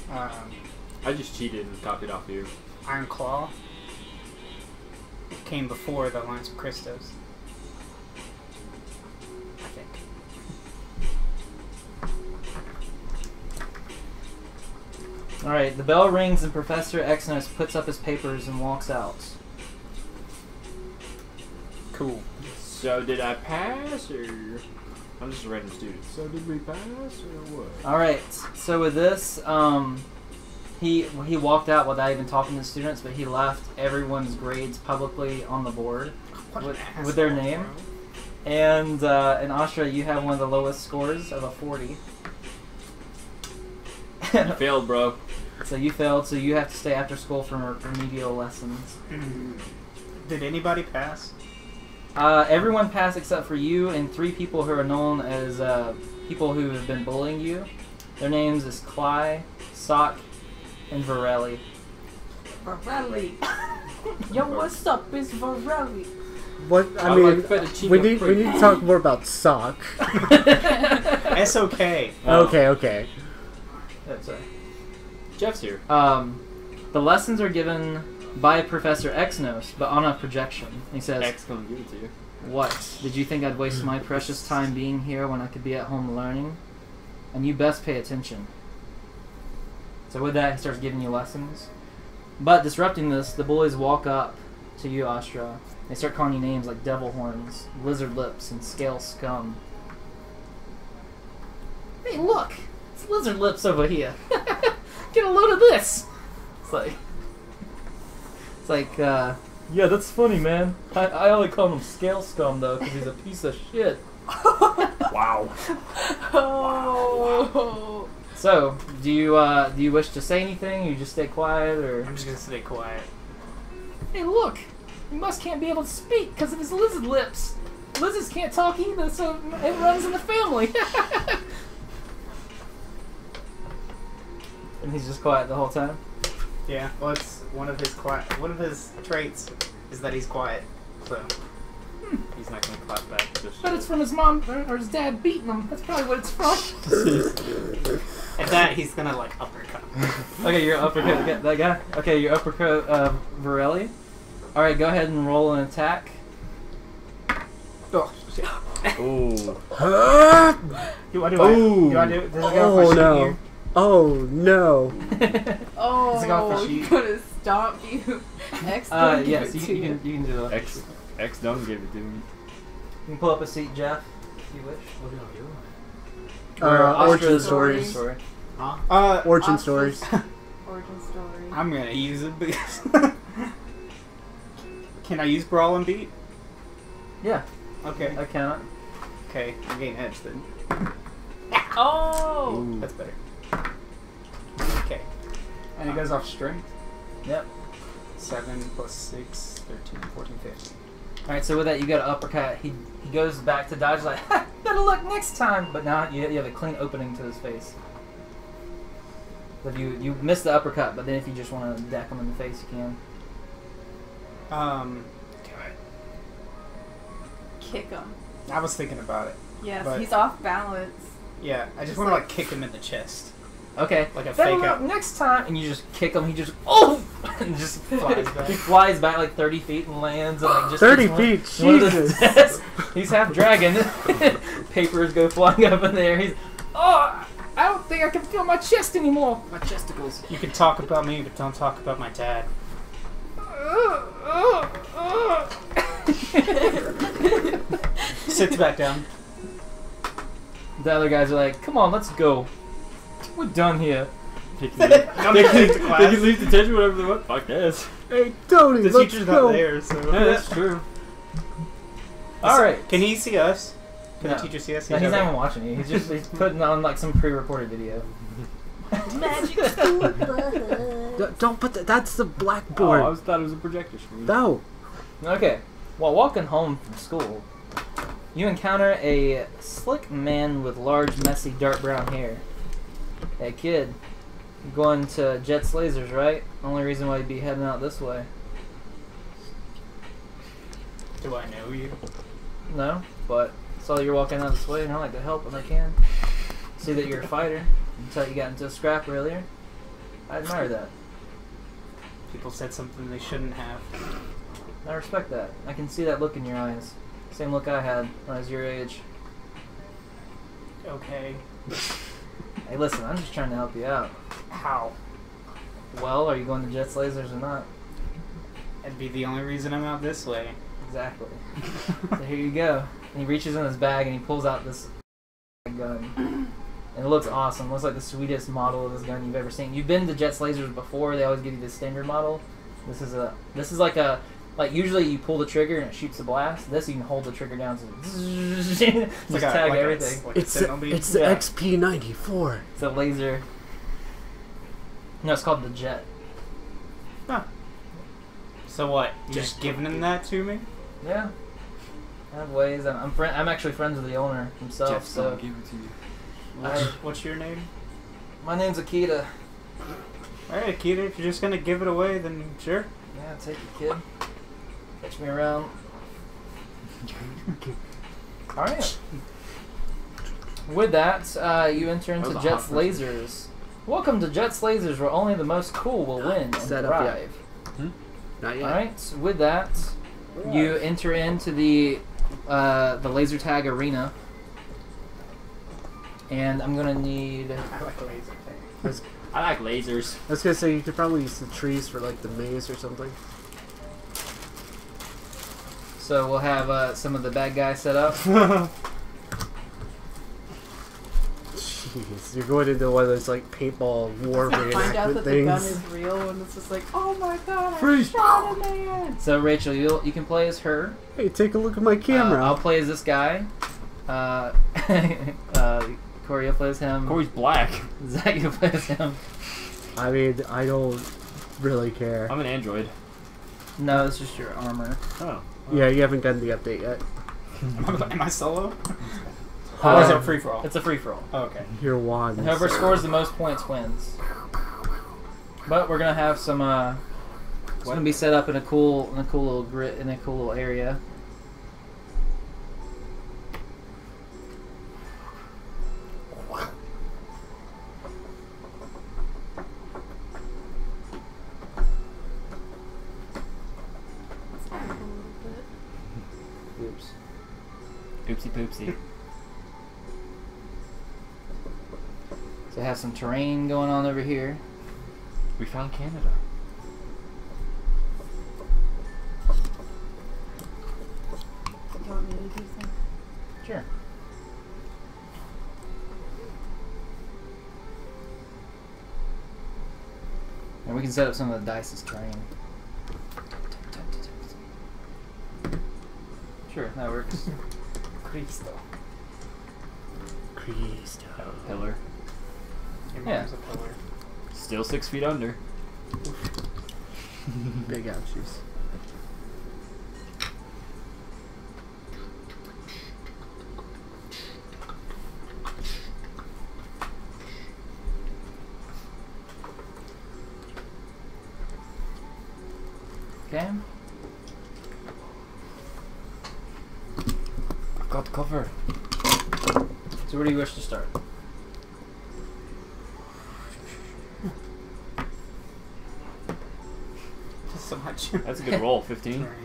I just cheated and copied off you. Iron Claw came before the alliance with Christos. I think. Alright, the bell rings and Professor Exynos puts up his papers and walks out. Cool. So did I pass or? I'm just a random student. So did we pass or what? Alright, so with this, he walked out without even talking to the students, but he left everyone's grades publicly on the board with their name. And in Astra, you have one of the lowest scores of a 40. You failed, bro. So you failed, so you have to stay after school for remedial lessons. Did anybody pass? Everyone passed except for you and 3 people who are known as people who have been bullying you. Their names is Cly, Sock, and Varelli. Varelli. Yo, what's up? It's Varelli. What I I mean, like fettuccine we need Alfredo. to talk more about sock. SOK. Oh. Okay. Sorry. Jeff's here. The lessons are given by Professor Exynos, but on a projection. He says, X gonna give it to you. "What? Did you think I'd waste my precious time being here when I could be at home learning? And you best pay attention." So with that, he starts giving you lessons. But disrupting this, the bullies walk up to you, Astra. They start calling you names like Devil Horns, Lizard Lips, and Scale Scum. Hey, look! It's Lizard Lips over here. Get a load of this. It's like, Yeah, that's funny, man. I only call him Scale Scum, though, because he's a piece of shit. Wow. Oh. So, do you wish to say anything? You just stay quiet, or? I'm just gonna stay quiet. Hey, look! He can't be able to speak because of his lizard lips. Lizards can't talk either, so it runs in the family. And he's just quiet the whole time. Yeah, well, it's one of his traits is that he's quiet. So He's not gonna clap back. Just But it's from his mom or his dad beating him. That's probably what it's from. at that he's gonna like uppercut. Okay, your uppercut. Get that guy. Okay, your uppercut, Varelli. All right, go ahead and roll an attack. Oh, shit. Ooh. You want to do it? Oh. You want to do it? Does it go Oh for no. you? Oh no. Oh, Does it go for he's sheep? gonna stomp you. X don't give Yes, it you to can do it. X don't give it to me. You can pull up a seat, Jeff, if you wish. What did I do? Origin Astra's stories. story. Huh? Origin Oscar's- stories. Origin story. I'm gonna use it because. Can I use Brawl and Beat? Yeah, Okay. I cannot. Okay, I'm getting edge then. Oh. Ooh. That's better. Okay. And it goes off strength. Yep. 7 plus 6, 13, 14, 15. All right, so with that, you got an uppercut. He goes back to dodge like, ha, better luck next time. But now you have a clean opening to his face. If you miss the uppercut, but then if you just want to deck him in the face, you can. Kick him. I was thinking about it. Yes, But- he's off balance. Yeah, I just Just want to like- like kick him in the chest. Okay. Like a Better fake luck out. next time, and you just kick him. He just and just Flies back. He flies back like 30 feet and lands and like just 30 hits feet, one of those Jesus. desks. He's half dragon. Papers go flying up in there. He's I don't think I can feel my chest anymore. My chesticles. You can talk about me, but don't talk about my dad. Sits back down. The other guys are like, come on, let's go. We're done here. They Come back to class. can leave detention whatever they want. Fuck this. Hey, Tony, The let's teacher's go. not there, so. Yeah, that's true. Alright. Can he see us? Can No. the teacher see us? No, he's not even watching you. He's putting on like some pre-recorded video. Magic school. Don't put that. That's the Oh, blackboard. I thought it was a projector screen. No. Okay. While walking home from school, you encounter a slick man with large, messy, dark brown hair. Hey, kid. You're going to Jet's Lasers, right? Only reason why you'd be heading out this way. Do I know you? No, but saw you're walking out this way, and I like to help when I can. See that you're a fighter. Until you got into a scrap earlier. I admire that. People said something they shouldn't have. I respect that. I can see that look in your eyes. Same look I had when I was your age. Okay. Hey, listen, I'm just trying to help you out. How? Well, are you going to Jet's Lasers or not? That'd be the only reason I'm out this way. Exactly. So here you go. And he reaches in his bag and he pulls out this gun. And it looks awesome. It looks like the sweetest model of this gun you've ever seen. You've been to Jet's Lasers before. They always give you the standard model. This is like a usually you pull the trigger and it shoots the blast. This you can hold the trigger down to just tag everything. Like It's sentinel the, beam. it's the Yeah. XP94. It's a laser. No, it's called the Jet. So what? You just giving him that to me? Yeah. I have ways. I'm actually friends with the owner himself. Jeff, So don't give it to you. What's your name? my name's Akita. Alright, Akita, if you're just gonna give it away, then sure. Yeah, take it, kid. Catch me around. All right. With that, you enter into That was a Jet's hot person. Lasers. Welcome to Jet's Lasers, where only the most cool will win and Set up yet. thrive. Not yet. All right. With that, you enter into the laser tag arena, and I'm gonna need. I like laser tag. I like lasers. I was gonna say you could probably use the trees for like the maze or something. So we'll have some of the bad guys set up. Jeez. You're going into one of those like paintball war Find out reenactment that the gun things. is real, and it's just like, oh my god, I Freeze. shot a man. So Rachel, you can play as her. Hey, take a look at my camera. I'll play as this guy. Corey, you'll play as him. Corey's black. Zach, you'll play as him. I mean, I don't really care. I'm an android. No, it's just your armor. Oh. Yeah, you haven't gotten the update yet. Am I solo? Or is it free for all? It's a free for all. Oh, okay. Your wand. Whoever scores the most points wins. But we're gonna have some. It's gonna be set up in a cool little grid in a cool little area. Oops. Oopsie poopsie. So I have some terrain going on over here. We found Canada. You want me to do something? Sure. And we can set up some of the dice as terrain. Sure, that works. Cristo. Cristo. Pillar. Your Yeah. mom's a pillar. Still 6 feet under. Big ouchies. Okay. I've got cover. So where do you wish to start? So much. That's a good roll. 15. Sorry.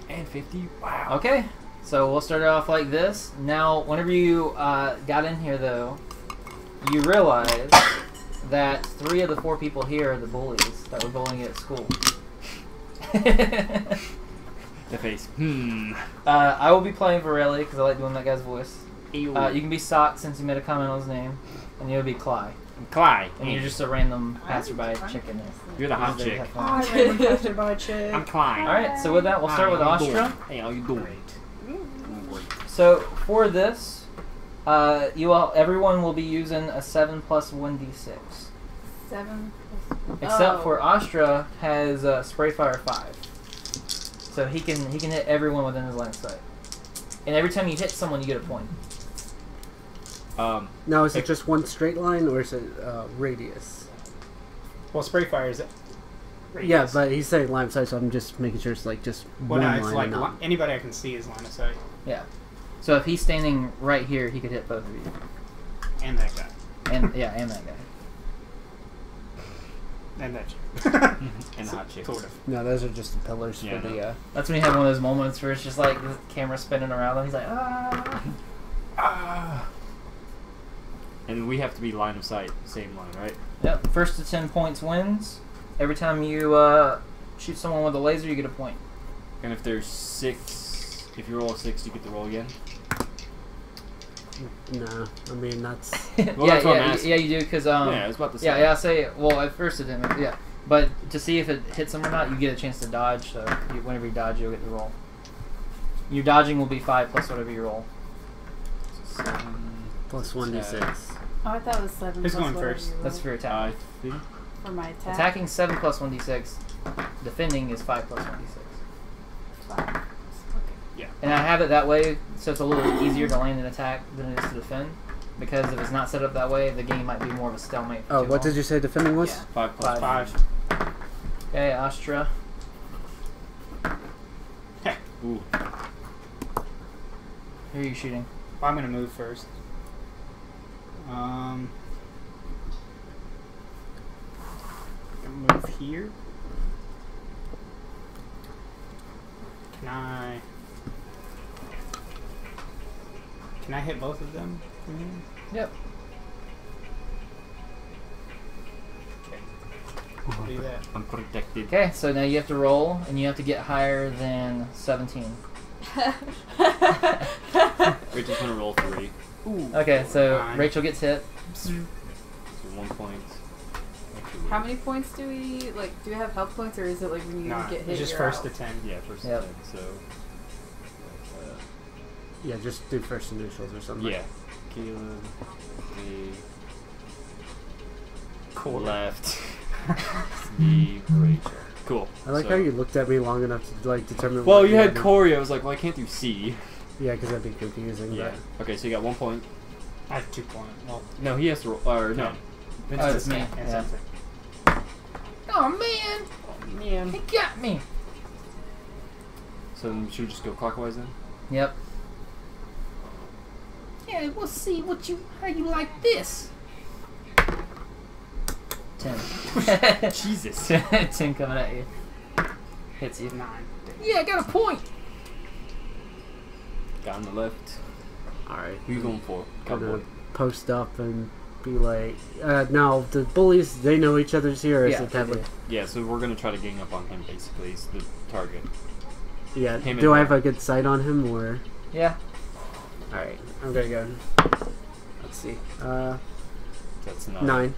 And 50. Wow. Okay. So we'll start it off like this. Now, whenever you got in here, though, you realize that 3 of the 4 people here are the bullies that were bullying you at school. The face. I will be playing Varelli because I like doing that guy's voice. You can be Sock since you made a comment on his name, and you'll be Cly. Clyde. And you're just a random passerby chicken. You're the hot Just there to chick. have fun. I ran faster by a chick. I'm Clyde. Alright, so with that, we'll start with How you Astra. doing? Hey, how you doing? So for this, everyone will be using a 7 plus 1d6. 7 Except for Astra has spray fire 5, so he can hit everyone within his line of sight. And every time you hit someone, you get a point. Now, is it just one straight line or is it radius? Well, spray fire is radius. Yeah, but he's saying line of sight, so I'm just making sure it's like just Well, one no, line. it's like and not- anybody I can see is line of sight. Yeah. So if he's standing right here, he could hit both of you. And that guy. And yeah, and that guy. And that chick. And the hot chick. Sort of. No, those are just the pillars Yeah, for the. That's when you have one of those moments where it's just like the camera spinning around and he's like, ah. And we have to be line of sight. Same line, right? Yep. First to 10 points wins. Every time you shoot someone with a laser, you get a point. And if there's 6, if you roll a 6, you get to roll again. No, I mean that's. Well, that's what I'm asking. yeah, you do because Yeah, I was about to say. Yeah, I say. Well, at first it didn't. Yeah, but to see if it hits them or not, you get a chance to dodge. So whenever you dodge, you'll get the roll. Your dodging will be 5 plus whatever you roll. 7 Plus 1d6. Oh, I thought it was 7 Who's plus going whatever first? you That's roll. for your I attack. think. For my attack. Attacking 7 plus 1d6. Defending is 5 plus 1d6. 5. Okay. And I have it that way, so it's a little easier to land an attack than it is to defend. Because if it's not set up that way, the game might be more of a stalemate. For Oh, too what long. did you say defending was? Yeah. 5 plus 5. 5. Okay, Astra. Ooh. Who are you shooting? Well, I'm gonna move first. I'm gonna move here. Can I hit both of them? Yep. Okay. I'll do that. I'm protected. Okay, so now you have to roll, and you have to get higher than 17. Rachel's gonna roll 3. Ooh. Okay, so 9. Rachel gets hit. So 1 point. Actually, How many points do we like? Do we have health points, or is it like when you Nah, get hit? it's just you're first out? to 10. Yeah, first Yep. 10. So. Yeah, just do first initials or something. Yeah. Caleb. Cool. Left. Steve. Rachel. Cool. I like So- how you looked at me long enough to like determine. Well, what you had did. Corey. I was like, well, I can't do C. Yeah, because that'd be confusing. Yeah. Okay, so you got 1 point. I have 2 points. Well, No, he has to roll. Or no. Oh, it's me. yeah, Yeah. sounds like- Oh man, Man. he got me. So then should we just go clockwise then? Yep. Yeah, we'll see how you like this. 10. Jesus. 10 coming at you. Hits you. 9. Yeah, I got a point. Got on the left. Alright. Who you going for? Gonna Cowboy. post up and be like, now the bullies, they know each other's here. Or is Yeah, it that they like, do. Yeah, so we're gonna try to gang up on him basically. He's the target. yeah. Him Do and I have a good sight on him or? Yeah. Alright, I'm gonna go. Let's see. That's 9.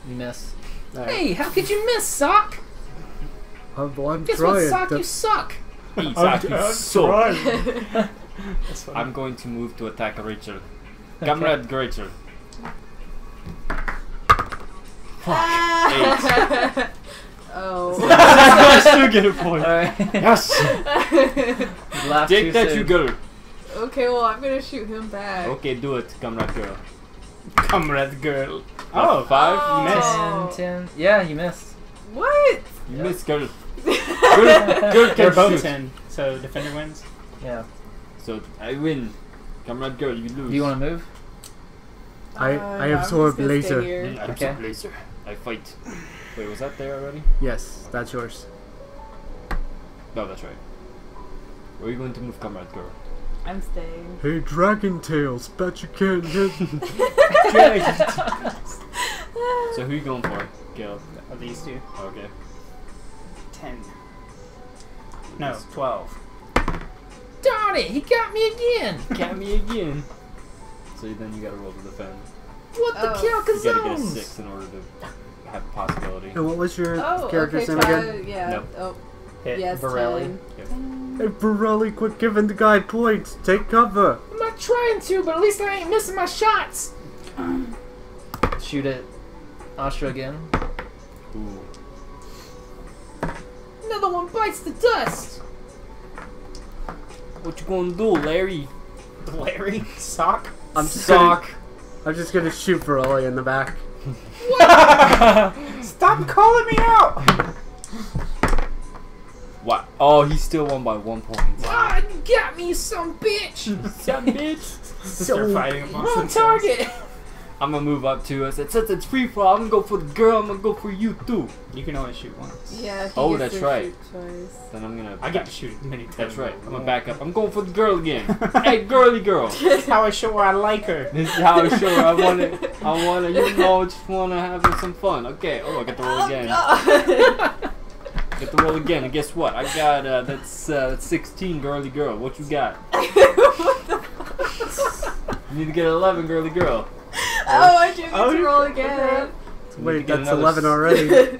You miss. Alright. Hey, how could you miss, Sock? I'm Guess what, trying. Sock? You suck. Isaac, you suck. That's funny. I'm going to move to attack Rachel. Comrade Rachel. Oh. I still get a point. Alright. Yes. You laughed Take too that, soon. you girl. Okay, well I'm gonna shoot him back. Okay, do it, comrade girl. Comrade girl. Oh, 5? You missed. Oh. 10. Yeah, you missed. What? You Yep. missed, girl. Girl They're can both shoot. 10, so defender wins. Yeah. So I win. Comrade girl, you lose. Do you want to move? I No, I'm absorb just gonna stay laser. here. I'm Okay. so laser. I fight. Wait, was that there already? Yes, that's yours. No, that's right. Where are you going to move, comrade girl? I'm staying. Hey, Dragon Tails, bet you can't hit. So who are you going for, Gil? Of these two. Okay. 10. No, 12. Darn it, he got me again. Got me again. So then you gotta roll to defend. What the Oh. You gotta get a calcazones? 6 in order to have a possibility. And what was your Oh, character's okay, name so again? yeah. Nope. Oh, Hit yes, Borelli. 10. Hey, Borelli, quit giving the guy points. Take cover. I'm not trying to, but at least I ain't missing my shots. Shoot at Astra again. Ooh. Another one bites the dust. What you gonna do, Larry? Larry? Sock? I'm just Sock. I'm just gonna shoot Borelli in the back. Stop calling me out! What? Oh, he still won by 1 point. Ah, you got me, you some bitch. Son bitch. Start fighting amongst Wrong themselves. target. I'm gonna move up to us. Since it's free for all, I'm gonna go for the girl. I'm gonna go for you too. You can only shoot once. Yeah. he Oh, gets that's to right. shoot twice. Then I'm gonna. I get to shoot as many times. That's right. I'm gonna back up. I'm going for the girl again. Hey, girly girl. That's how I show her I like her. This is how I show her I want it. I want to, you know, just want to have some fun. Okay. Oh, I get to roll again. Get to roll again. And guess what? I got that's 16, girly girl. What you got? You need to get 11, girly girl. Oh, I do get Oh, to roll again. You need to Wait, get that's another 11 already.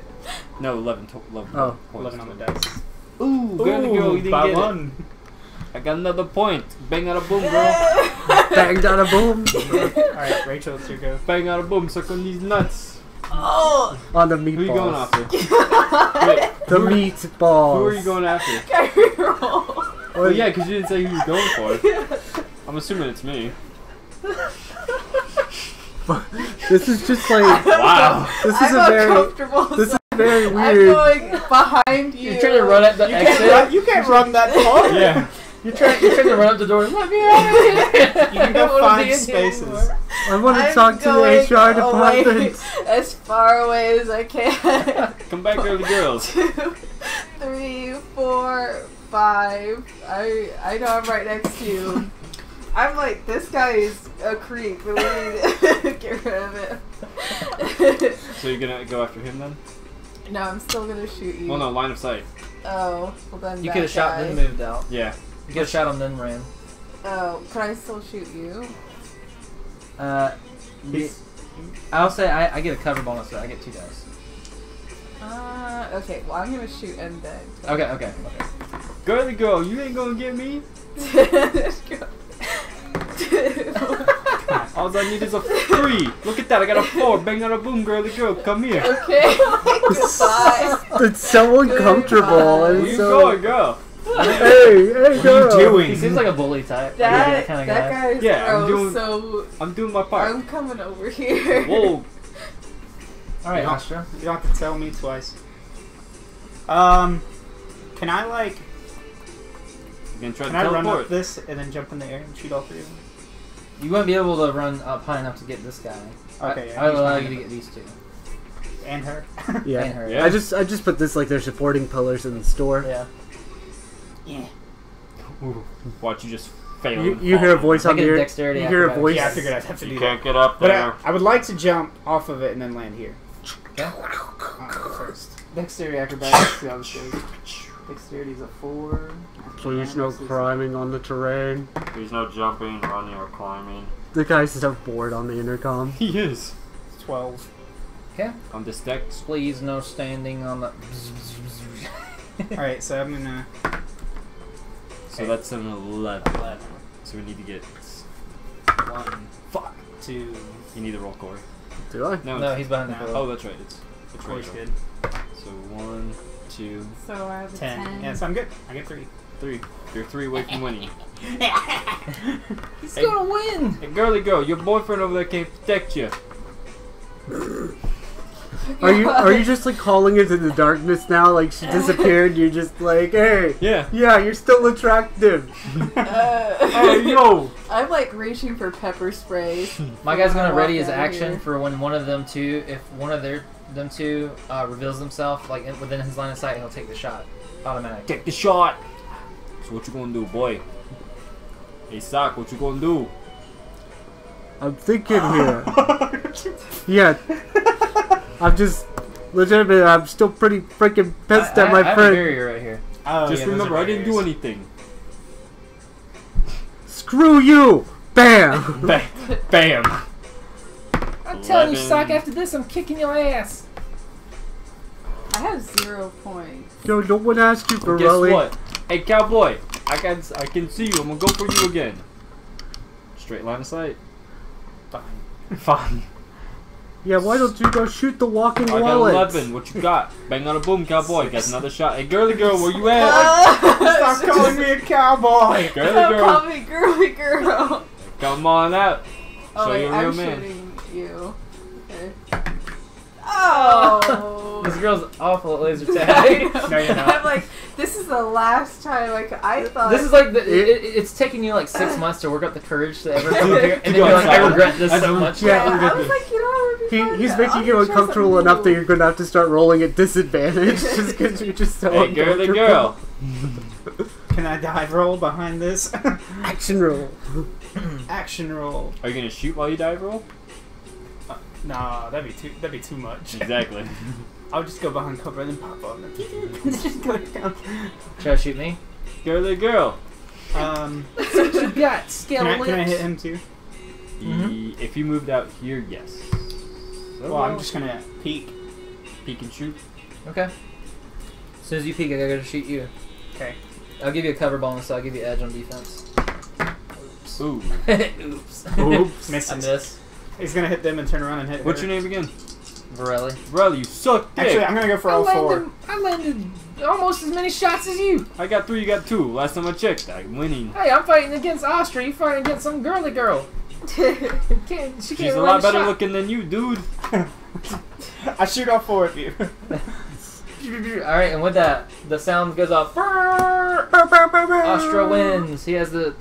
No, 11. 11 Oh. points. 11 on the dice. Ooh, girly girl, you didn't by get one. it. I got another point. Bang out a boom, girl. Bang down a boom. Alright, Rachel, it's your go. Bang out a boom. Suck on these nuts. Oh, On the Who are you going meatballs. after? Wait, The meatballs. who are you going after? can we roll? Well, yeah, because you didn't say who you're going for. I'm assuming it's me. This is just like Wow. this is I'm a very uncomfortable. this is very I'm weird. going behind you. You're trying to run at the exit. You can't run that far. Yeah. You're trying to run up the door. Let me out of here. You can I go don't wanna be find in here spaces. anymore. I want to I'm talk to the going HR away department. as far away as I can. Come back, girly girls. 2, 3, 4, 5. I know I'm right next to you. I'm like, this guy is a creep, but we need to get rid of it. So you're gonna go after him then? No, I'm still gonna shoot you. Well, no, line of sight. Oh, well then You that could have shot guy. then moved out. Yeah. You could have shot him then ran. Oh, can I still shoot you? I'll say I get a cover bonus, so I get 2 dice. Okay, well, I'm gonna shoot Undead. Okay. Girly girl, you ain't gonna get me. All I need is a 3. Look at that, I got a 4. Bang on a boom, girly girl, come here. Okay. Goodbye. It's so uncomfortable. Where It's you so... going, girl? Hey, What are you girl. doing? He seems like a bully type. That kind of guy. guy's Yeah, I'm gross, doing- so I'm doing my part. I'm coming over here. Whoa. All right, You Astra. You don't have to tell me twice. Can I like? You gonna try to Can I run teleport? up this and then jump in the air and shoot all 3 of them? You wouldn't be able to run up high enough to get this guy. Okay, I would he's allow fine. you to get these 2. And her. Yeah. And her. Yeah. I just put this like they're supporting pillars in the store. Yeah. Yeah. Ooh. Watch you just fail. You hear a voice on Make it your. dexterity You hear a acrobatics. voice. Yeah, I figured I'd have to do You that. can't get up But there. I would like to jump off of it and then land here. Okay. First. Dexterity acrobatics. See how this goes. Dexterity is a 4. Please no climbing on the terrain. There's no jumping, running, or climbing. The guy's so bored on the intercom. He is. 12. Okay. On this deck. Please no standing on the. Alright, so I'm gonna. So that's an 11. So we need to get 1, Fuck. 2. You need to roll Corey. Do I? No, he's behind the No. pillar. Oh, that's right. It's Corey's right. good. So 1, 2, So I have a 10. Yeah, so I'm good. I get 3. 3. You're 3 away from winning. He's Hey. gonna win. Hey, girly girl, your boyfriend over there can't protect you. Are you just like calling into the darkness now? Like she disappeared. You're just like, hey, Yeah. yeah, you're still attractive. Hey, yo. I'm like reaching for pepper spray. My guy's gonna Walk ready his out of action here. for when one of them two, if one of them two reveals himself like within his line of sight, he'll take the shot, automatic. Take the shot. So what you gonna do, boy? Hey, Sock, what you gonna do? I'm thinking here. Yeah. I'm just legitimately. I'm still pretty freaking pissed at I my have a friend. barrier right here. Oh, Just yeah, those remember, are I didn't do barriers. anything. Screw you! Bam! Bam. I'm telling you, 11. Sock. After this, I'm kicking your ass. I have 0 points. Yo, no one asked you for Guess Raleigh. what? Hey, cowboy, I can see you. I'm gonna go for you again. Straight line of sight. Fine. Fine. Yeah, why don't you go shoot the walking I got wallet? 11. What you got? Bang on a boom, cowboy. Got another shot. Hey, girly girl, where you at? Stop calling me a cowboy! Girly Don't girl, call me girly girl. come on out. Oh Show wait, you a real I'm man. shooting you. Okay. Oh. This girl's awful at laser tag. No, you're not. I'm like, this is the last time. Like I thought. This is like it's taking you like 6 months to work up the courage to ever come here, and then you're like, I regret this so much. Yeah, Yeah, I was like, you know, it would be fun He's to- making I'll you try uncomfortable something enough that new. you're gonna have to start rolling at disadvantage just because you're just so Hey, girly uncomfortable. girl. Can I dive roll behind this? Action roll. Action roll. Are you gonna shoot while you dive roll? Nah, that'd be too much. Exactly. I'll just go behind cover and then pop up. Just go down. Try to shoot me. Girly girl. You got Can I hit him too? If you moved out here, yes. Well, I'm just gonna peek. peek and shoot. Okay. As soon as you peek, I gotta shoot you. Okay. I'll give you a cover bonus, so I'll give you edge on defense. Ooh. Oops. Oops. I Misses. miss. He's gonna hit them and turn around and hit What's her. your name again? Varelli. Riley, you suck dick. Actually, I'm gonna go for all 4. I landed almost as many shots as you. I got 3, you got 2. Last time I checked, I'm winning. Hey, I'm fighting against Astra. You fighting against some girly girl. She can't She's run a lot better shot. looking than you, dude. I shoot all 4 of you. All right, and with that, the sound goes off. Astra wins. He has the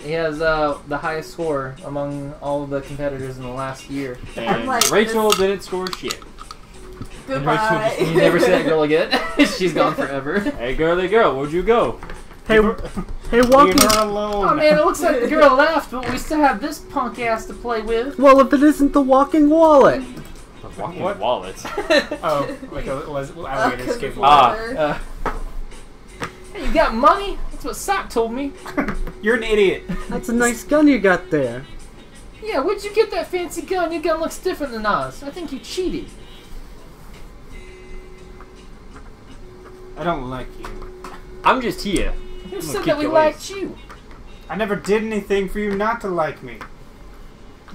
highest score among all of the competitors in the last year. And like Rachel didn't score shit. And Goodbye. Rachel, you never see that girl again. She's gone forever. Hey, girly girl, where'd you go? Hey, hey, walking. Leave her alone. Oh man, it looks like the girl left, but we still have this punk ass to play with. Well, if it isn't the walking wallet. Walking What? wallets. Oh, like a alligator escape. Ah. Hey, you got money? That's what Sock told me. You're an idiot. That's a nice gun you got there. Yeah, where'd you get that fancy gun? Your gun looks different than ours. I think you cheated. I don't like you. I'm just here. Who I'm said gonna that kick we your liked ass. you? I never did anything for you not to like me.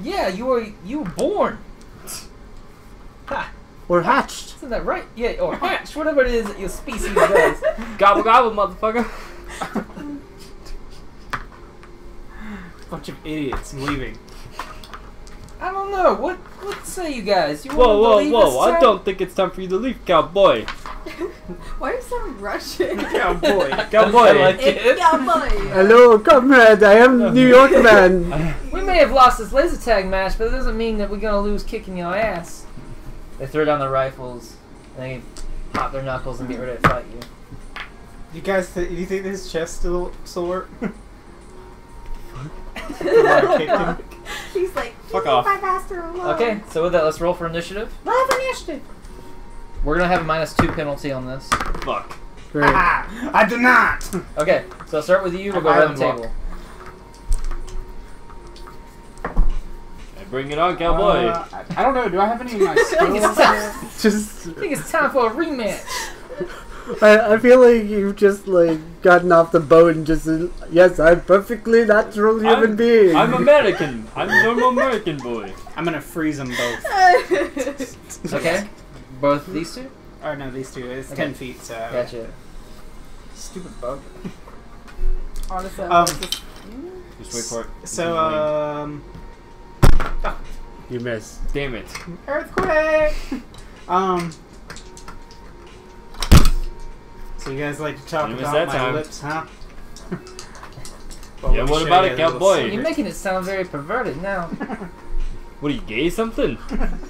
Yeah, you were born. Ha! Or hatched. Isn't that right? Yeah, or hatch, whatever it is that your species does. Gobble gobble, motherfucker. Bunch of idiots. I'm leaving. I don't know. What say you guys? You Whoa, wanna whoa, believe whoa. this I time? don't think it's time for you to leave, cowboy. Why are you so Russian? Cowboy. Cowboy. I like It's it. cowboy. Hello, comrade. I am New York man. We may have lost this laser tag match, but it doesn't mean that we're gonna lose kicking your ass. They throw down their rifles, and they pop their knuckles and get ready to fight you. You guys, do you think this chest still work? He's like, Fuck off. my master alone. Okay, so with that, let's roll for initiative. Roll for initiative. We're gonna have a -2 penalty on this. Fuck. Great. I do not. Okay, so I'll start with you. We'll go I'm around the Island table. Bring it on, cowboy. I don't know. Do I have any of my it's skills? time. Just, I think it's time for a rematch. I feel like you've just like gotten off the boat and just yes, I'm perfectly natural human being. I'm American. I'm a normal American boy. I'm gonna freeze them both. Okay, both these two. Or no, these two. It's Okay. 10 feet. So Gotcha. stupid bug. Honestly, Just wait for it. So You missed. Damn it. earthquake. So you guys like to talk You missed about that my time. lips, huh? Yeah, what about it, cowboy? You're making it sound very perverted now. What are you, gay something?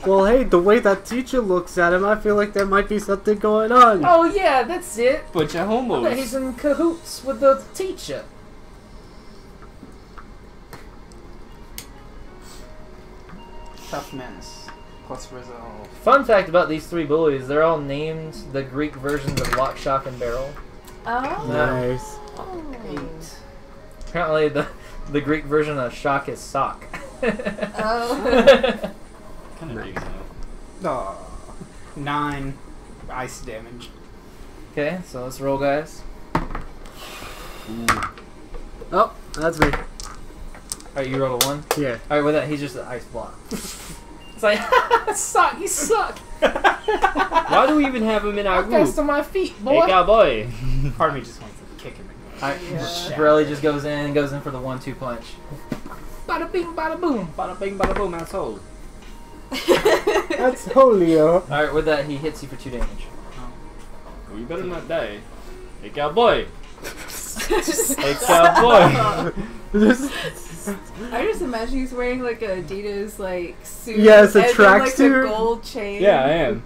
Well, hey, the way that teacher looks at him, I feel like there might be something going on. Oh yeah, that's it. Bunch of I bet he's homos. in cahoots with the teacher. Toughness plus resolve. Fun fact about these three bullies, they're all named the Greek versions of Lock, Shock, and Barrel. Oh. Nice. Apparently the Greek version of Shock is Sock. Oh. Kind of digs that. Aw. 9 ice damage. Okay, so let's roll, guys. Oh, that's me. Alright, you rolled a 1. Yeah. Alright, with that, he's just an ice block. It's like, Sock, you suck! Why do we even have him in our I'm group? fast on my feet, Hey, boy! cowboy. Part of me just wants to kick him. Alright, Yeah. Borelli just goes in for the 1-2 punch. Bada bing, bada boom! Bada bing, bada boom, asshole. That's Holio. Alright, with that, he hits you for 2 damage. Well, you better not die. Hey, cowboy. Hey, cowboy. I just imagine he's wearing like a Adidas like suit. Yes, a and then, like, tracksuit. a gold chain. Yeah, I am.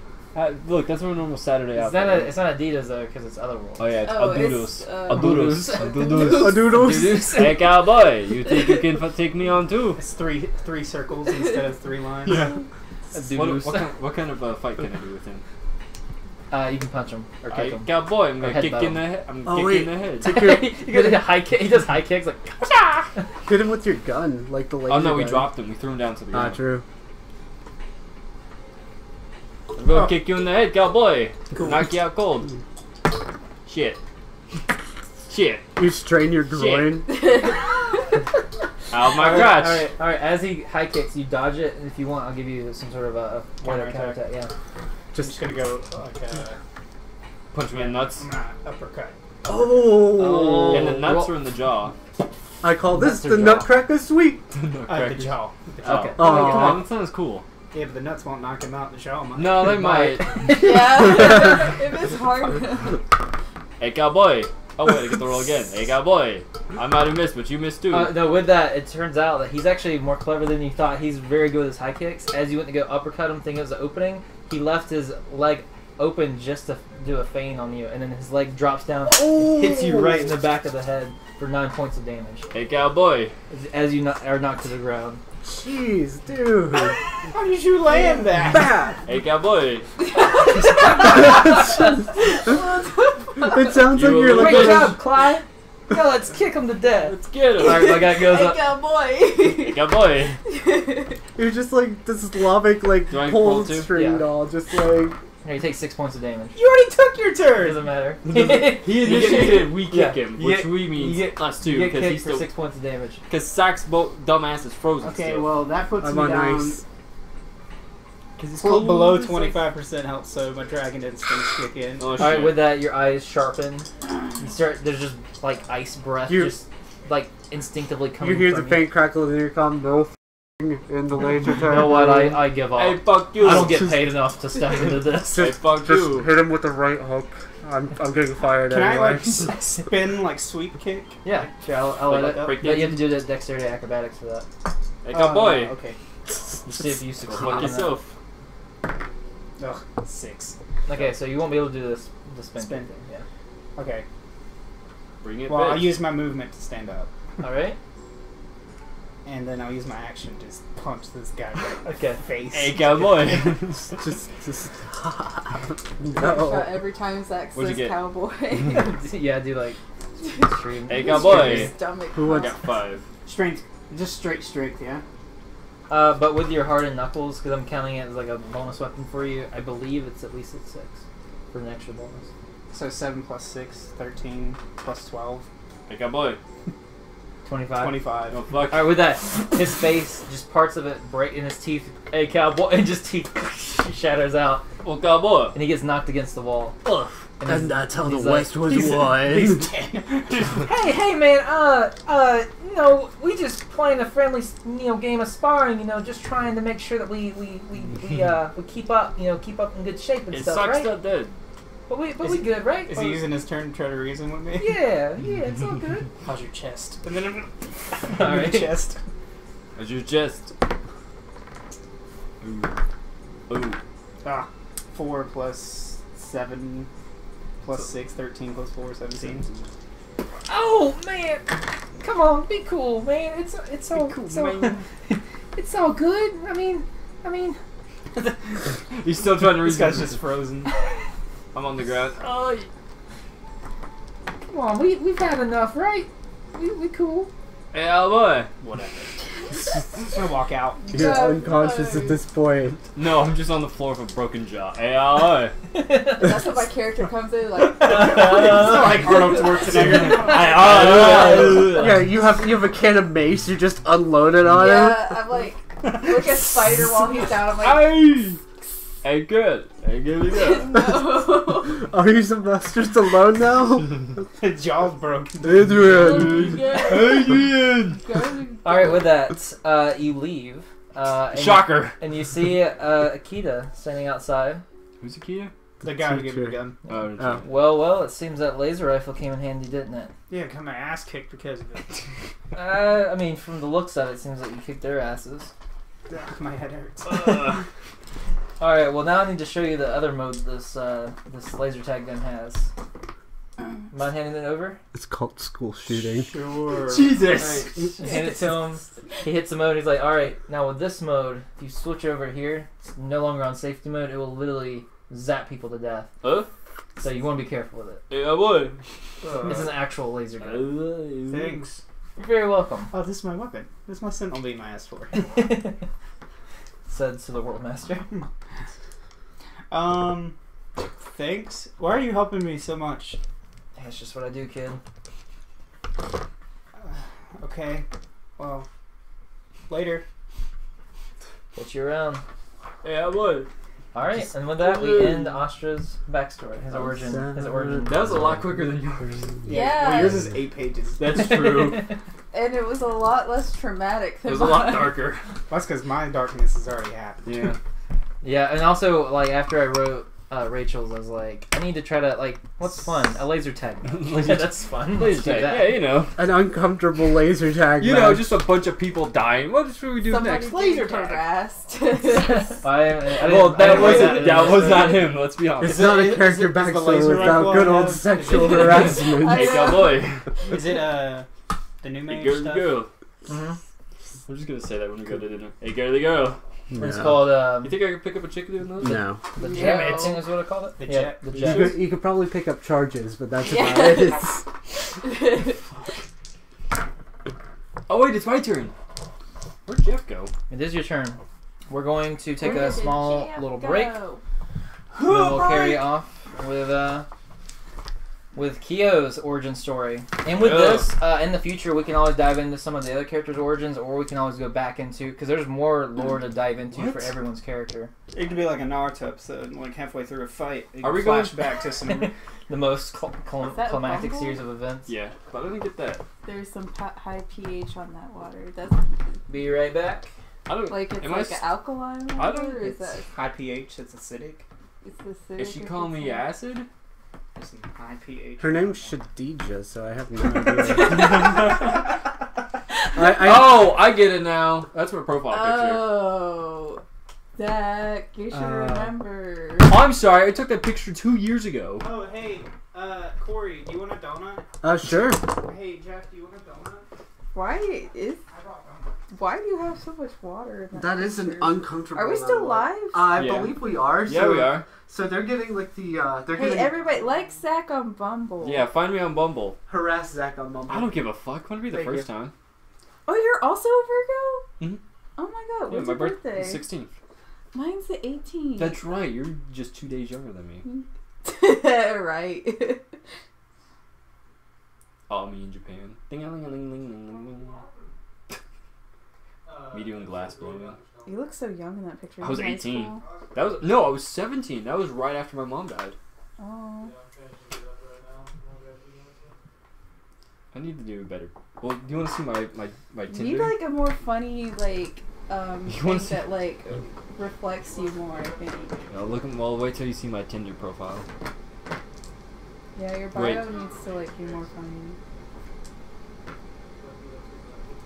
Look, that's my normal Saturday It's outfit. not, it's not Adidas though, because it's Otherworlds. Oh yeah, it's Oh, Adudos. it's, Adudos. Adudos. A doodles. Hey, cowboy. You think you can take me on too? It's three circles instead of 3 lines. Adudos. What kind of fight can I do with him? You can punch him or kick Hey, him. cowboy, I'm Or gonna kick headbutt in the head. I'm Oh, kicking wait. the head. Take your, You get a high kick. He does high kicks like. hit him with your gun, like the laser. Oh no, we gun. dropped him. We threw him down to the Ah, ground. true. I'm gonna kick you in the head, cowboy. Cool. Knock you out cold. Shit. Shit. You strain your groin. Out my Alright, crotch. alright, alright. As he high kicks, you dodge it, and if you want, I'll give you some sort of a Counterattack. counterattack. Yeah. Just gonna go like Punch me in the nuts. I'm gonna uppercut. Oh. In the nuts roll- or in the jaw? I call this Nuts or the jaw? Nutcracker Sweep. The Nutcrackers. jaw. Oh. Okay. Oh. Come on, that sounds cool. Yeah, but the nuts won't knock him out. The jaw might. No, they might. Yeah. If it's hard. Hey, cowboy. Oh wait, I get the roll again. Hey, cowboy. I might have missed, but you missed too. No, with that, it turns out that he's actually more clever than you thought. He's very good with his high kicks. As you went to go uppercut him, thinking it was an opening, he left his leg open just to do a feint on you, and then his leg drops down, and hits you right in the back of the head for 9 points of damage. Hey, cowboy. As you are knocked to the ground. Jeez, dude. How did you land that? Bad. Hey, cowboy. It sounds like You you're like Great a, job, Clyde. No, let's kick him to death. Let's get him. Alright, my guy goes Hey, up. cowboy! Hey, cowboy. You're just like this Slavic like Do I roll pulled too? string Yeah. doll, just like Here, you take 6 points of damage. You already took your turn. Doesn't matter. He initiated, we kick Yeah. him, You which get- we means you get- us You too, get because kicked he's for still 6 points of damage. because Sack's dumbass is frozen. Okay, still. well that puts I'm me on down ice. Because it's well, cold. below It's like- 25% health, so my dragon instincts kick in. Oh, shit. Alright, with that, your eyes sharpen. You start. There's just like ice breath, You- just like instinctively coming. you hear the from faint crackle of the intercom, no in the laser You know what? I give up. Hey, fuck you. I don't get paid enough to step into this. Hey, fuck Just you. hit him with the right hook. I'm getting fired Can I anyway. like spin like sweep kick? Yeah, sure. I'll let it. Break But you have dancing? to do the dexterity acrobatics for that. Hey, cowboy. Oh, okay. You see if you succeed. Fuck on that. yourself. Ugh, 6. Okay, so you won't be able to do this. The spin. Spin. Thing. Yeah. Okay. Bring it Well, back. I'll use my movement to stand up, All right. and then I'll use my action to just punch this guy right in Okay. the face. Hey, cowboy. just Shot no. every time Zach What'd you says get? cowboy. Yeah, do like extreme. Hey, cowboy. Stomach. Who I wants- got 5. Strength, just straight strength, yeah. But with your hardened knuckles, because I'm counting it as like a bonus weapon for you, I believe it's at least at 6 for an extra bonus. So 7 plus 6, 13 plus 12, Hey, cowboy. 25. 25. Oh, fuck. All right, with that, his face, just parts of it break in his teeth. Hey, cowboy, and just teeth shatters out, Oh, cowboy. and he gets knocked against the wall. Ugh. And that's how the he's like- West was He's won. Hey, man, you know, we just playing a friendly, game of sparring, just trying to make sure that we keep up, keep up in good shape and It stuff, sucks right? not dead. But we Is he- good, right? Is he using his turn to try to reason with me? Yeah, it's all good. How's your chest? And then I'm All right. chest. As your chest. Ooh. Ooh. 4 plus 7 plus 6, 13 plus 4, 17. Oh man, come on, be cool, man. It's all cool, it's all, man. it's all good. I mean, He's still trying to This reason. guy's just frozen. I'm on the ground. Oh, come on, we've had enough, right? We cool. hey, cowboy. Whatever. I'm gonna walk out. You're No, unconscious no. at this point. No, I'm just on the floor with a broken jaw. Hey, cowboy. That's what my character comes in like. It's not like Arnold Schwarzenegger. Yeah, you have a can of mace. You just unload it on him. Yeah, I'm like a spider while he's down. I'm like, Hey! Hey, good. Hey, good, good. no. Are you Sylvester Stallone now? His jaw's broken. Adrian. Adrian! All right, with that, you leave. And Shocker. And you see Akita standing outside. Who's the key? The guy who gave me the gun. Oh. Well, it seems that laser rifle came in handy, didn't it? Yeah, got my ass kicked because of it. I mean, from the looks of it, it seems like you kicked their asses. My head hurts. All right, well now I need to show you the other mode this laser tag gun has. Mind handing it over? It's called school shooting. Sure. Jesus! Hand it to him. He hits the mode. He's like, all right, now with this mode, if you switch over here, it's no longer on safety mode. It will literally zap people to death. Huh? So you want to be careful with it. Hey, cowboy. It's an actual laser gun. Thanks. You're very welcome. Oh, this is my weapon. This is my sentinel beam I asked for. Said to the World Master. Thanks. Why are you helping me so much? That's just what I do, kid. Okay. Well, later. Get you around. Hey, cowboy. All right, and with that, we end Astra's backstory, his origin. That was a lot quicker than yours. Yeah. Well, yours is 8 pages. That's true. And it was a lot less traumatic It than was a lot mine. darker. That's because my darkness has already happened. Yeah. Yeah, and also, like, after I wrote Rachel's, I was like, I need to try to, like, what's fun? A laser tag. Yeah, that's fun. Let's do that. Yeah, you know. An uncomfortable laser tag. You know, match. just a bunch of people dying. What should we do Somebody next? being Laser tag. harassed. I didn't- Well, I that didn't write wasn't in that the was story. not him. Let's be honest. It's not a character is the backstory laser without rifle good I old have? sexual harassment. I Hey, know. cowboy. Is it the new Hey, mage girl, stuff? girl. Mhm. I'm just gonna say that when we go to dinner. Hey, girly girl. It's No. called, You think I could pick up a chicken doing those? No. the Damn jet, it. I think is what I called it. The Yeah, jet. the You jet. could probably pick up charges, but that's Yeah. about it. Oh wait, it's my turn. Where'd Jeff go? It is your turn. We're going to take Where a did small Jeff little break. go? And then we'll carry off with Kyo's origin story. And with this, in the future, we can always dive into some of the other characters' origins, or we can always go back into, because there's more lore to dive into for everyone's character. It could be like a Naruto episode, like halfway through a fight. You Are we flash going- back to some? The most Is that climactic Bumble? series of events. Yeah, but I didn't get that. There's some high pH on that water. That's Be right back. I don't. like it's am I like s- an alkaline water. I don't- Or is that High pH, it's acidic. it's the Is she calling me acid? It's high pH. Her name's Shadija, so I have no idea. Oh, I get it now. That's my profile picture. Oh, Zach, you should remember. Oh, I'm sorry. I took that picture 2 years ago. Oh, hey, Corey, do you want a donut? Sure. Hey, Jeff, do you want a donut? Why do you have so much water in that? That is an picture? uncomfortable. Are we still live? I Yeah. believe we are. Yeah, so, we are. So they're getting like the they're Hey, getting everybody, like Zach on Bumble. Yeah, find me on Bumble. harass Zach on Bumble. I don't give a fuck. Wouldn't be the Thank first you. time. Oh, you're also a Virgo? Mhm. Oh my god, Yeah, what's my your birthday birthday? is 16th. Mine's the 18th. That's right. You're just 2 days younger than me. Right. Oh, me in Japan. Ding-a-ling-a-ling-ling-ling-ling. Me doing glass blowing. You look so young in that picture. I was In high 18. school. I was 17. That was right after my mom died. Oh. I need to do better. Well, do you want to see my You Tinder? need like a more funny like You thing wanna see- that like reflects you more. I think. No, well, wait till you see my Tinder profile. Yeah, your bio Wait. needs to like be more funny.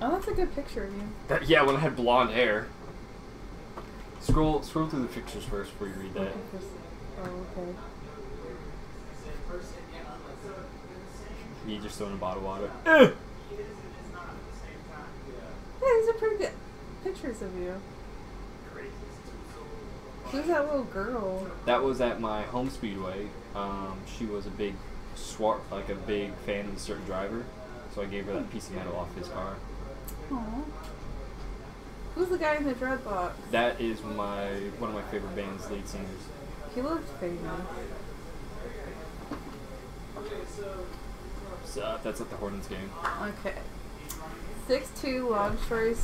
Oh, that's a good picture of you. Yeah, when I had blonde hair. Scroll through the pictures first before you read that. Oh, okay. Me just throwing a bottle of water. Yeah, these are pretty good pictures of you. Who's that little girl? That was at my home speedway. She was a big big fan of a certain driver, so I gave her that piece of metal off his car. Aww. Who's the guy in the dreadlocks? That is one of my favorite band's lead singers. He looked famous. So that's at the Hornets game. Okay. 6'2", long story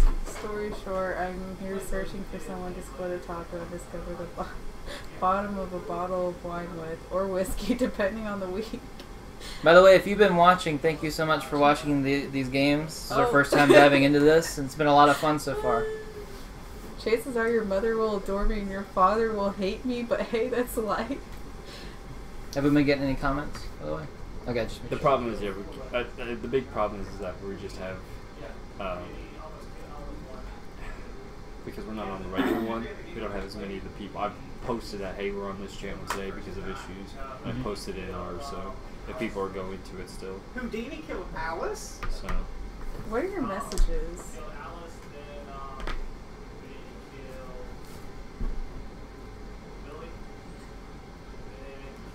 short, I'm here searching for someone to split a taco and discover the bottom of a bottle of wine with, or whiskey, depending on the week. By the way, if you've been watching, thank you so much for watching these games. This is our Oh. first time diving into this, and it's been a lot of fun so far. Chances are your mother will adore me and your father will hate me, but hey, that's life. Have we been getting any comments, by the way? Okay, just The problem is, the big problem is that we just have, because we're not on the regular one, we don't have as many of the people. I've posted that, hey, we're on this channel today because of issues. I posted it in ours, so if people are going to it still. Houdini killed Alice? So, What are your messages?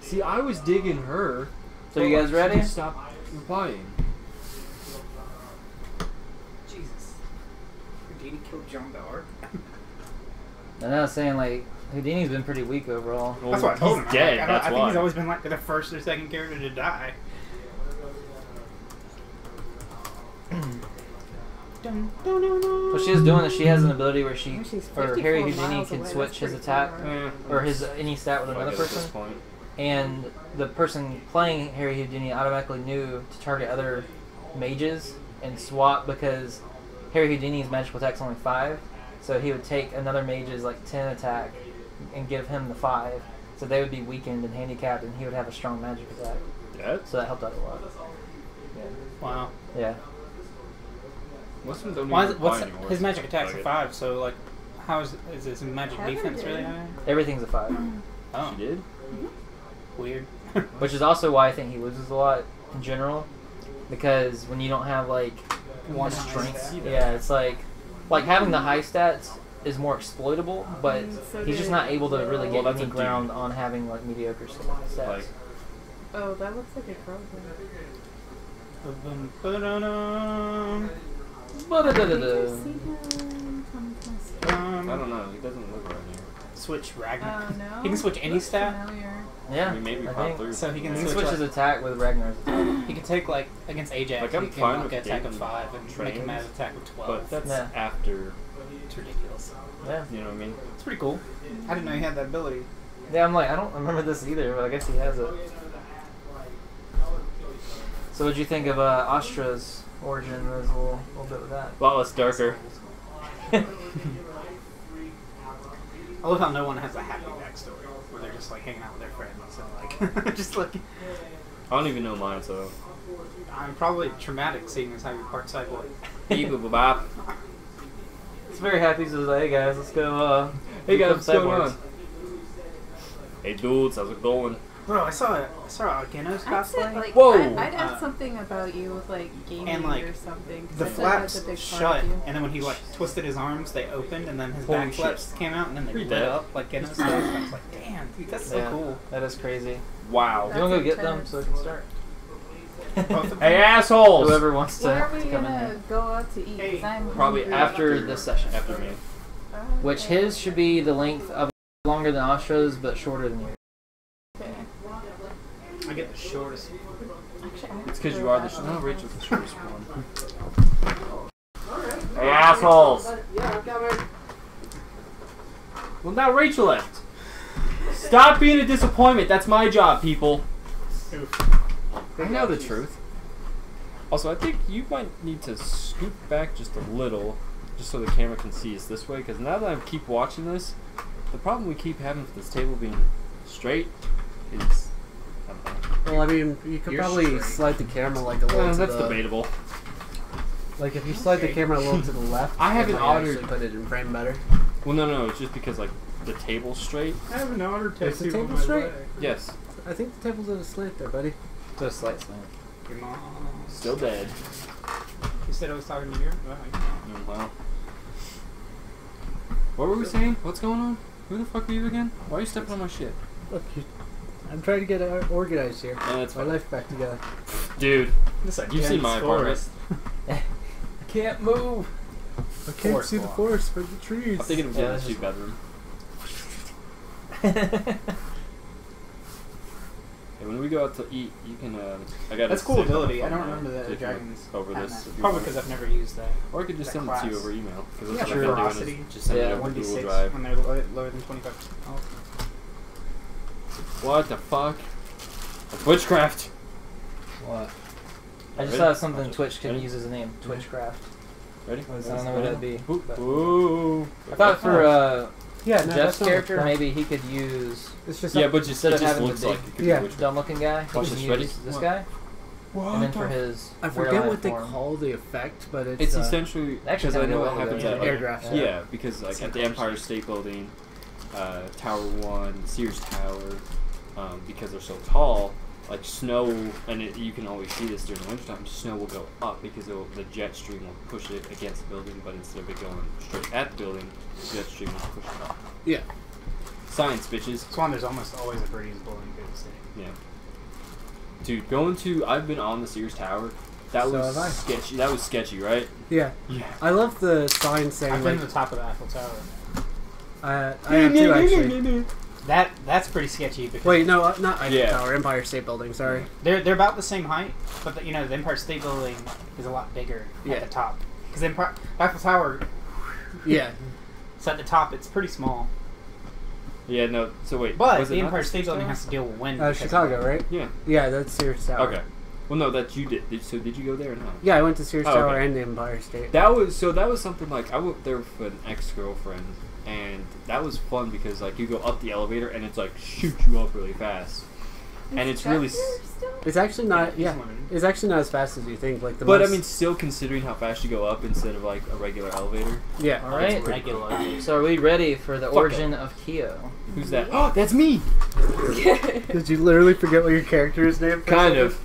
see, I was digging her. So you guys ready? Stop replying. Jesus. Houdini killed John d'Arc? And I was saying, like, Houdini's been pretty weak overall. Well, That's what I told him. he's dead. I That's think why. he's always been like the first or second character to die. What she is doing is she has an ability where she, Oh, she's or Harry 54 Houdini miles can away. switch That's his pretty attack far. or his any stat with That's why I another got at this person, point. and the person playing Harry Houdini automatically knew to target other mages and swap, because Harry Houdini's magical attack's only 5, so he would take another mage's like 10 attack and give him the 5, so they would be weakened and handicapped, and he would have a strong magic attack. Dead? So that helped out a lot. Wow. Yeah. Most of them don't Why even is, what's reply anymore. his magic attack's a Like it. 5, so like, how is his magic Heather defense did. really high? Everything's a 5, Oh, She did? weird. which is also why I think he loses a lot in general, because when you don't have like One strength, high stat. yeah, it's like having the high stats is more exploitable, but So he's just good. not able to really Well, get that's any a ground on having like mediocre stats. Like, Oh, that looks like a girl. Ba-dum. I don't know. He doesn't look right here. Switch Ragnar. Oh no. He can switch any Looks stat. familiar. Yeah. I mean, maybe I pop think. through. So he He can can switch switch his attack with Ragnar's attack. He can take like against Ajax. Like, I'm he can fine like with attack of getting 5 and make him trains, an attack of 12. But that's Yeah. after. It's ridiculous. Yeah. You know what I mean? It's pretty cool. I didn't know he had that ability. Yeah, I'm like, I don't remember this either, but I guess he has it. So what'd you think of Astra's origin? There's a little bit with that. A lot less darker. I love how no one has a happy backstory where they're just like hanging out with their friends and like just like. I don't even know mine, so. I'm probably traumatic seeing as how you're part cyborg. Beep boop bop. It's very happy. So hey guys, let's go. Hey guys, become what's going cyborgs. on? Hey dudes, how's it going? Bro, I saw a Genos I'd say, cosplay. like, Whoa! I'd add something about you with like gaming and, like, or something. 'cause The I feel like flaps that's a big part shut, of you. and then when he like twisted his arms, they opened, and then his Holy back shit. flaps came out, and then they Read lit that. up like Genos does. And I was like, damn, dude, that's so Yeah. cool. That is crazy. Wow. You want to go That's get them intense. so we can start? Both of Hey them. assholes! Whoever wants to, When are we to come in gonna here. go out to eat? 'Cause Hey, I'm Probably hungry. After this session. After me. Which his should be the length of longer than Astra's, but shorter than yours. Okay. I get the shortest. Actually, I It's because prefer you are that the. No, Rachel's the shortest one. Hey assholes! Well, now Rachel left. Stop being a disappointment. That's my job, people. I know the truth. Also, I think you might need to scoot back just a little, just so the camera can see us this way. Because now that I keep watching this, the problem we keep having with this table being straight is. I don't know. Well, I mean, you could You're probably straight. slide the camera like a little to That's the, debatable. like if you slide the camera a little to the left, I have it an might actually otter- put it in frame better. Well, no, it's just because like the table's straight. I have an otter Is the table straight? Yes, I think the table's at a slant there, buddy. Just slight slant. Your mom. still dead. You said I was talking to you. Well. What were we saying? What's going on? Who the fuck are you again? Why are you stepping on my shit? Look, I'm trying to get organized here. Yeah, that's My fine. life back together. Dude, This you've seen my apartment. Can't move. I can't Forest see the walk. forest for the trees. I'm thinking of Yeah, getting a that's just- two-bedroom. Hey, when we go out to eat, you can. I got. That's cool ability. I don't remember that the If you look dragons over had this. that. if you Probably want. because I've never used that. Or I could just that send it to you class. over email. Because Yeah, that's what I've been ferocity. doing. Is just send Yeah, it over Google 1d6 Drive. when they're lower than 25. Oh. What the fuck? That's witchcraft. What? I just Ready? saw something Watch it. Twitch can Ready? use as a name. Twitchcraft. Ready? I don't know what that'd be. but- Ooh. I thought for Yeah, no, Jeff's that's not character, like that. maybe he could use It's just Yeah, but just Instead it of just having the looks big- like it could Yeah. be witchcraft. dumb-looking guy. He Watch can this, use ready? this What? guy, and then for his I forget Wereline what they form. call the effect, but it's It's essentially Actually, because I know kinda what know happens what at it like, is. airdraft. yeah, because like at the Empire State Building, Tower 1, Sears Tower, because they're so tall, like snow, and you can always see this during the wintertime, snow will go up because the jet stream will push it against the building, but instead of it going straight at the building, the jet stream will push it up. Yeah. Science, bitches. Swan, there's almost always a breeze blowing through the city. Yeah. Dude, I've been on the Sears Tower. That So was have I. sketchy. That was sketchy, right? Yeah. Yeah. I love the sign saying I've been like to the top of the Eiffel Tower. I am too actually. That's pretty sketchy because Wait, no, not Eiffel Yeah. Tower, Empire State Building. Sorry. they're about the same height, but the Empire State Building is a lot bigger Yeah. at the top. Because the Eiffel Tower, Yeah. so at the top it's pretty small, Yeah, no. So wait, but was it the not Empire the State Sears Building Tower? has to deal with wind. because of Chicago, that. right? Yeah. Yeah, that's Sears Tower. Okay. Well, no, that you did. So did you go there or not? Yeah, I went to Sears Oh, Tower okay. and the Empire State. That was something like I went there with an ex-girlfriend, and that was fun because like you go up the elevator and it's like shoot you up really fast, and it's really. It's actually not. Yeah, Yeah, he's limited. it's actually not as fast as you think. Like the. But I most, mean, still considering how fast you go up instead of like a regular elevator. yeah. All right. It's pretty cool. So are we ready for the Fuck origin of Kyo? Who's that? Oh, that's me. Did you literally forget what your character is named? Kind of.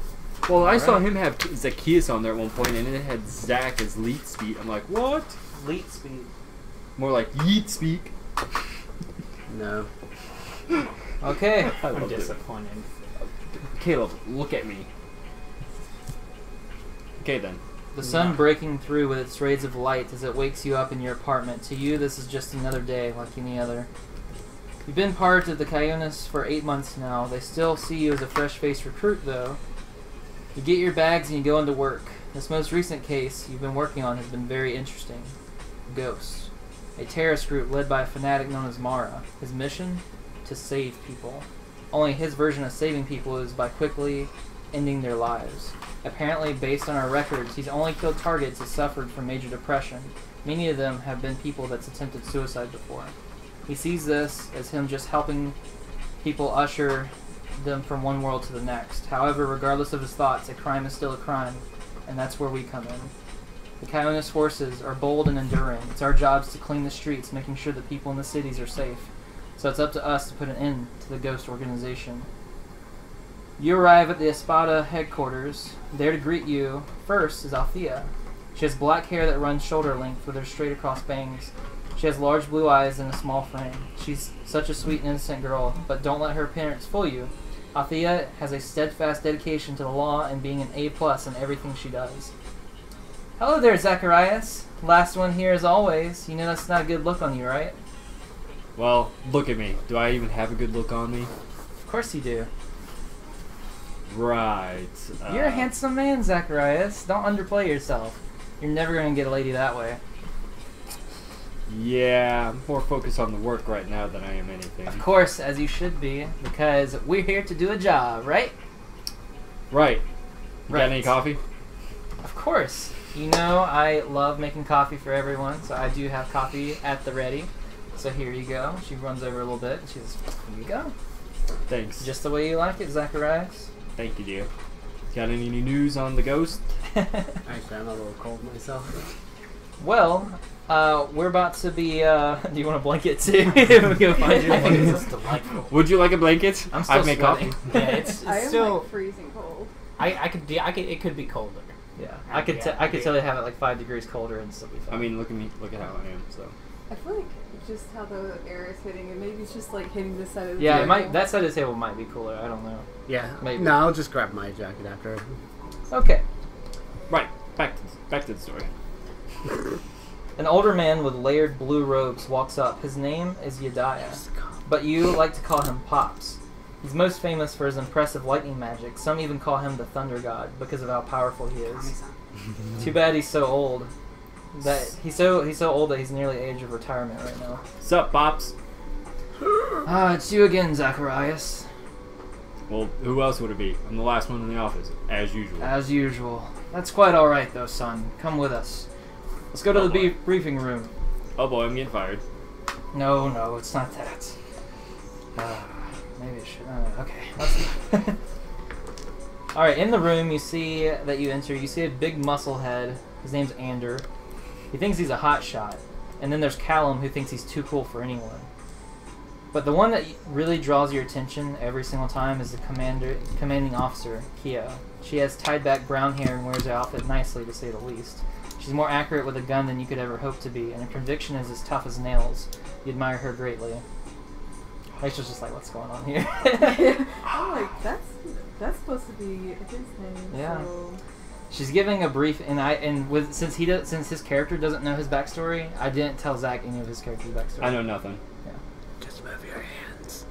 Well, I saw Alright. him have Zacchaeus on there at one point, and it had Zach as lead speed. I'm like, what? Leet speed. More like yeet speak. No. Okay. I I'm loved it. disappointed. Caleb, look at me. Okay then. The sun breaking through with its rays of light as it wakes you up in your apartment. To you, this is just another day like any other. You've been part of the Kionis for 8 months now. They still see you as a fresh-faced recruit, though. You get your bags and you go into work. This most recent case you've been working on has been very interesting. Ghost. A terrorist group led by a fanatic known as Mara. His mission? To save people. Only his version of saving people is by quickly ending their lives. Apparently, based on our records, he's only killed targets that suffered from major depression. Many of them have been people that's attempted suicide before. He sees this as him just helping people usher them from one world to the next. However, regardless of his thoughts, a crime is still a crime, and that's where we come in. The Kionis forces are bold and enduring. It's our jobs to clean the streets, making sure that people in the cities are safe. So it's up to us to put an end to the Ghost organization. You arrive at the Espada headquarters. There to greet you first is Althea. She has black hair that runs shoulder length with her straight across bangs. She has large blue eyes and a small frame. She's such a sweet and innocent girl, but don't let her appearance fool you. Althea has a steadfast dedication to the law and being an A+ in everything she does. Hello there, Zacharias. Last one here as always. You know that's not a good look on you, right? Well, look at me. Do I even have a good look on me? Of course you do. Right. You're a handsome man, Zacharias. Don't underplay yourself. You're never going to get a lady that way. Yeah, I'm more focused on the work right now than I am anything. Of course, as you should be, because we're here to do a job, right? Right. You Right. got any coffee? Of course. You know I love making coffee for everyone, so I do have coffee at the ready. So here you go. She runs over a little bit. She says, here you go. Thanks. Just the way you like it, Zacharias. Thank you, dear. Got any news on the ghost? Actually, I'm a little cold myself. Well, we're about to be, do you want a blanket too? We go find you I think one. it's just delightful. Would you like a blanket? I'm still I've made sweating. coffee. Yeah, it's I am still. like freezing cold. It could be colder. Yeah, I could tell you have it like 5 degrees colder and still be fine. I mean, look at me. Look at how I am. So. I feel like just how the air is hitting, and maybe it's just like hitting this side of the yeah, table. it might. That side of the table might be cooler. I don't know. Yeah. Maybe. No, I'll just grab my jacket after. Okay. Right. Back to the story. An older man with layered blue robes walks up. His name is Yediah, but you like to call him Pops. He's most famous for his impressive lightning magic. Some even call him the Thunder God because of how powerful he is. Too bad he's so old. That he's so old that he's nearly age of retirement right now. Sup, Pops? It's you again, Zacharias. Well, who else would it be? I'm the last one in the office, as usual. As usual. That's quite all right, though, son. Come with us. Let's go to the briefing room. Oh boy, I'm getting fired. No, it's not that. Maybe I should. Okay. All right. In the room, you see that you enter. You see a big muscle head. His name's Ander. He thinks he's a hot shot. And then there's Callum, who thinks he's too cool for anyone. But the one that really draws your attention every single time is the commanding officer, Keo. She has tied back brown hair and wears her outfit nicely, to say the least. She's more accurate with a gun than you could ever hope to be, and her conviction is as tough as nails. You admire her greatly. Rachel's just like, what's going on here? I'm like, that's supposed to be his name. Yeah. So. She's giving a brief, since his character doesn't know his backstory, I didn't tell Zach any of his character's backstory. I know nothing. Just move your hands.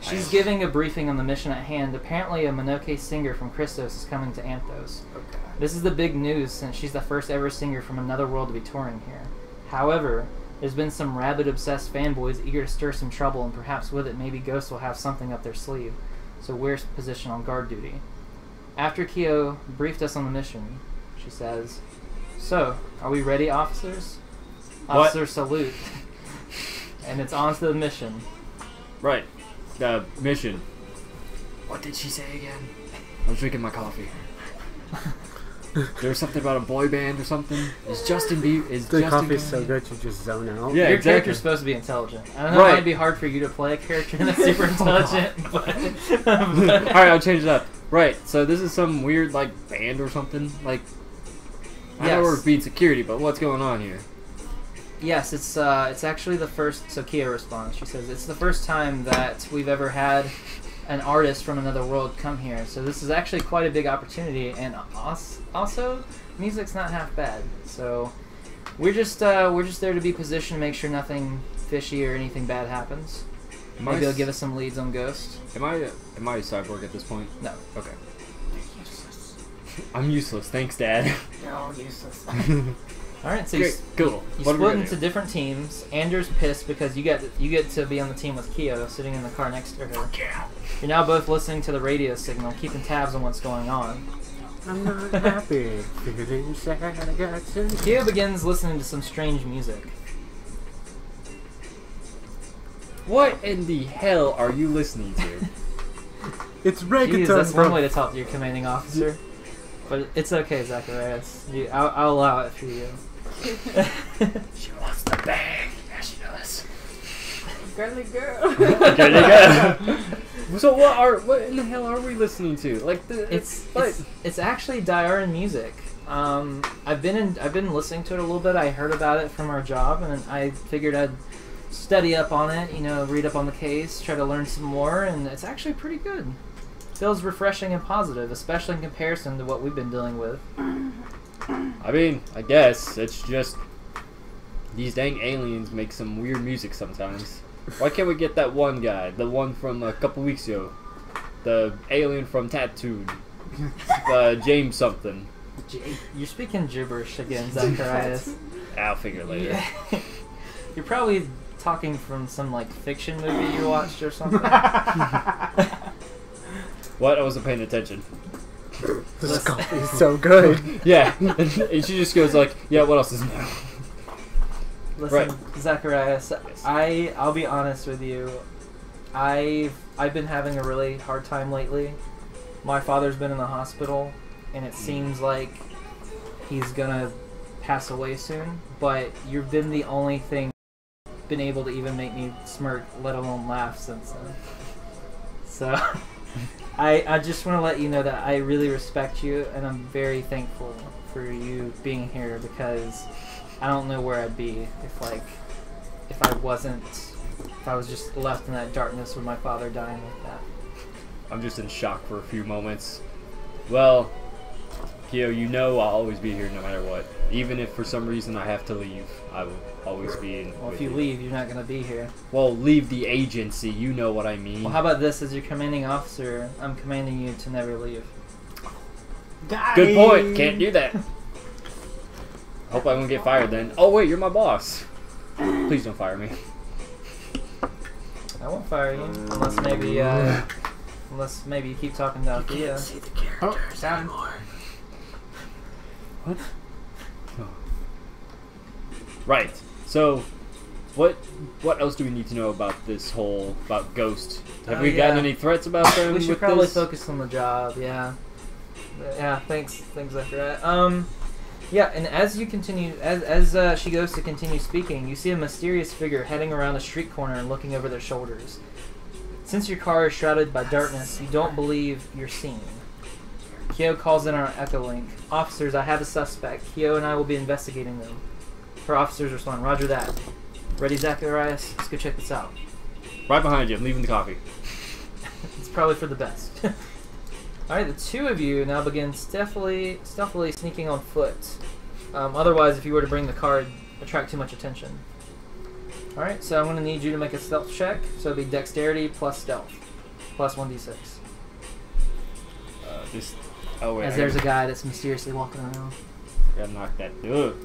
She's giving a briefing on the mission at hand. Apparently, a Monoke singer from Christos is coming to Anthos. Okay. This is the big news since she's the first ever singer from another world to be touring here. However, there's been some rabid-obsessed fanboys eager to stir some trouble, and perhaps with it, maybe Ghost will have something up their sleeve. So we're positioned on guard duty. After Keo briefed us on the mission, she says, "So, are we ready, officers?" What? Officer salute. And it's on to the mission. Right. The mission. What did she say again? I'm drinking my coffee. There's something about a boy band or something. Is Justin Bieber? The coffee's so good you just zone out. Yeah, Your exactly. character's supposed to be intelligent. I don't know, Right. it might be hard for you to play a character that's super intelligent, but Alright, I'll change it up. Right, so this is some weird, like, band or something? Like, I know we're Yes. being security, but what's going on here? yes, it's actually the first. So Kia responds. She says it's the first time that we've ever had an artist from another world come here. So this is actually quite a big opportunity, and also music's not half bad. So we're just there to be positioned to make sure nothing fishy or anything bad happens. Maybe he'll give us some leads on Ghost. Am I a cyborg at this point? No. Okay. I'm useless. Thanks, Dad. No, useless. All right, so Great. Cool. you What are we split gonna into do? different teams. Andrew's pissed because you get to be on the team with Kyo, sitting in the car next to her. Yeah. You're now both listening to the radio signal, keeping tabs on what's going on. I'm not happy. Feeling sad. I got some. Kyo begins listening to some strange music. What in the hell are you listening to? It's Jeez, reggaeton, that's one bro. way to talk to your commanding officer. But it's okay, Zacharias. I'll allow it for you. She wants the bang. Yeah, she does. Girly girl. There you go. So what in the hell are we listening to? Like It's actually Diaran music. I've been listening to it a little bit. I heard about it from our job, and I figured I'd study up on it. Read up on the case, try to learn some more, and it's actually pretty good. Feels refreshing and positive, especially in comparison to what we've been dealing with. I mean, I guess it's just these dang aliens make some weird music sometimes. Why can't we get that one guy, the one from a couple weeks ago, the alien from Tattooed, James something? You're speaking gibberish again, Zacharias. I'll figure it later. Yeah. You're probably talking from some fiction movie you watched or something. What? I wasn't paying attention. This coffee is so good. Yeah, and she just goes like, "Yeah, what else is new?" Listen, Right. Zacharias, Yes. I'll be honest with you. I've been having a really hard time lately. My father's been in the hospital, and it seems like he's gonna pass away soon. But you've been the only thing been able to even make me smirk, let alone laugh since then. So I just want to let you know that I really respect you, and I'm very thankful for you being here, because I don't know where I'd be if I was just left in that darkness with my father dying like that. I'm just in shock for a few moments. Well, Kyo, I'll always be here no matter what. Even if for some reason I have to leave, I will always be in. Well, with if you leave, you're not going to be here. Well, leave the agency. You know what I mean. Well, how about this? As your commanding officer, I'm commanding you to never leave. Good point. Can't do that. Hope I won't get fired then. Oh wait, you're my boss. Please don't fire me. I won't fire you unless maybe you keep talking to Althea. See the characters down. anymore. What? Oh. Right. So, what else do we need to know about Ghost? Have we gotten any threats about them? We should with probably this? focus on the job. Yeah. Yeah. Thanks, Zachariah. Yeah, and as you continue, as she goes to continue speaking, you see a mysterious figure heading around a street corner and looking over their shoulders. Since your car is shrouded by darkness, you don't believe you're seen. Kyo calls in our echo link. Officers, I have a suspect. Kyo and I will be investigating them. Her officers respond, Roger that. Ready, Zacharias? Let's go check this out. Right behind you. I'm leaving the coffee. It's probably for the best. Alright, the two of you now begin stealthily sneaking on foot. Otherwise, if you were to bring the car, it'd attract too much attention. Alright, so I'm going to need you to make a stealth check. So it'll be dexterity plus stealth. Plus 1d6. Oh wait. As there's a guy that's mysteriously walking around. Gotta knock that. Ugh.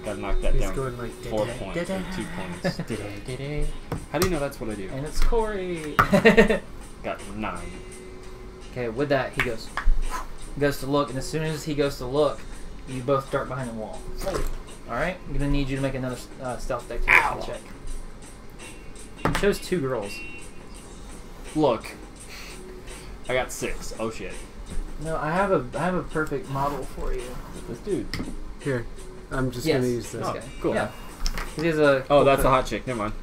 Gotta knock that He's down. going like 4 points or 2 points. How do you know that's what I do? And it's Corey! Got 9. Okay, with that, he goes to look, and as soon as he goes to look, you both dart behind the wall. Alright, I'm gonna need you to make another stealth dexterity check. You chose 2 girls. Look. I got 6. Oh shit. No, I have a perfect model for you. This dude. Here, I'm just Yes, gonna use this. this Oh, guy. cool. Yeah. He has a Oh, that's a hot chick. Never mind.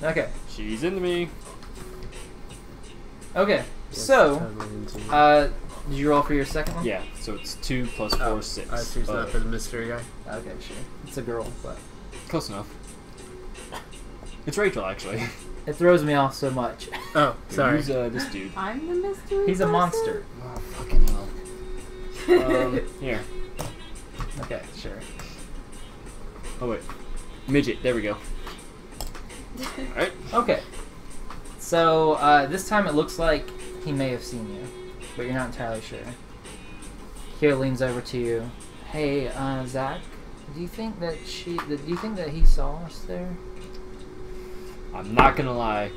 Okay. She's into me. Okay. Yes, So, totally into it. did you roll for your second one? Yeah, so it's 2 plus 4, 6. I choose that for the mystery guy. Okay, sure. It's a girl, but Close enough. It's Rachel, actually. It throws me off so much. Oh, sorry. Who's this dude? I'm the mystery. He's a person? monster. Oh, fucking hell. Here. Okay, sure. Oh, wait. Midget. There we go. Alright. Okay. So, this time it looks like he may have seen you, but you're not entirely sure. Kyo leans over to you. Hey, Zach, do you think that he saw us there? I'm not gonna lie.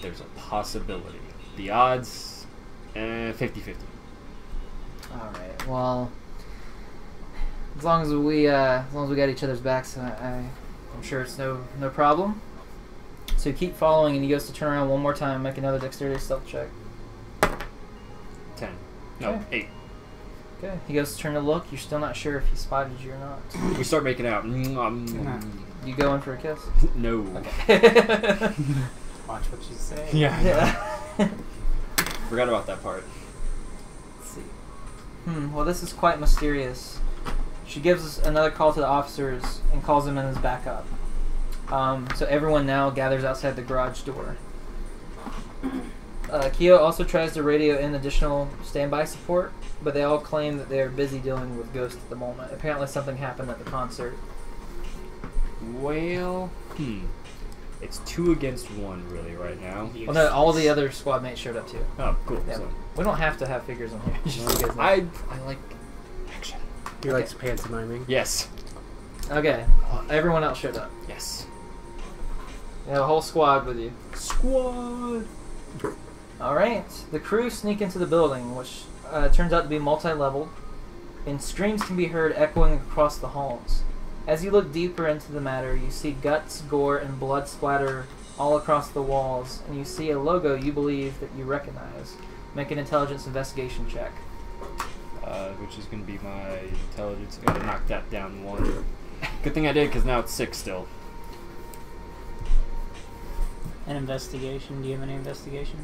There's a possibility. The odds, 50-50. Alright, well, as long as we got each other's backs, I'm sure it's no problem. So keep following, and he goes to turn around one more time, make another dexterity stealth check. 10. No, Okay. 8. Okay. He goes to turn to look. You're still not sure if he spotted you or not. We start making out. You go in for a kiss? No. Okay. Watch what you say. Yeah. Yeah. Forgot about that part. Let's see. Well, this is quite mysterious. She gives us another call to the officers and calls them in as backup. So everyone now gathers outside the garage door. Kyo also tries to radio in additional standby support, but they all claim that they are busy dealing with ghosts at the moment. Apparently something happened at the concert. Well, it's 2 against 1 really right now. Well, no, all the other squad mates showed up too. Oh, cool. Yeah, So, we don't have to have figures on here. Just so you guys know. I like action. He likes pantomiming. Yes. Okay, everyone else showed up. Yes. You have a whole squad with you. Squad. Alright, the crew sneak into the building, which turns out to be multi-leveled, and screams can be heard echoing across the halls. As you look deeper into the matter, you see guts, gore, and blood splatter all across the walls, and you see a logo you believe that you recognize. Make an intelligence investigation check. Which is going to be my intelligence. I got to knock that down 1. Good thing I did, because now it's 6 still. An investigation. Do you have any investigation?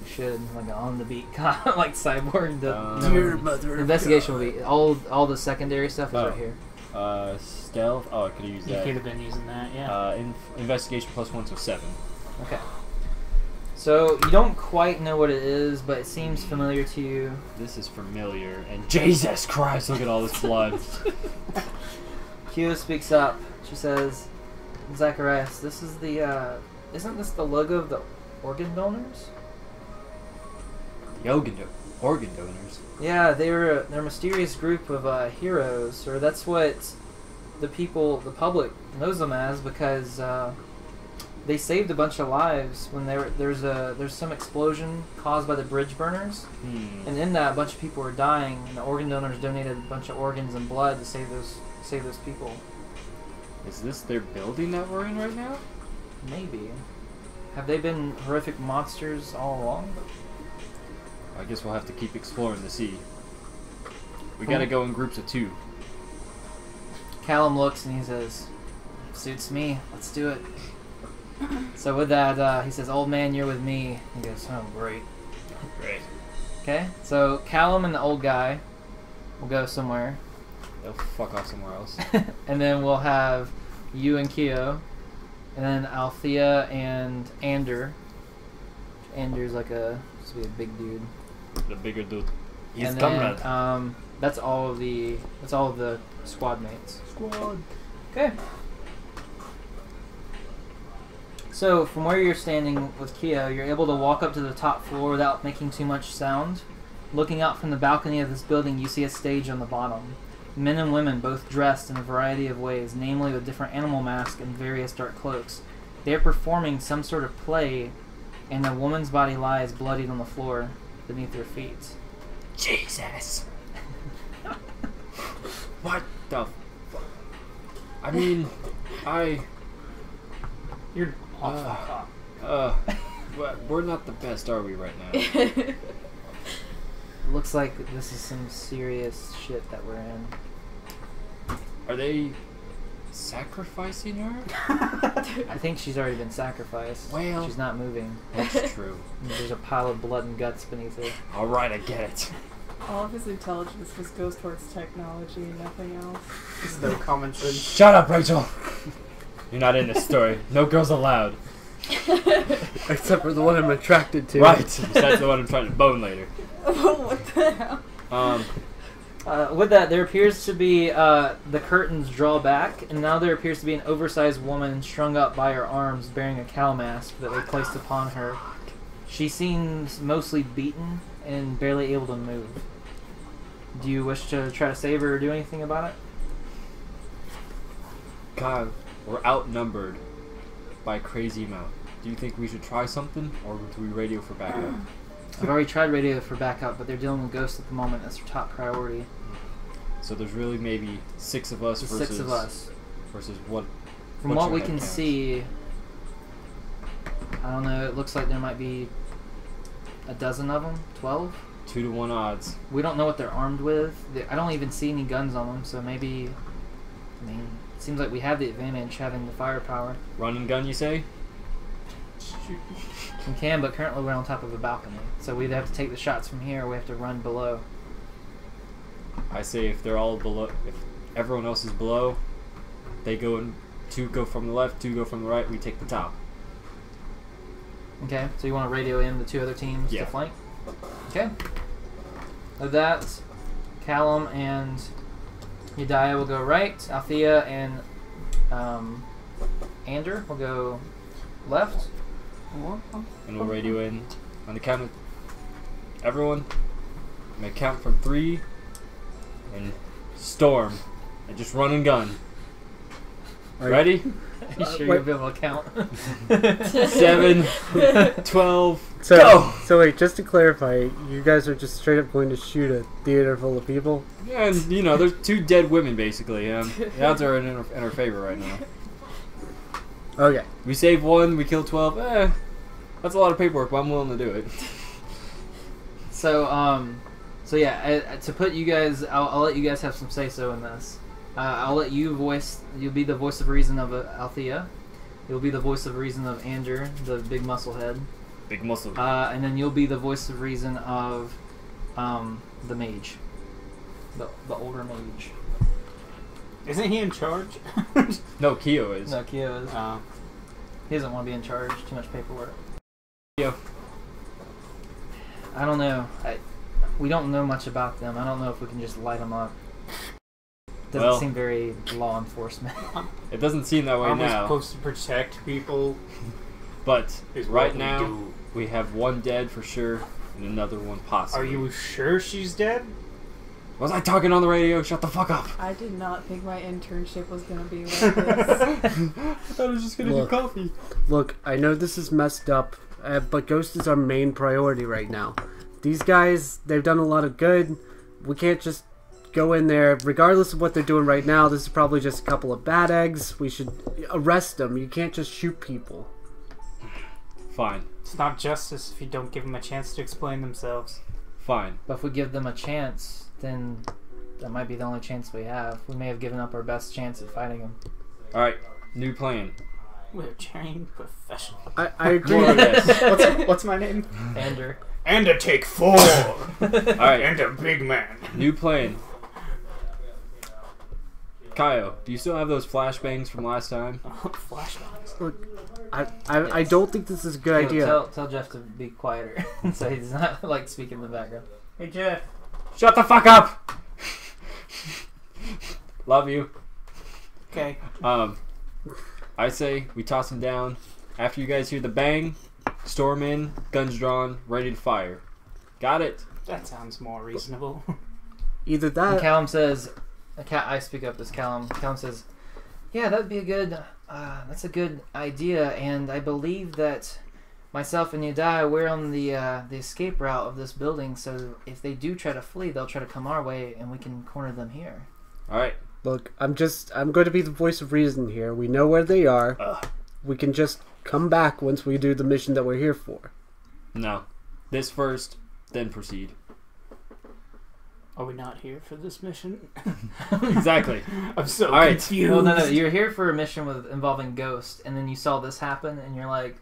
You should, like on the beat, like Cyborg. Dear mother of Investigation God. will be all the secondary stuff is right here. Stealth. Oh, I could have used You that. could have been using that, yeah. Investigation +1, so 7. Okay. So you don't quite know what it is, but it seems familiar to you. This is familiar. And Jesus Christ, look at all this blood. Kyo speaks up. She says, "Zacharias, this is the isn't this the logo of the organ donors?" The organ donors. Yeah, they're a mysterious group of heroes, or that's what the public knows them as, because they saved a bunch of lives when there's some explosion caused by the bridge burners, and in that a bunch of people were dying, and the organ donors donated a bunch of organs and blood to save those people. Is this their building that we're in right now? Maybe. Have they been horrific monsters all along? I guess we'll have to keep exploring to see. We gotta go in groups of 2. Callum looks and he says, "Suits me. Let's do it." So with that, he says, "Old man, you're with me." He goes, "Oh, great." Great. Okay, so Callum and the old guy will go somewhere, They'll fuck off somewhere else. and then we'll have you and Kyo, and then Althea and Ander. Ander's like supposed to be a big dude. The bigger dude. He's And comrade. then, that's all of the squad mates. Squad. Okay. So, from where you're standing with Kyo, you're able to walk up to the top floor without making too much sound. Looking out from the balcony of this building, you see a stage on the bottom. Men and women, both dressed in a variety of ways, namely with different animal masks and various dark cloaks. They are performing some sort of play, and a woman's body lies bloodied on the floor beneath their feet. Jesus. What the fuck? I mean, You're we're not the best, are we, right now? Looks like this is some serious shit that we're in. Are they sacrificing her? I think she's already been sacrificed. Well- she's not moving. That's true. There's a pile of blood and guts beneath her. Alright, I get it. All of his intelligence just goes towards technology and nothing else. There's no common sense. Shut up, Rachel! You're not in this story. No girls allowed. Except for the one I'm attracted to. Right. That's the one I'm trying to bone later. What the hell? With that, there appears to be the curtains draw back, and now there appears to be an oversized woman strung up by her arms bearing a cow mask that they placed upon her. She seems mostly beaten and barely able to move. Do you wish to try to save her or do anything about it? God, we're outnumbered by a crazy amount. Do you think we should try something, or do we radio for backup? I've already tried radio for backup, but they're dealing with ghosts at the moment. That's their top priority. So there's really maybe 6 of us versus 6 of us. versus what? From what's what we your can head count? see, I don't know. It looks like there might be a dozen of them, 12. 2 to 1 odds. We don't know what they're armed with. I don't even see any guns on them, so maybe. I mean, it seems like we have the advantage having the firepower. Run and gun, you say? We can, but currently we're on top of a balcony, so we either have to take the shots from here or we have to run below. I say if they're all below, if everyone else is below, they go in. 2 go from the left, 2 go from the right. We take the top. Okay, so you want to radio in the 2 other teams Yeah. to flank? Okay. With that, Callum and Yediah will go right. Althea and Ander will go left. And we'll radio in on the count of everyone. I'm gonna count from 3 and storm and just run and gun. Ready? Are you sure wait. you'll be able to count? 7, 12, So, go! so wait, just to clarify, you guys are just straight up going to shoot a theater full of people? And you know, there's 2 dead women basically. The odds are in our favor right now. Okay. We save 1, we kill 12. That's a lot of paperwork, but I'm willing to do it. So yeah, to put you guys, I'll let you guys have some say-so in this. I'll let you you'll be the voice of reason of Althea. You'll be the voice of reason of Ander, the big muscle head. Big muscle. And then you'll be the voice of reason of the mage. The older mage. Isn't he in charge? No, Keo is. No, Keo is. Oh. He doesn't want to be in charge. Too much paperwork. Keo. I don't know. We don't know much about them. I don't know if we can just light them up. Doesn't Well, seem very law enforcement. It doesn't seem that way Aren't we now. supposed to protect people? But Is right what we now, do. we have 1 dead for sure and another one possibly. Are you sure she's dead? Was I talking on the radio? Shut the fuck up! I did not think my internship was gonna be like this. I was just gonna Look. do coffee. Look, I know this is messed up, but Ghost is our main priority right now. These guys, they've done a lot of good. We can't just go in there, regardless of what they're doing right now. This is probably just a couple of bad eggs. We should arrest them. You can't just shoot people. Fine. It's not justice if you don't give them a chance to explain themselves. Fine. But if we give them a chance, then that might be the only chance we have. We may have given up our best chance at fighting them. Alright, new plan. We're trained professionals. I agree. More or less. What's my name? Ander. And a take 4! Alright, And a big man. new plan. Kaio, do you still have those flashbangs from last time? Flashbacks. Look, I don't think this is a good idea. Tell Jeff to be quieter, so he's not like speaking in the background. Hey Jeff. Shut the fuck up! Love you. Okay. I say we toss him down. After you guys hear the bang, storm in, guns drawn, ready to fire. Got it? That sounds more reasonable. Either And that. Callum says, I speak up as Callum. Callum says, yeah, that'd be a good, that's a good idea, and I believe that myself and Yediah, we're on the escape route of this building, so if they do try to flee, they'll try to come our way, and we can corner them here. Alright. Look, I'm going to be the voice of reason here. We know where they are. We can just come back once we do the mission that we're here for. No. This first, then proceed. Are we not here for this mission? Exactly. I'm so Alright. confused. Well, no, you're here for a mission involving Ghost, and then you saw this happen, and you're like,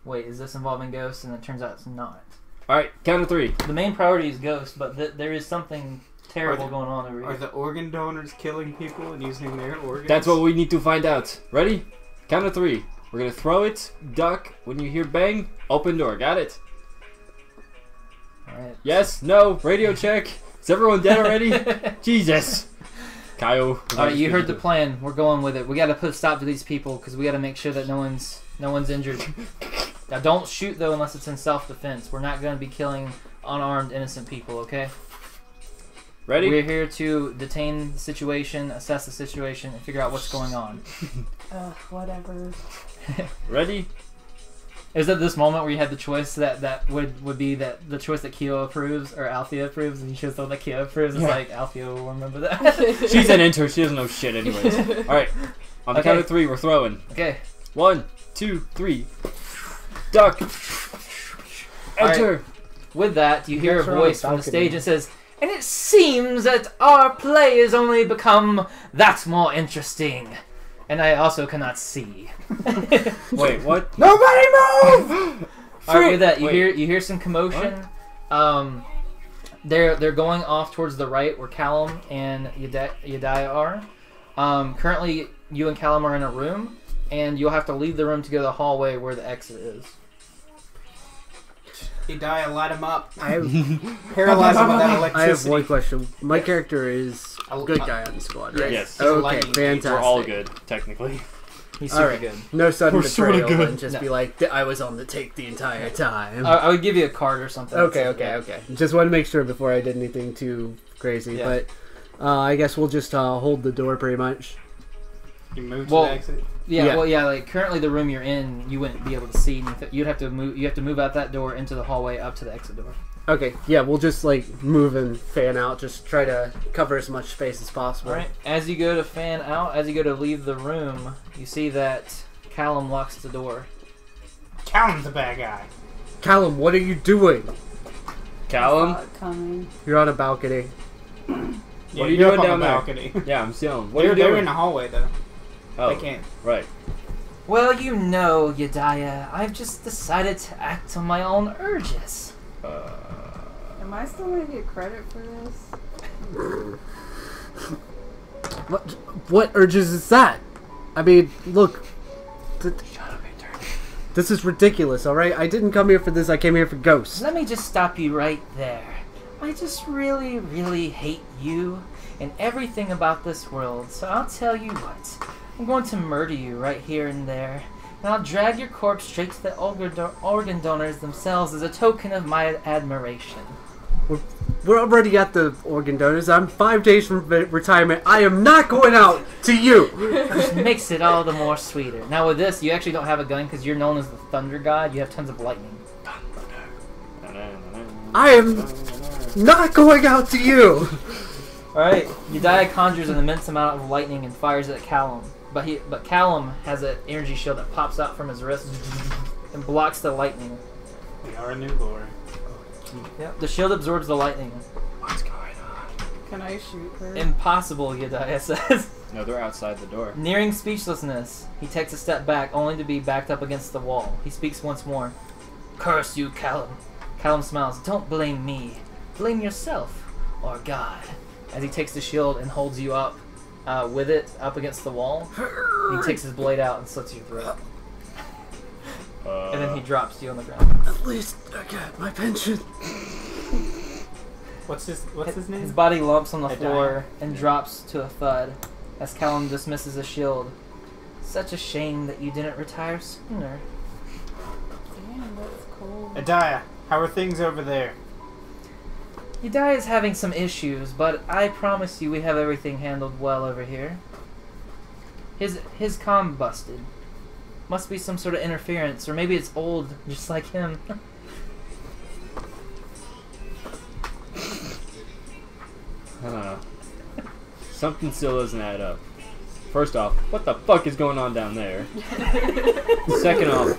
wait, is this involving Ghost? And it turns out it's not. Alright, count of 3. The main priority is Ghost, but there is something terrible Are the- going on over Are here. the organ donors killing people and using their organs? That's what we need to find out. Ready? Count of 3. We're gonna throw it, duck. When you hear bang, open door. Got it? Alright. Yes, no, radio check. Is everyone dead already? Jesus. Kyle. Alright, you heard the plan. We're going with it. We gotta put a stop to these people because we gotta make sure that no one's injured. Now don't shoot though unless it's in self-defense. We're not gonna be killing unarmed innocent people, okay? Ready? We're here to detain the situation, assess the situation, and figure out what's going on. Whatever. Ready? Is that this moment where you had the choice that would be that the choice that Kyo approves or Althea approves, and you chose the one that Kyo approves? It's like Althea will remember that. She's an intern. She doesn't know shit anyways. All right. On the count of 3, we're throwing. Okay. 1, 2, 3. Duck. Enter. Right. With that, you hear a guys are on a voice from the balcony. stage and says, "And it seems that our play has only become that more interesting. And I also cannot see." Wait, what? Nobody move! Alright, with that, you Wait. hear some commotion. They're going off towards the right where Callum and Yediah are. Currently, you and Callum are in a room, and you'll have to leave the room to go to the hallway where the exit is. Hidayah, light him up. I have, Paralyze him with that I have electricity. one question. My character is a good guy on the squad, right? Yes. Okay, lightning. fantastic. We're all good, technically. He's super Alright. good. No sudden We're sorta betrayal good. and just No. be like, I was on the take the entire time. I would give you a card or something. Okay. Just want to make sure before I did anything too crazy. Yeah. But I guess we'll just hold the door pretty much. You move Well, to the exit. Yeah, Yeah. well, yeah. Like currently, the room you're in, you wouldn't be able to see anything. You'd have to move. You have to move out that door into the hallway up to the exit door. Okay, yeah, we'll just like move and fan out. Just try to cover as much space as possible. All right. As you go to fan out, as you go to leave the room, you see that Callum locks the door. Callum's the bad guy. Callum, what are you doing? Callum? Saw it coming. You're on a balcony. What Yeah, are you you're doing up on down the there? balcony. Yeah, I'm still. What are you They're doing? in the hallway though. Oh, They can't. right. Well, you know, Yediah, I've just decided to act on my own urges. Am I still gonna get credit for this? What urges is that? I mean, look. This is ridiculous, alright? I didn't come here for this, I came here for ghosts. Let me just stop you right there. I just really, really hate you and everything about this world, so I'll tell you what. I'm going to murder you right here and there, and I'll drag your corpse straight to the organ donors themselves as a token of my admiration. We're already at the organ donors. I'm 5 days from retirement. I am not going out to you! Which makes it all the more sweeter. Now with this, you actually don't have a gun because you're known as the Thunder God. You have tons of lightning. I am not going out to you! Alright, Yediah conjures an immense amount of lightning and fires it at Callum. But Callum has an energy shield that pops out from his wrist and blocks the lightning. We are a new lore. Yep. The shield absorbs the lightning. What's going on? Can I shoot her? Impossible, Yediah says. No, they're outside the door. Nearing speechlessness, he takes a step back, only to be backed up against the wall. He speaks once more. "Curse you, Callum." Callum smiles. "Don't blame me. Blame yourself. Or God." As he takes the shield and holds you up with it up against the wall, he takes his blade out and slits your throat. And then he drops you on the ground. At least I get my pension. What's his name? His body lumps on the Yediah. floor and drops to a thud as Callum dismisses the shield. "Such a shame that you didn't retire sooner." Damn, that's cold. Hidayah, how are things over there? Yediah is having some issues, but I promise you we have everything handled well over here. His comm busted. Must be some sort of interference, or maybe it's old, just like him. I don't know. Something still doesn't add up. First off, what the fuck is going on down there? Second off,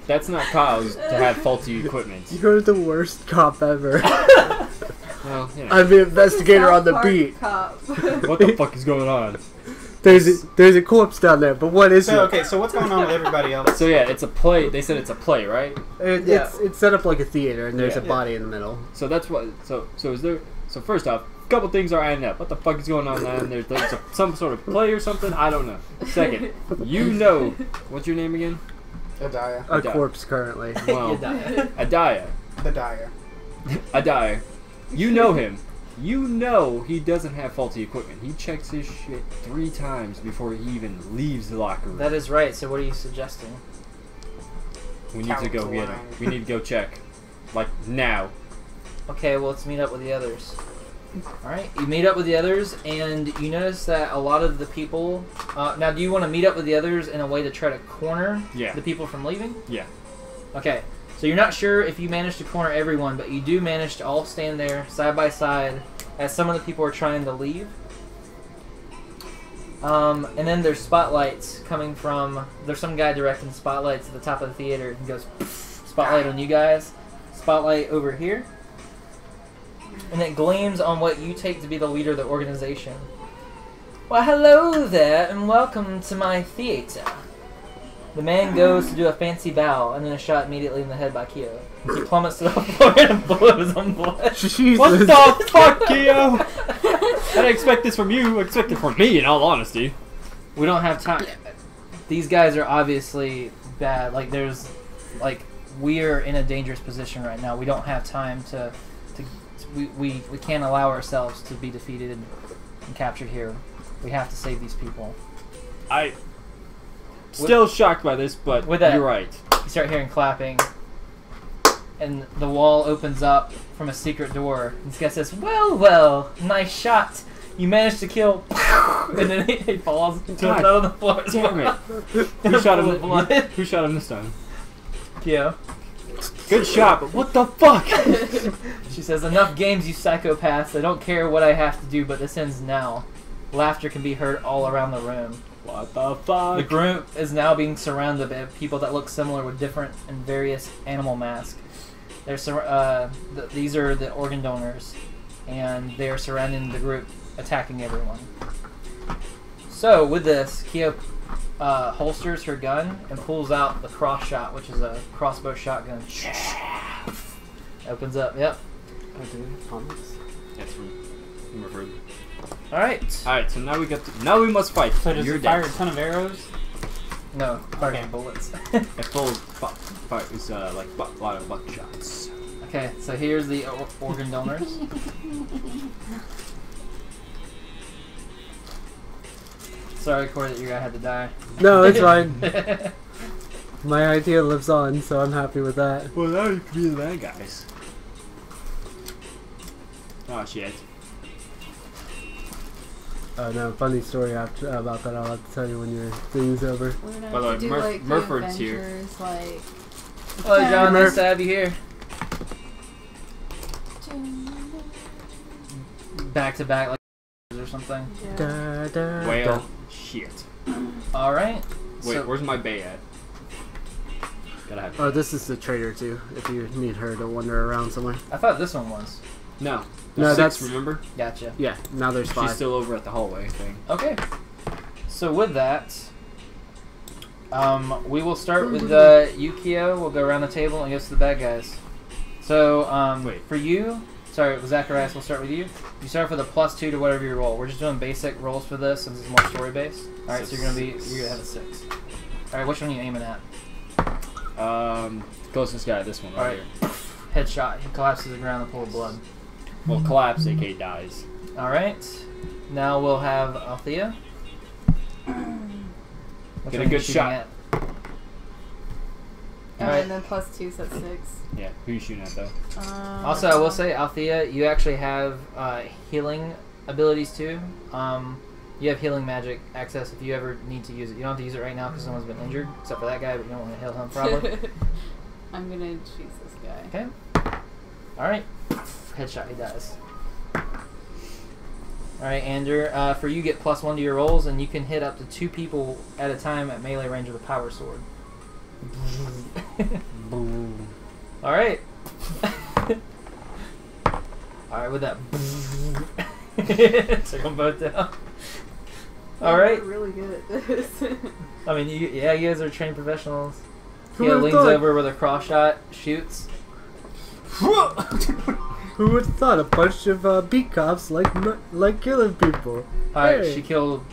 that's not Kyle's to have faulty equipment. You're the worst cop ever. Well, you know. I'm the investigator on the South beat. Park Cop. What the fuck is going on? There's a corpse down there, but what is So it? okay, so what's going on with everybody else? So yeah, it's a play. They said it's a play, right? It's set up like a theater, and there's Yeah. a body in the middle. So that's what. So is there? So first off, couple things are adding up. What the fuck is going on there? There's some sort of play or something. I don't know. Second, you know, what's your name again? Adaya. A Adaya. corpse currently. Well, Adaya. The Dyer. Adaya. You know him. You know he doesn't have faulty equipment. He checks his shit 3 times before he even leaves the locker room. That is right. So what are you suggesting? We need to go get him. We need to go check. Like, now. Okay, well, let's meet up with the others. Alright, you meet up with the others, and you notice that a lot of the people... now, do you want to meet up with the others in a way to try to corner Yeah. the people from leaving? Yeah. Okay, so you're not sure if you managed to corner everyone, but you do manage to all stand there, side by side, as some of the people are trying to leave. And then there's spotlights coming from... There's some guy directing spotlights at the top of the theater. He goes, spotlight on you guys. Spotlight over here. And it gleams on what you take to be the leader of the organization. Well, hello there, and welcome to my theater. The man goes to do a fancy bow, and then is shot immediately in the head by Kyo. He plummets to the floor and blows on blood. Jesus. What the fuck, Keo? I didn't expect this from you. I expect it from me, in all honesty. We don't have time. These guys are obviously bad. Like, there's... Like, we're in a dangerous position right now. We don't have time to we can't allow ourselves to be defeated and captured here. We have to save these people. I... Still shocked by this, but with that, you're right. You start hearing clapping, and the wall opens up from a secret door. This guy says, "Well, well, nice shot. You managed to kill." And then he falls and goes out on the floor. Damn it. Who shot him? Who shot him this time? Yeah. Good shot, but what the fuck? She says, "Enough games, you psychopaths. I don't care what I have to do, but this ends now." Laughter can be heard all around the room. What the fuck? The group is now being surrounded by people that look similar with different and various animal masks. These are the organ donors, and they are surrounding the group, attacking everyone. So, with this, Kyo holsters her gun and pulls out the cross shot, which is a crossbow shotgun. Opens up, yep. That's from referred. Alright. Alright, so now now we must fight. So does You're it fire dead. a ton of arrows? No, fires Okay. bullets. It fires like a lot of buckshots. Okay, so here's the organ donors. Sorry, Corey, that your guy had to die. No, it's fine. My idea lives on, so I'm happy with that. Well, now you can be the bad guys. Oh shit. Oh no, funny story about that. I'll have to tell you when your thing's over. We're gonna By the way, have to do like the Murford's here. adventures, like... Oh, John, nice to have you here. Back to back, like or something. Yeah. Da, da, Well, da. shit. All right. Wait, So, where's my bay at? Gotta have. Oh, this is the trader too. If you need her to wander around somewhere. I thought this one was. No. No, There's that's- 6, remember? Gotcha. Yeah, now there's 5. She's still over at the hallway thing. Okay. So with that, we will start with Yukio. We'll go around the table and go to the bad guys. So Wait. for you, sorry, Zacharias, we'll start with you. You start with a +2 to whatever you roll. We're just doing basic rolls for this since it's more story based. All right, so you're gonna have a 6. All right, which one are you aiming at? Closest guy, this one right Alright. here. Headshot. He collapses to the ground and pool of blood. Well, collapse, aka dies. All right. Now we'll have Althea. Which Get a one good are you shooting shot. at? And then +2, so that's 6. Yeah, who you shooting at though? Also, I will say, Althea, you actually have healing abilities too. You have healing magic access if you ever need to use it. You don't have to use it right now because someone's been injured, except for that guy, but you don't want to heal him probably. I'm gonna choose this guy. Okay. Alright. Headshot, he dies. Alright, Andrew, for you get +1 to your rolls, and you can hit up to 2 people at a time at melee range with a power sword. Boom. Alright. Alright, with that. Took them both down. Alright. We're really good at this. I mean, you guys are trained professionals. Who He would've leans thought? over with a cross shot, shoots. Who would have thought a bunch of beat cops like killing people? Alright, Hey. she killed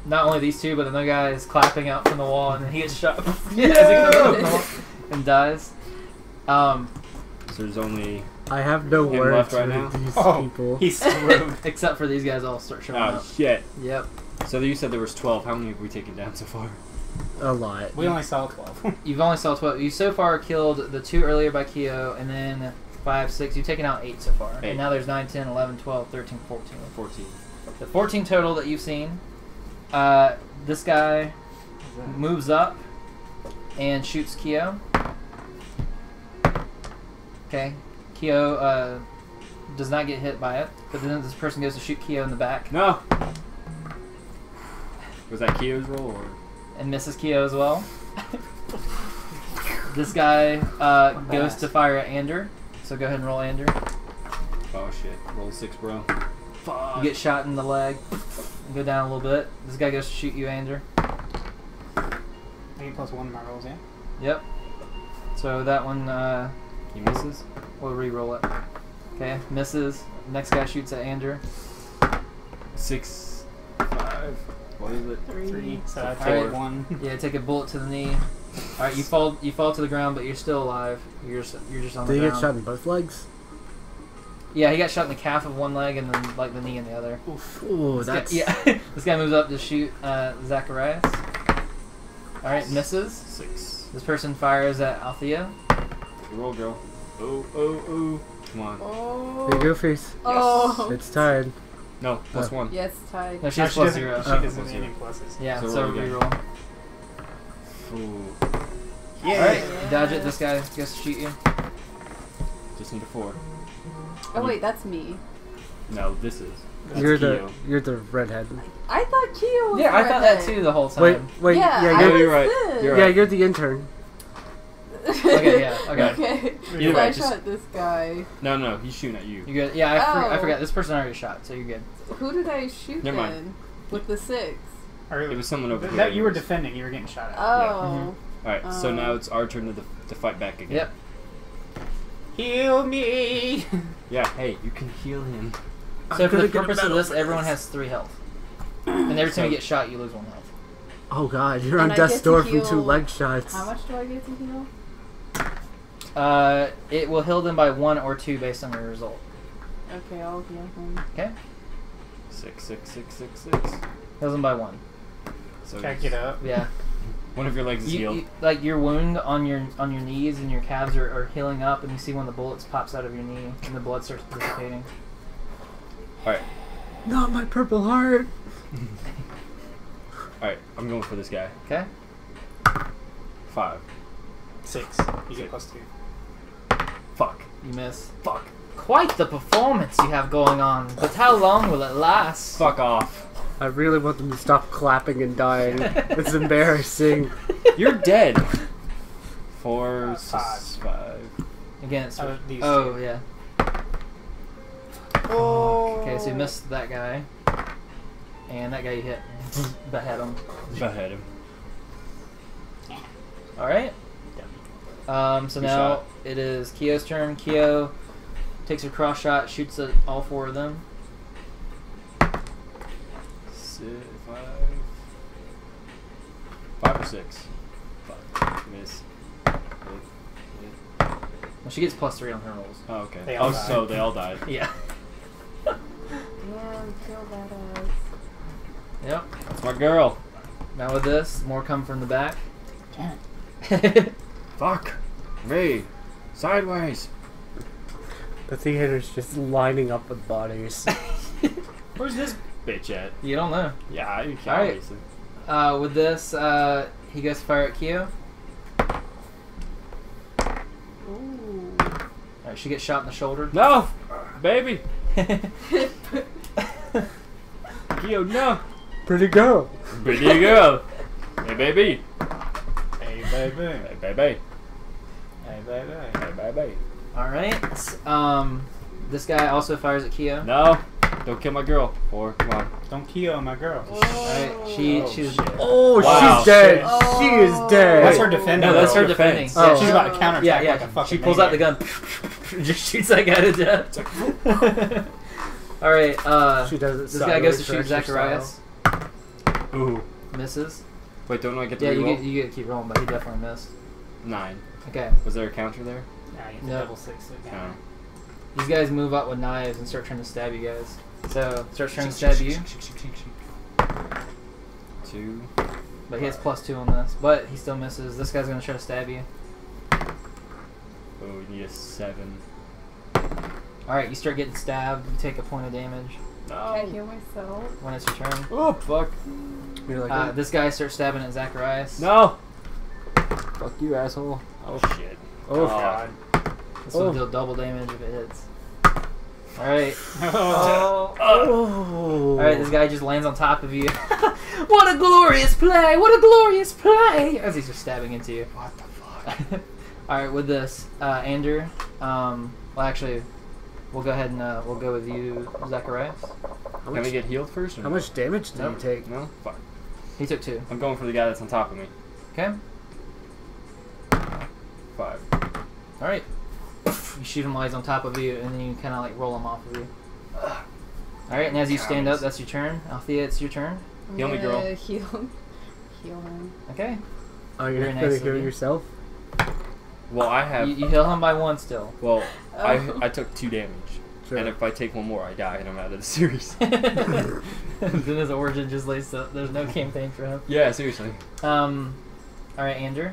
not only these two, but another guy is clapping out from the wall, and then he gets shot as he Yeah. comes out the wall and dies. So there's only. I have no Him words left for right now? these Oh, people. he's screwed. Except for these guys all start showing Oh up. shit. Yep. So you said there was 12. How many have we taken down so far? A lot. We only saw 12. You've only saw 12. You so far killed the 2 earlier by Kyo, and then 5, 6. You've taken out 8 so far. 8. And now there's 9, 10, 11, 12, 13, 14. 14. The 14 total that you've seen. This guy moves up and shoots Kyo. Okay. Kyo does not get hit by it, but then this person goes to shoot Kyo in the back No. Was that Kyo's roll or? and misses Kyo as well. This guy goes to fire at Ander, so go ahead and roll Ander. Oh shit. Roll a 6, bro. Fuck. You get shot in the leg, and go down a little bit. This guy goes to shoot you, Ander. I get +1 to my rolls, yeah? Yep. So that one, He misses. we'll re-roll it. Okay, misses. Next guy shoots at Ander. 6, 5. What is it? 3. So I Alright. take 1. Yeah, take a bullet to the knee. All right, you fall to the ground, but you're still alive. You're just on the Did he ground. get shot in both legs? Yeah, he got shot in the calf of one leg and then like the knee in the other. Ooh, This guy- that's... yeah. This guy moves up to shoot Zacharias. All right, misses. 6. This person fires at Althea. Roll, girl. Oh, oh, oh. Come on. Oh. Hey, Goofies. Oh. It's tied. No, +1. Yes, tied. No, she No, has she +0. doesn't, she doesn't Oh. need any pluses. Yeah, So so roll again. reroll. Ooh. Yeah. All right, dodge it. This guy goes to shoot you. Just need a 4. Oh wait, that's me. No, this is. That's You're Kyo. the redhead. I thought Kyo was Yeah, I the thought that redhead. too the whole time. Wait, Yeah, yeah, I you're, was you're right. this. You're yeah, right. you're the intern. Okay, yeah, okay. Okay. Either So way, I just- shot this guy. No, he's shooting at you. You good? Yeah, I Oh. forgot. This person already shot, so you're good. Who did I shoot Never mind. then? With the 6. Or It was someone over here. that you were defending. You were getting shot at. Oh. Alright, so now it's our turn to fight back again. Yep. Heal me. Yeah, hey, you can heal him. So for gonna the get a purpose of medal this, for everyone this. has 3 health. And every time you get shot, you lose 1 health. Oh god, you're And on I death's get to door from heal- 2 leg shots. How much do I get to heal? It will heal them by 1 or 2 based on your result. Okay, I'll heal him. Okay? 6. Heals them by 1. So Check it up. Yeah. one of your legs is healed. Like your wound on your knees and your calves are healing up, and you see one of the bullets pops out of your knee, and the blood starts dissipating. Alright, Not my purple heart. alright, I'm going for this guy. Okay? 5. 6. You get +2. Fuck. You miss. Fuck. Quite the performance you have going on, but how long will it last? Fuck off. I really want them to stop clapping and dying. It's embarrassing. You're dead. 4, 5. 5. Again, it's These oh two. yeah. Oh. Okay, so you missed that guy, and that guy you hit, behead him. Behead him. All right. So Good now shot. it is Kyo's turn. Kyo takes a cross shot, shoots at all 4 of them. 6, 5 or 6. Fuck. Miss. Well, she gets +3 on her rolls. Oh, okay. They all Oh, died. so they all died. Yeah. Yeah, kill that ass. Yep. That's my girl. Now with this, more come from the back. Fuck. Me. Sideways. The theater's just lining up with bodies. Where's this bitch at? You don't know. Yeah, you can't. Alright. Obviously. With this, he goes to fire at Kyo. Ooh. Alright, she gets shot in the shoulder. No! Baby! Kyo, no! Pretty girl. Pretty girl! Hey, baby! Hey, baby. Hey, baby! Hey, baby. Hey, baby! Alright. This guy also fires at Kyo. No! Don't kill my girl. Or, come on. Don't kill my girl. Alright, she's Oh, Wow. she's dead. Shit. She is dead. That's her defender. no, that's her Defense. defending. Oh. She's about to counterattack Yeah, like a fucking she pulls out the maniac. gun. just shoots that guy to death. All right. She does it This guy goes to shoot sideways, Zacharias. Ooh. Misses. Wait, don't I get to Yeah, reroll? you get to keep rolling, but he definitely missed. 9. Okay. Was there a counter there? Nah, you get No. level 6 again. No. These guys move up with knives and start trying to stab you guys. So starts trying to stab you, 2. but he has +2 on this. But he still misses. This guy's gonna try to stab you. Oh, we need a 7. All right, you start getting stabbed. You take a point of damage Can I No. heal myself? when it's your turn. Oh, fuck. You're like, This guy starts stabbing at Zacharias. No. fuck you, asshole. Oh, shit. Oh, God. This will Oh. deal double damage if it hits. All right. Oh. Oh. All right, this guy just lands on top of you. What a glorious play! What a glorious play! As he's just stabbing into you. What the fuck? All right, with this, Ander. Well, actually, we'll go ahead and we'll go with you, Zacharias. How Can much, we get healed first? Or how no? much damage did you Nope. take? No? Fuck. He took 2. I'm going for the guy that's on top of me. Okay. 5. All right. You shoot him while he's on top of you, and then you kind of like roll him off of you. All right, and as you stand up, that's your turn. Althea, it's your turn. I'm Heal me, gonna girl. Heal him. Okay. Oh, you're Very gonna nice of heal you. yourself? Well, I have. You heal him by 1 still. Well, Oh. I took 2 damage. Sure. And if I take 1 more, I die and I'm out of the series. Then his origin just lays up. There's no campaign for him. Yeah, seriously. All right, Andrew.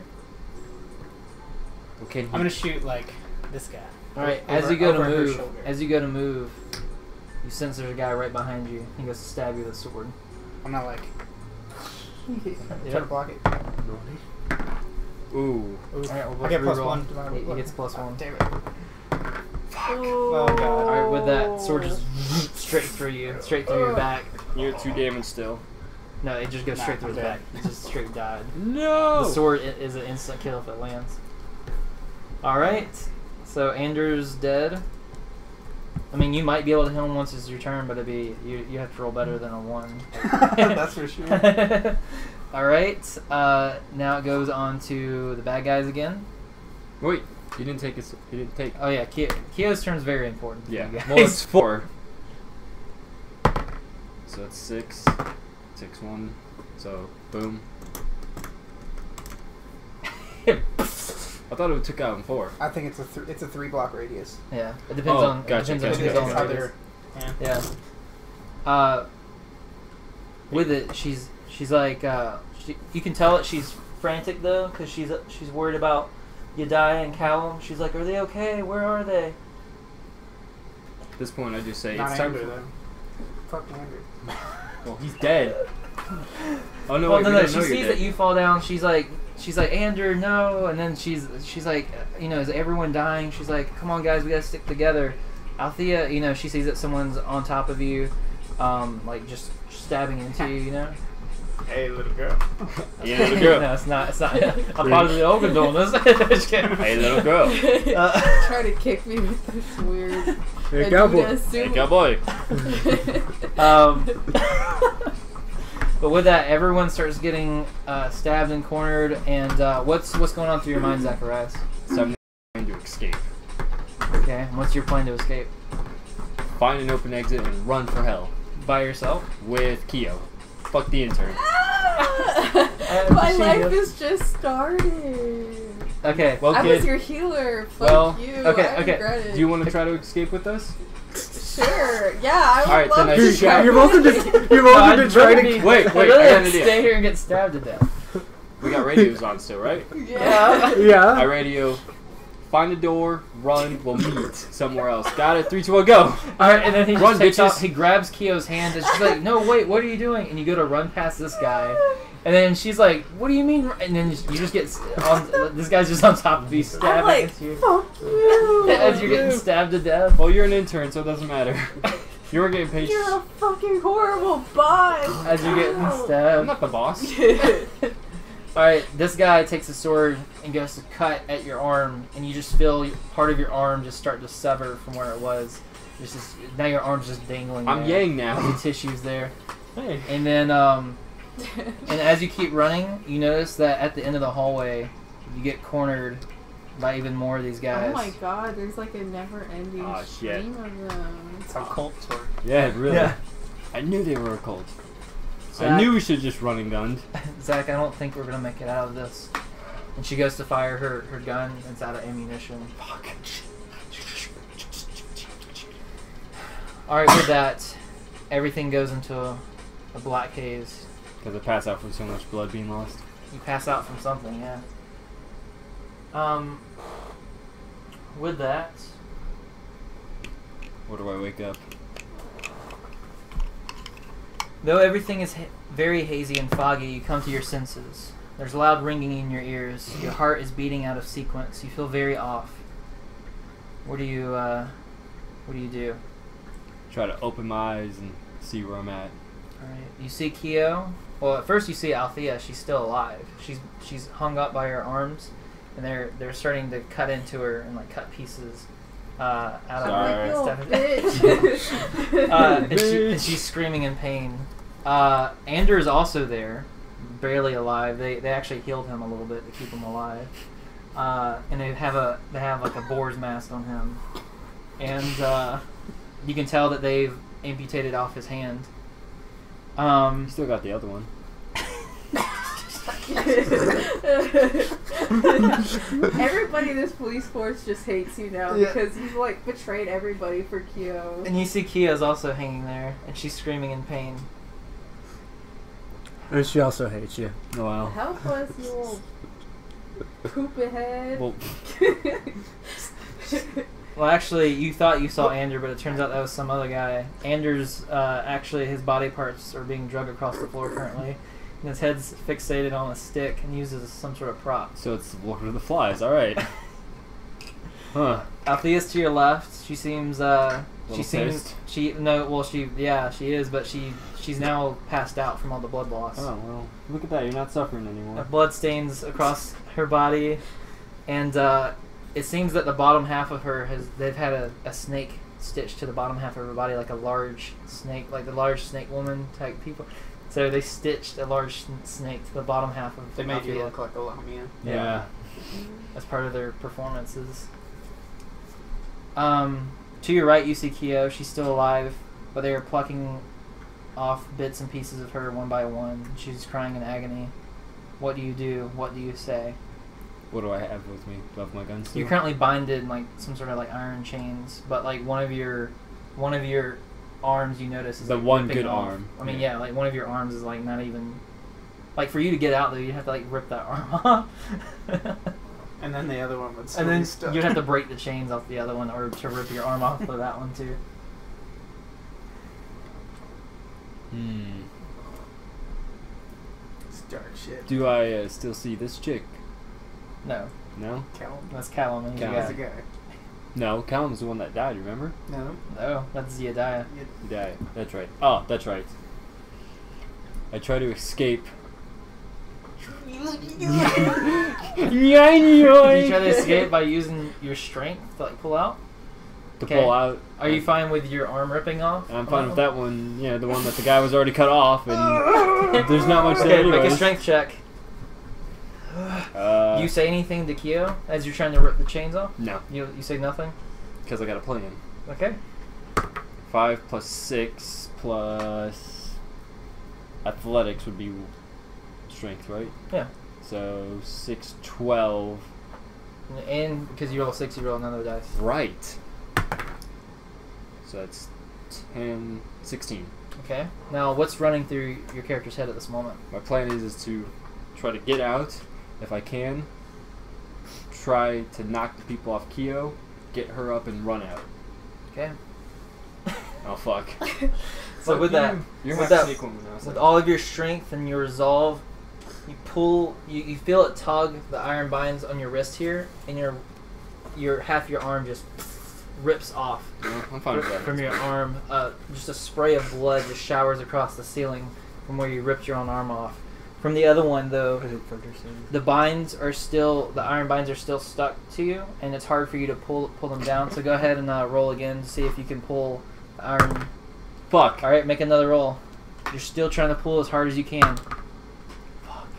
Okay. I'm gonna shoot like this guy. All right, Over- as you go to over her move, shoulder. you sense there's a guy right behind you. He goes to stab you with a sword. I'm not like Yeah. try to block it. Ooh. Ooh. All right, we'll I get both +1 reroll. to my He gets +1. Damn it. Oh, God. All right, with that sword just straight through you, straight through your back. You're at 2 damage still. No, it just goes Nah, straight through I'm his dead. back. He just straight died. No! The sword is an instant kill if it lands. All right, so Andrew's dead. I mean, you might be able to heal him once it's your turn, but it'd be you have to roll better than a 1. That's for sure. All right, now it goes on to the bad guys again. Wait, you didn't take his. You didn't take. Oh yeah, Kyo's turn is very important. To Yeah. you guys. Well, it's 4. So it's 6. 6, 1. So, boom. I thought it took out in 4. I think it's a 3 block radius. Yeah, it depends Oh, on. gotcha, it depends gotcha, on who's gotcha. on How the they're- Yeah. Yeah. With it, she's like you can tell that she's frantic though, because she's worried about Yadai and Callum. She's like, are they okay? Where are they? At this point, I just say Not it's time angry for. though. Fuck Andrew. Well, he's dead. Oh no! Well, wait, no, we no. don't She know you're sees dead. that you fall down. She's like, Andrew, no. And then she's like, is everyone dying? She's like, come on, guys, we gotta stick together. Althea, she sees that someone's on top of you, like just stabbing into you, Hey, little girl. Hey, little girl. No, it's not. It's not. I'm part of the Ogun doing this. Just kidding. Hey, little girl. Try to kick me with this weird. Hey, cowboy. Adidas Hey, suit. cowboy. But with that, everyone starts getting stabbed and cornered. And what's going on through your mind, Zacharias? So I'm trying to escape. Okay. And what's your plan to escape? Find an open exit and run for hell By yourself? with Kyo. Fuck the intern. My life is just starting. Okay. Well, I was kid, your healer. Fuck Well, you. okay, I okay. regret it. do you want to try to escape with us? Sure. Yeah, I would Alright, love then I to. shall. You're welcome to try to. Wait, I'd I rather got an than idea. stay here and get stabbed to death. We got radios on still, right? Yeah. I Yeah. radio. Find a door, run, we'll meet somewhere else. Got it, 3, 2, 1, go! Alright, and then he Run, just takes bitches. off, he grabs Kyo's hand and she's like, no, wait, what are you doing? And you go to run past this guy. And then she's like, what do you mean? And then you just get, this guy's just on top of you, I'm stabbing like, at you. fuck you. As you're getting stabbed to death. Well, you're an intern, so it doesn't matter. You were getting paid. You're a fucking horrible boss. As you're getting I'm stabbed. not the boss. Alright, this guy takes a sword and goes to cut at your arm, and you just feel part of your arm just start to sever from where it was. It's just, now your arm's just dangling I'm there. Yang The now. tissue's there. Hey. And then, and as you keep running, you notice that at the end of the hallway, you get cornered by even more of these guys. Oh my god, there's like a never-ending Aw, shit. stream of them. That's how cults work. Yeah, really. Yeah. I knew they were a cult. Zach, I knew we should just run and gunned. Zach, I don't think we're gonna make it out of this. And she goes to fire her gun, and it's out of ammunition. Fuck. Alright, with that, everything goes into a black haze. Because I pass out from so much blood being lost. You pass out from something, yeah. With that, Or do I wake up? though everything is very hazy and foggy, you come to your senses. There's loud ringing in your ears. Your heart is beating out of sequence. You feel very off. What do you do? Try to open my eyes and see where I'm at. Alright, you see Kyo. Well, at first you see Althea. She's still alive. She's hung up by her arms, and they're starting to cut into her and like cut pieces out Sorry. of her. Bitch. And she's screaming in pain. Anders also there, barely alive. They actually healed him a little bit to keep him alive. And they have like a boar's mask on him, and you can tell that they've amputated off his hand. You still got the other one. Everybody in this police force just hates you now because you've like betrayed everybody for Kyo. And you see Kia's also hanging there, and she's screaming in pain. And she also hates you. Oh well. Help us, you old poop ahead. Well, Well, actually, you thought you saw Ander, but it turns out that was some other guy. Anders, actually, his body parts are being dragged across the floor currently, and his head's fixated on a stick and used as some sort of prop. so it's the Lord of the Flies. All right. Huh. Althea's to your left. She seems pissed? she is, but she's now passed out from all the blood loss. Oh well. Look at that. You're not suffering anymore. Blood stains across her body, and it seems that the bottom half of her they've had a snake stitched to the bottom half of her body, like a large snake, like the large snake woman type people. So they stitched a large snake to the bottom half of They made you Althea. look like a Lamia. Yeah. As part of their performances. To your right, you see Kyo. She's still alive, but they are plucking off bits and pieces of her one by one. She's crying in agony. What do you do? What do you say? What do I have with me? Do I have my gun still? You're currently binded in like some sort of like iron chains, but like one of your arms, you notice, is The like, one ripping good off. arm. I mean, yeah, like one of your arms is like not even like for you to get out though. You have to like rip that arm off. And then the other one would still And then be stuck. you'd have to break the chains off the other one, or to rip your arm off of that one too. It's dark shit. Do I still see this chick? No, No? Callum. that's Callum. And Callum. That's Callum. a guy. No, Callum's the one that died, remember? No. No, that's Ziadiah. He died. That's right. Oh, that's right. I try to escape. You try to escape by using your strength to like pull out. To Okay. pull out. Are you fine with your arm ripping off? And I'm fine with that one. Yeah, the one that the guy was already cut off, and there's not much there Okay, make a anyways. strength check. You say anything to Kyo as you're trying to rip the chains off? No, You say nothing? because I got a plan. Okay. 5 plus 6 plus athletics would be strength, right? Yeah. So 6, 12. And because you roll a 6, you roll another dice. Right. So that's 10, 16. Okay. Now, what's running through your character's head at this moment? My plan is to try to get out if I can. Try to knock the people off Kyo, get her up and run out. Okay. Oh fuck. So with that, You're with my that, snake woman now. with all of your strength and your resolve, you pull. You feel it tug the iron binds on your wrist here, and your half your arm just rips off Yeah, I'm fine with that. from your arm. Just a spray of blood just showers across the ceiling from where you ripped your own arm off. From the other one, though, the iron binds are still stuck to you, and it's hard for you to pull them down. So go ahead and roll again to see if you can pull the iron. Fuck. All right, make another roll. You're still trying to pull as hard as you can. Fuck.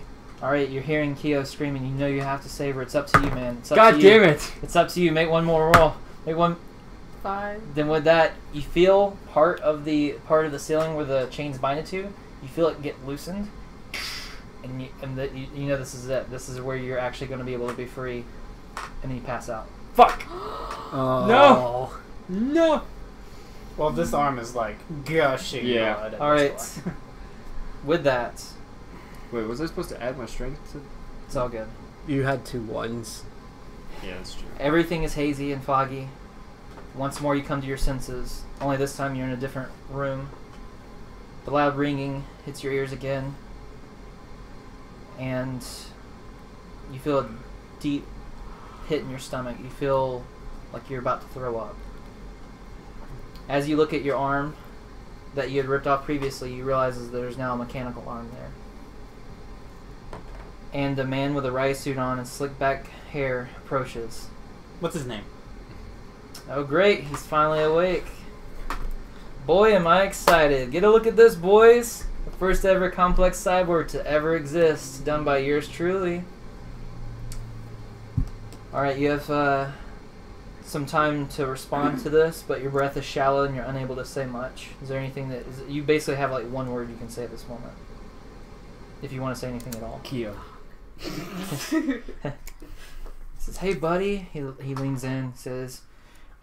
All right, you're hearing Kyo screaming. You know you have to save her. It's up to you, man. It's up God to you. damn it! It's up to you. Make one more roll. Make one. 5. Then with that, you feel part of the ceiling where the chain's binded to. You feel it get loosened, and you know this is it. This is where you're actually going to be able to be free, and then you pass out. Fuck! Oh. No! Well, this arm is like gushing Yeah. blood. at All this right. point. With that, Wait, was I supposed to add my strength to... it's all good. You had 2 ones. Yeah, that's true. Everything is hazy and foggy. Once more, you come to your senses. Only this time, you're in a different room. The loud ringing hits your ears again, and you feel a deep hit in your stomach. You feel like you're about to throw up. As you look at your arm that you had ripped off previously, you realize that there's now a mechanical arm there. And a man with a riot suit on and slick back hair approaches. What's his name? Oh great, he's finally awake. Boy, am I excited. Get a look at this, boys. The first ever complex cyborg to ever exist, done by yours truly. Alright, you have some time to respond to this, but your breath is shallow and you're unable to say much. Is there anything that... you basically have like one word you can say at this moment. If you want to say anything at all. Kyo. He says, "Hey, buddy." He leans in. Says,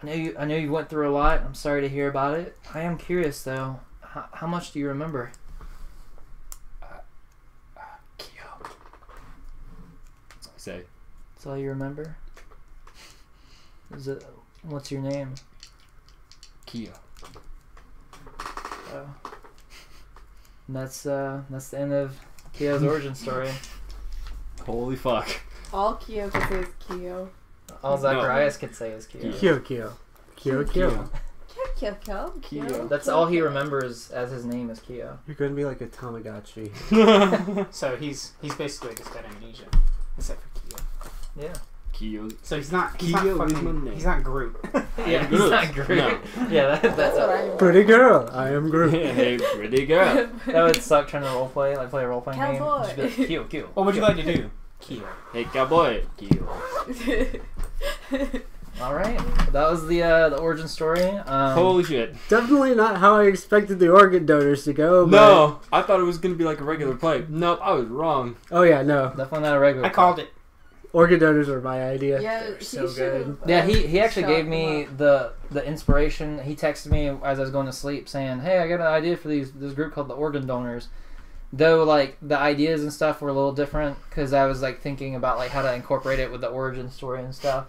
"I know you went through a lot. I'm sorry to hear about it. I am curious though. How much do you remember?" Kyo. That's all I say. That's all you remember. Is it? What's your name? Kyo. Oh. And that's the end of Kyo's origin story. Holy fuck. All Kyo can say is Kyo. All Zacharias could say is Kyo. Kyo, Kyo. Kyo, Kyo. Kyo, Kyo, Kyo. That's all he remembers as his name is Kyo. You're going to be like a Tamagotchi. So he's basically just got amnesia, except for Kyo. Yeah. Kyo. So he's not Kyo is my fucking, name. he's not Groot. Yeah, he's not Groot. No. Yeah, That's what I remember. Pretty girl, I am Groot. Hey, pretty girl. That would suck trying to roleplay, like play a role playing game. Cowboy. Just be like, Kyo, Kyo. What would you like to do? Kyo. Hey, cowboy. Kyo. All right, that was the origin story. Holy shit. Definitely not how I expected the organ donors to go. But... No, I thought it was going to be like a regular pipe. Nope, I was wrong. Oh, yeah, no. Definitely not a regular. I called it. Organ donors were my idea. Yeah, They're he so good. should've, Yeah, he actually shot gave him me up. the inspiration. He texted me as I was going to sleep saying, "Hey, I got an idea for this group called the Organ Donors." Though like the ideas and stuff were a little different because I was like thinking about like how to incorporate it with the origin story and stuff.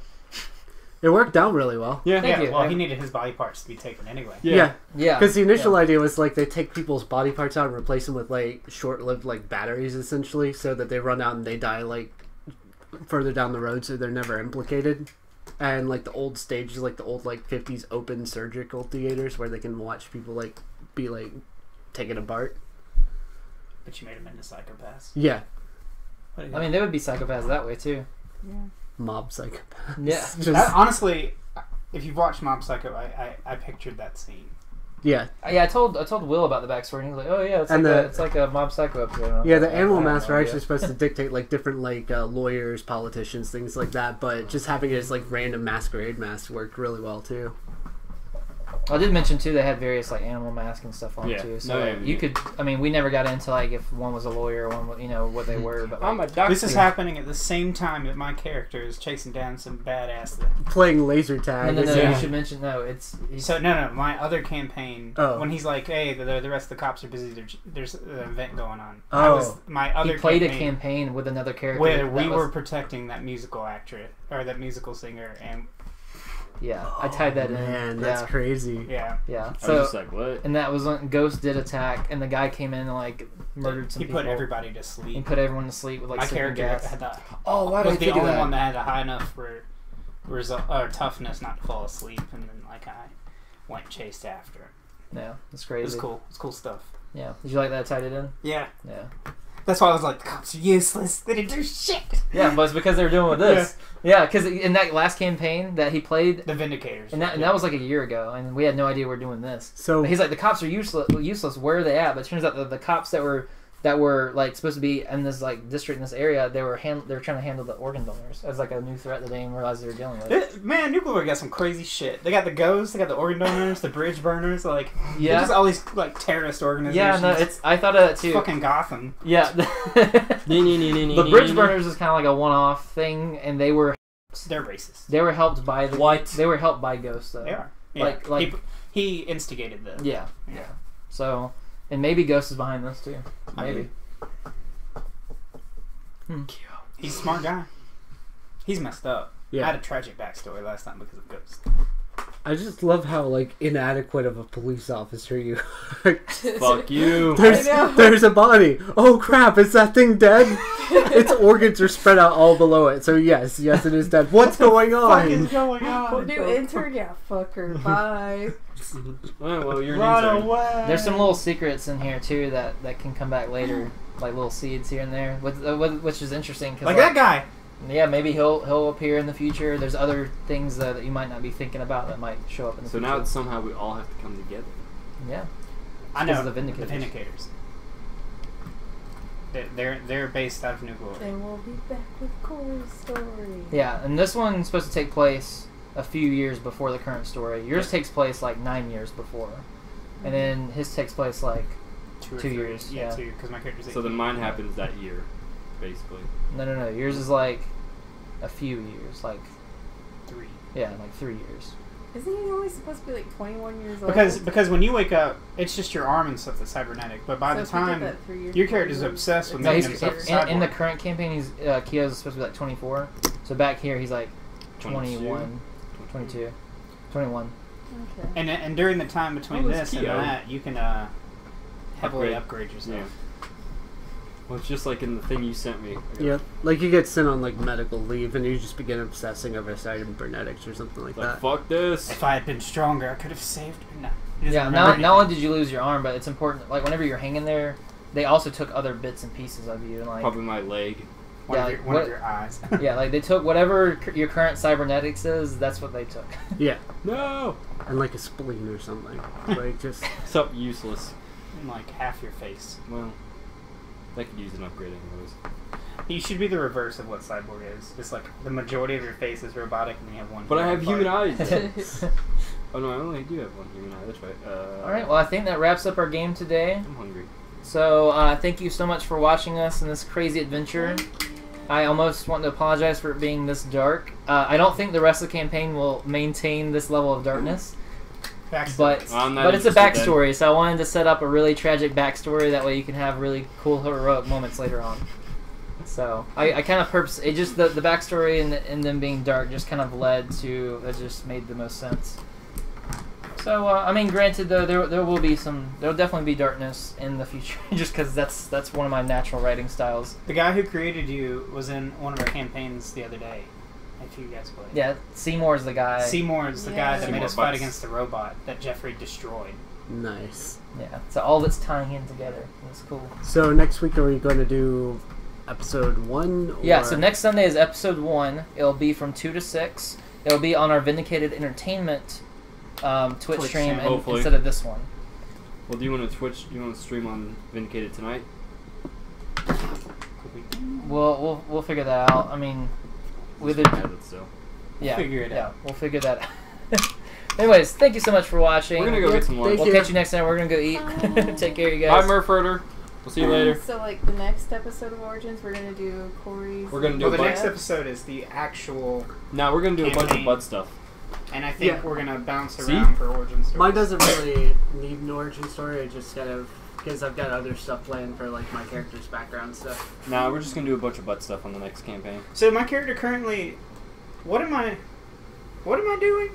It worked out really well. Yeah. Thank Yeah, you. well, he needed his body parts to be taken anyway. Yeah. Yeah, Because the initial idea was like they take people's body parts out and replace them with like short-lived like batteries essentially, so that they run out and they die like further down the road, so they're never implicated. And like the old stages, like the old like 50s open surgical theaters where they can watch people like be like taken apart. But you made him into psychopaths. Yeah, What do you I mean they would be psychopaths that way too. mob psychopaths. Yeah. Just, honestly, if you've watched Mob Psycho, I pictured that scene. yeah. Yeah, I told Will about the backstory, and he was like, "Oh yeah, it's And like a Mob Psycho episode." And I was Yeah, like, the animal I have masks no are idea. actually supposed to dictate like different like lawyers, politicians, things like that. But just having it as like random masquerade masks worked really well too. I did mention too they had various like animal masks and stuff on Yeah. too, so No, yeah, you yeah. could. I mean, we never got into like if one was a lawyer or one, was, what they were, but like, I'm a doctor. This is happening at the same time that my character is chasing down some badass. Playing laser tag. no, is- you should mention he's So no, my other campaign. Oh. When he's like, "Hey, the rest of the cops are busy. There's an event going on." Oh. My other he played campaign a campaign with another character where that we was- were protecting that musical actress or that musical singer, and Yeah, I tied that in. Man, that's yeah. crazy. yeah, Yeah. I was So just like, what? and that was when Ghost did attack, and the guy came in and like murdered some he people. put everybody to He sleep. put everyone to sleep with like My sleeping character gas. had the, Oh, why was did I the think of only that? one that had a high enough toughness not to fall asleep, and then like I went and chased after it. Yeah, that's It crazy. was cool. It's cool stuff. Yeah. Did you like that I tied it in? Yeah, Yeah. that's why I was like, the cops are useless. They didn't do shit. Yeah, but it's because they were doing with this. Yeah, because in that last campaign that he played, The Vindicators. and that was like a year ago, and we had no idea we were doing this. So But he's like, the cops are useless. Where are they at? But it turns out that the cops that were that were like supposed to be in this like district in this area. They were trying to handle the organ donors as like a new threat that they didn't realize they were dealing with. Man, Nuclear got some crazy shit. They got the ghosts, they got the organ donors, the bridge burners, like Yeah. just all these like terrorist organizations. Yeah, no, I thought of that too. Fucking Gotham. Yeah, the bridge burners is kind of like a one-off thing, and they were They're racist. They were helped by the What? They were helped by ghosts though. They are. Yeah. Like he instigated the. yeah. So, and maybe Ghost is behind this too. Maybe. He's a smart guy. He's messed up. Yeah. I had a tragic backstory last time because of Ghost. I just love how like inadequate of a police officer you are. Fuck you. There's a body. Oh crap! Is that thing dead? Its organs are spread out all below it. So yes, it is dead. What's going What is on? going on? New intern, yeah, fucker. Bye. Well, you're an Run intern. away. There's some little secrets in here too that can come back later, like little seeds here and there, which is interesting. Cause, like that guy. Yeah, maybe he'll appear in the future. There's other things that you might not be thinking about that might show up in the So future. now it's somehow we all have to come together. Yeah. I Because know of the Vindicators. They're based out of New Glory. And we'll be back with Corey's story. Yeah, and this one's supposed to take place a few years before the current story. Yours takes place like 9 years before, and then his takes place like 2 or 2 3. years. Yeah, Yeah. 2 because my character's 18. So then mine happens that year, basically. No. Yours is like a few years, like 3. yeah, like 3 years. Isn't he only supposed to be like 21 years old? Because when you wake up, it's just your arm and stuff that's cybernetic. But by So the if we did time that 3 years your before character's he was- obsessed with No, making he's himself a in the cyborg. current campaign. He's Kyo's supposed to be like 24. So back here he's like 21, 22, 21. Okay. And during the time between Oh, that's this and Kyo. that, you can heavily upgrade yourself. Yeah. Well, it's just like in the thing you sent me. Yeah, like you get sent on like medical leave and you just begin obsessing over cybernetics or something like Like, that. fuck this. If I had been stronger, I could have saved her. No. He doesn't Yeah, remember not only anything. did you lose your arm, but it's important. Like whenever you're hanging there, they also took other bits and pieces of you, and like Probably my leg. One, yeah, of, your, one what- of your eyes. yeah, like they took whatever your current cybernetics is. That's what they took. Yeah, No! and like a spleen or something. Like just Something useless. And like half your face. Well, they could use an upgrade anyways. You should be the reverse of what cyborg is. It's like the majority of your face is robotic and you have one. But I have human part. eyes. Oh no, I only do have one human eye. That's right. All right. Well, I think that wraps up our game today. I'm hungry. So thank you so much for watching us in this crazy adventure. I almost want to apologize for it being this dark. I don't think the rest of the campaign will maintain this level of darkness, but I'm not it's a interested then. backstory. So I wanted to set up a really tragic backstory. That way you can have really cool heroic moments later on. So I kind of purpose it. Just the backstory and them being dark just kind of led to that. Just made the most sense. So I mean, granted though, there will definitely be darkness in the future, just because that's one of my natural writing styles. The guy who created you was in one of our campaigns the other day. If you guys played. Yeah, Seymour's the guy. Seymour is the guy that made Seymour us fight Butts. against the robot that Jeffrey destroyed. nice. Yeah, so all that's tying in together. It's cool. So next week are we going to do episode 1? Yeah, so next Sunday is episode 1. It'll be from 2 to 6. It'll be on our Vindicated Entertainment Twitch stream stream, hopefully. instead of this one. Well, do you want to Twitch? Do you want to stream on Vindicated tonight? We'll figure that out. I mean, we either Yeah, that's so. yeah, Figure it yeah, out. we'll figure that out. Anyways, thank you so much for watching. We're gonna go get some lunch. thank We'll you. catch you next time. We're gonna go eat. Bye. Take care, you Bye, guys. Murfherder. We'll see you later. So like the next episode of Origins, we're gonna do Corey's. We're gonna do Well, a the bunch. next episode is the actual, Now we're gonna do a bunch of Campaign. butt stuff. and I think Yeah. we're gonna bounce See? around for Origin stories. Mine doesn't really need an origin story. I just kind of because I've got other stuff planned for like my character's background stuff. Now we're just gonna do a bunch of butt stuff on the next campaign. So my character currently, what am I doing?